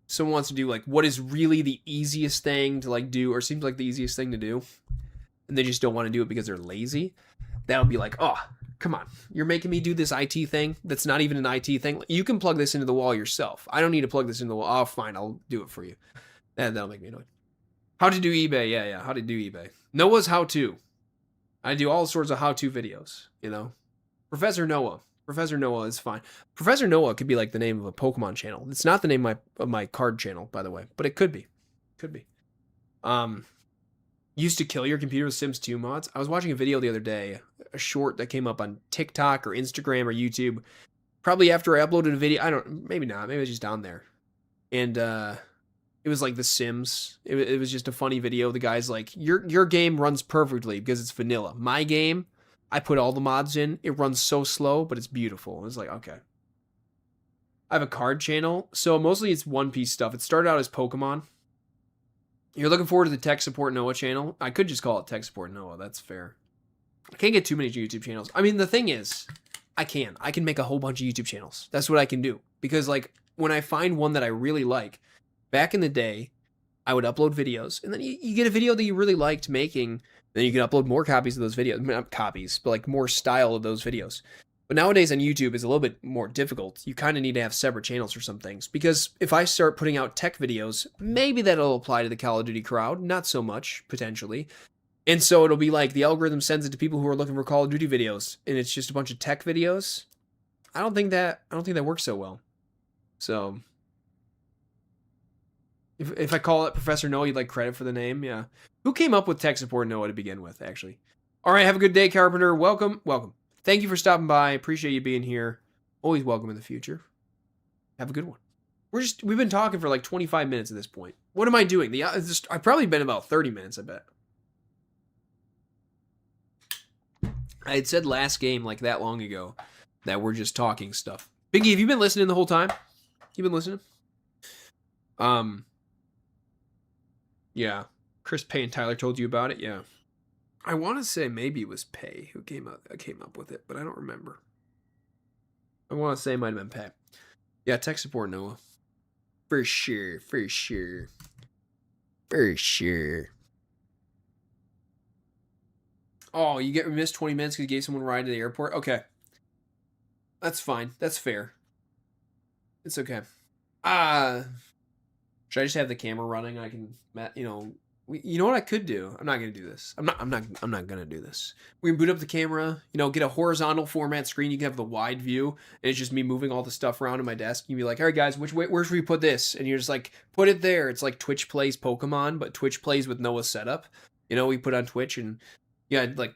someone wants to do like what is really the easiest thing to like do, or seems like the easiest thing to do, and they just don't want to do it because they're lazy. That would be like, oh, come on, you're making me do this IT thing that's not even an IT thing. You can plug this into the wall yourself. I don't need to plug this into the wall. Oh, fine, I'll do it for you. That'll make me annoyed. How to do eBay. Yeah, how to do eBay. Noah's how-to. I do all sorts of how-to videos, Professor Noah. Professor Noah is fine. Professor Noah could be like the name of a Pokemon channel. It's not the name of my card channel, by the way, but it could be. Could be. Used to kill your computer with Sims 2 mods. I was watching a video the other day, a short that came up on TikTok or Instagram or YouTube, probably after I uploaded a video. Maybe not. Maybe it was just down there. And it was like The Sims. It was just a funny video. The guy's like, your game runs perfectly because it's vanilla. My game, I put all the mods in. It runs so slow, but it's beautiful. It's like, okay. I have a card channel. So mostly it's One Piece stuff. It started out as Pokemon. You're looking forward to the Tech Support Noah channel? I could just call it Tech Support Noah. That's fair. I can't get too many YouTube channels. I mean, the thing is, I can make a whole bunch of YouTube channels. That's what I can do. Because like when I find one that I really like, back in the day, I would upload videos, and then you get a video that you really liked making, then you can upload more copies of those videos. Not copies, but like more style of those videos. But nowadays on YouTube it's a little bit more difficult. You kind of need to have separate channels for some things. Because if I start putting out tech videos, maybe that'll apply to the Call of Duty crowd. Not so much, potentially. And so it'll be like the algorithm sends it to people who are looking for Call of Duty videos, and it's just a bunch of tech videos. I don't think that works so well. So if I call it Professor Noah, you'd like credit for the name? Yeah. Who came up with Tech Support Noah to begin with, actually? All right, have a good day, Carpenter. Welcome. Thank you for stopping by. Appreciate you being here. Always welcome in the future. Have a good one. We've been talking for like 25 minutes at this point. What am I doing? I've probably been about 30 minutes, I bet. I had said last game like that long ago that we're just talking stuff. Biggie, have you been listening the whole time? You been listening? Yeah. Chris Payne Tyler told you about it? Yeah. I want to say maybe it was Pay who came up with it, but I don't remember. I want to say it might have been Pay. Yeah, tech support, Noah. For sure, for sure. For sure. Oh, you missed 20 minutes because you gave someone a ride to the airport? Okay. That's fine. That's fair. It's okay. Should I just have the camera running? I can, you know what I could do? I'm not gonna do this. I'm not gonna do this. We can boot up the camera. Get a horizontal format screen. You can have the wide view, and it's just me moving all the stuff around in my desk. You can be like, all right, guys, where should we put this? And you're just like, put it there. It's like Twitch plays Pokemon, but Twitch plays with Noah's setup. We put on Twitch, and yeah, like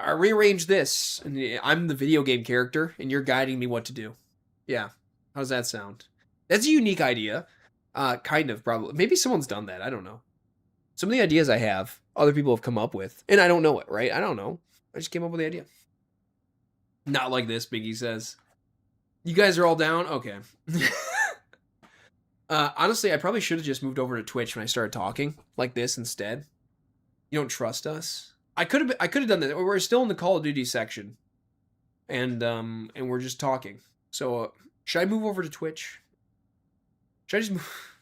I rearrange this, and I'm the video game character, and you're guiding me what to do. Yeah, how's that sound? That's a unique idea. Kind of, probably. Maybe someone's done that. I don't know. Some of the ideas I have, other people have come up with, and I don't know it, right? I don't know. I just came up with the idea. Not like this, Biggie says. You guys are all down? Okay. Honestly, I probably should have just moved over to Twitch when I started talking like this instead. You don't trust us? I could have done that. We're still in the Call of Duty section, and we're just talking. So, should I move over to Twitch? Should I just move?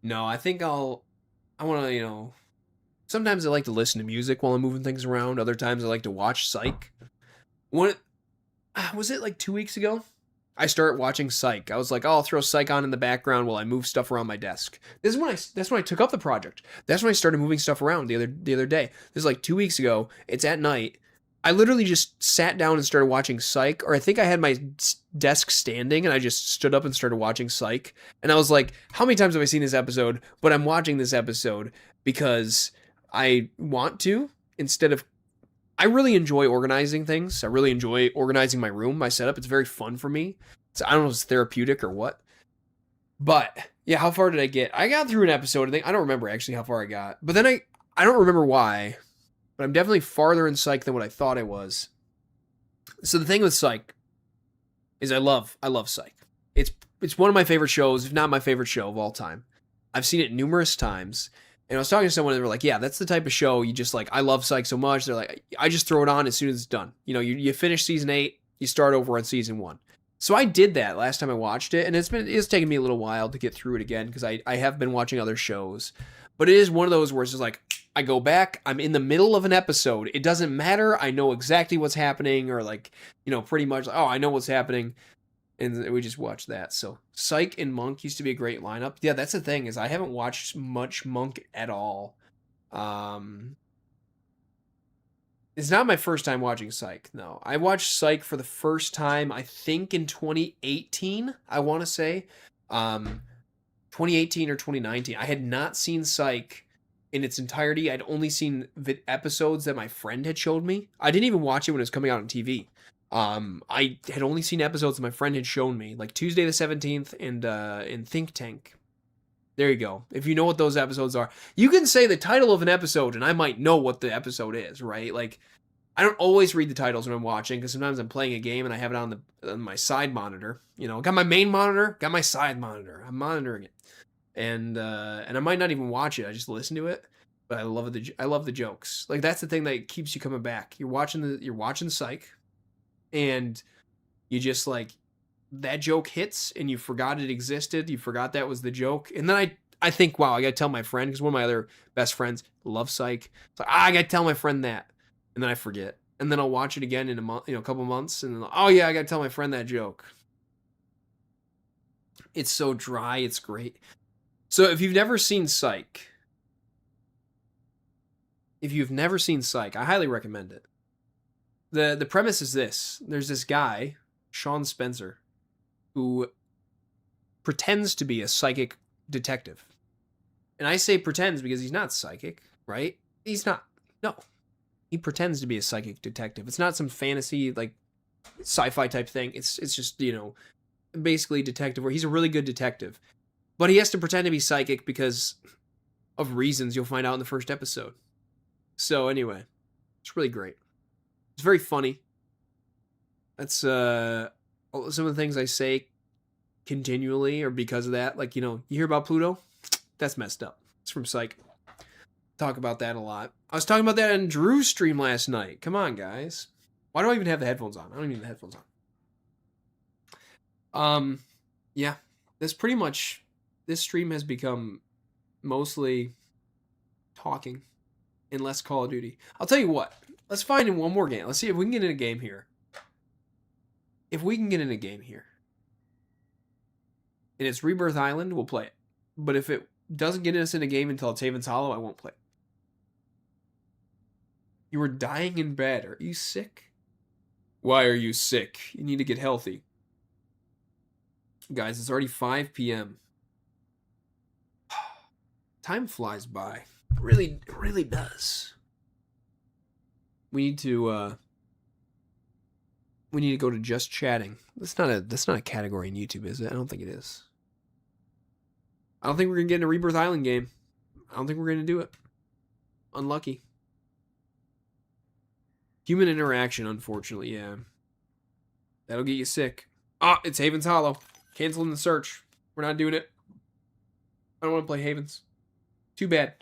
No, I think I want to, sometimes I like to listen to music while I'm moving things around. Other times I like to watch Psych. Was it like 2 weeks ago? I started watching Psych. I was like, oh, I'll throw Psych on in the background while I move stuff around my desk. That's when I took up the project. That's when I started moving stuff around the other day. This is like 2 weeks ago. It's at night. I literally just sat down and started watching Psych, or I think I had my desk standing and I just stood up and started watching Psych. And I was like, how many times have I seen this episode? But I'm watching this episode because I want to, instead of, I really enjoy organizing things. I really enjoy organizing my room, my setup. It's very fun for me. So I don't know if it's therapeutic or what. But yeah, how far did I get? I got through an episode. I don't remember actually how far I got. But then I don't remember why. But I'm definitely farther in Psych than what I thought I was. So the thing with Psych is I love Psych. It's one of my favorite shows, if not my favorite show of all time. I've seen it numerous times. And I was talking to someone and they were like, yeah, that's the type of show you just like, I love Psych so much. They're like, I just throw it on as soon as it's done. You finish season 8, you start over on season 1. So I did that last time I watched it, and it's taken me a little while to get through it again because I have been watching other shows. But it is one of those where it's just like, I go back, I'm in the middle of an episode. It doesn't matter. I know exactly what's happening, or like, pretty much, oh, I know what's happening. And we just watch that. So Psych and Monk used to be a great lineup. Yeah, that's the thing, is I haven't watched much Monk at all. It's not my first time watching Psych, no. I watched Psych for the first time, I think, in 2018, I want to say. 2018 or 2019. I had not seen Psych in its entirety. I'd only seen episodes that my friend had showed me. I didn't even watch it when it was coming out on TV. I had only seen episodes that my friend had shown me, like Tuesday the 17th and in Think Tank. There you go. If you know what those episodes are, you can say the title of an episode and I might know what the episode is, right? Like, I don't always read the titles when I'm watching because sometimes I'm playing a game and I have it on my side monitor. Got my main monitor, got my side monitor. I'm monitoring it, and I might not even watch it. I just listen to it. But I love the jokes. Like, that's the thing that keeps you coming back. You're watching Psych, and you just like, that joke hits and you forgot it existed. You forgot that was the joke. And then I think, wow, I got to tell my friend, because one of my other best friends loves Psych. So I got to tell my friend that. And then I forget. And then I'll watch it again in a month, a couple months. And then, oh yeah, I got to tell my friend that joke. It's so dry. It's great. So if you've never seen Psych, I highly recommend it. The premise is this. There's this guy, Sean Spencer, who pretends to be a psychic detective. And I say pretends because he's not psychic, right? He's not. No. He pretends to be a psychic detective. It's not some fantasy, like, sci-fi type thing. It's just, basically detective, where he's a really good detective. But he has to pretend to be psychic because of reasons you'll find out in the first episode. So anyway, it's really great. It's very funny. That's some of the things I say continually are because of that. Like, you hear about Pluto? That's messed up. It's from Psych. talk about that a lot. I was talking about that on Drew's stream last night. Come on, guys. Why do I even have the headphones on? I don't even have the headphones on. Yeah. This stream has become mostly talking and less Call of Duty. I'll tell you what. Let's find in one more game. Let's see if we can get in a game here. If we can get in a game here, and it's Rebirth Island, we'll play it. But if it doesn't get us in a game until it's Haven's Hollow, I won't play it. You were dying in bed. Are you sick? Why are you sick? You need to get healthy. Guys, it's already 5 p.m. Time flies by. It really does. We need to go to just chatting. That's not a category in YouTube, is it? I don't think it is. I don't think we're gonna get in a Rebirth Island game. I don't think we're gonna do it. Unlucky. Human interaction, unfortunately, yeah. That'll get you sick. Ah, it's Haven's Hollow. Canceling the search. We're not doing it. I don't want to play Havens. Too bad.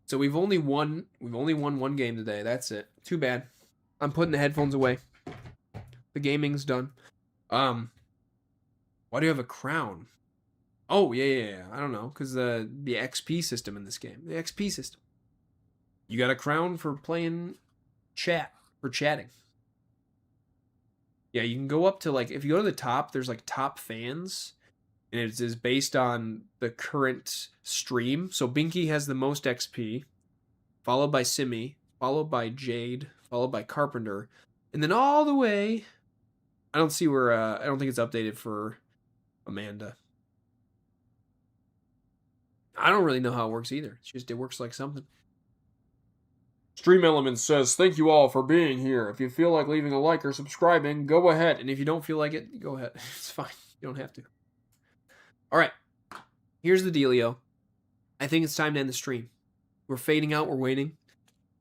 So we've only won one game today. That's it. Too bad. I'm putting the headphones away. The gaming's done. Why do you have a crown? Oh, yeah. I don't know, because the XP system in this game. The XP system. You got a crown for playing for chatting. Yeah, you can go up to, like, if you go to the top, there's, like, top fans, and it is based on the current stream. So Binky has the most XP, followed by Simi, followed by Jade, followed by Carpenter, and then all the way, I don't see where, I don't think it's updated for Amanda. I don't really know how it works either. It's just, it works like something. Stream Elements says, thank you all for being here. If you feel like leaving a like or subscribing, go ahead. And if you don't feel like it, go ahead. It's fine. You don't have to. All right. Here's the dealio. I think it's time to end the stream. We're fading out. We're waiting.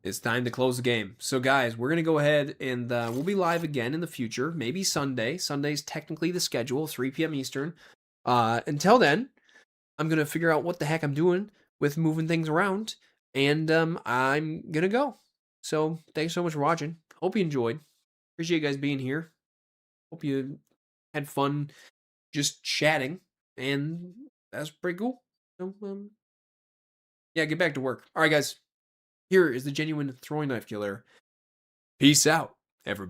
It's time to close the game. So, guys, we're going to go ahead and we'll be live again in the future. Maybe Sunday. Sunday's technically the schedule, 3 p.m. Eastern. Until then, I'm going to figure out what the heck I'm doing with moving things around. And I'm going to go. So thanks so much for watching. Hope you enjoyed. Appreciate you guys being here. Hope you had fun just chatting. And that's pretty cool. So, yeah, get back to work. All right, guys. Here is the genuine throwing knife killer. Peace out, everybody.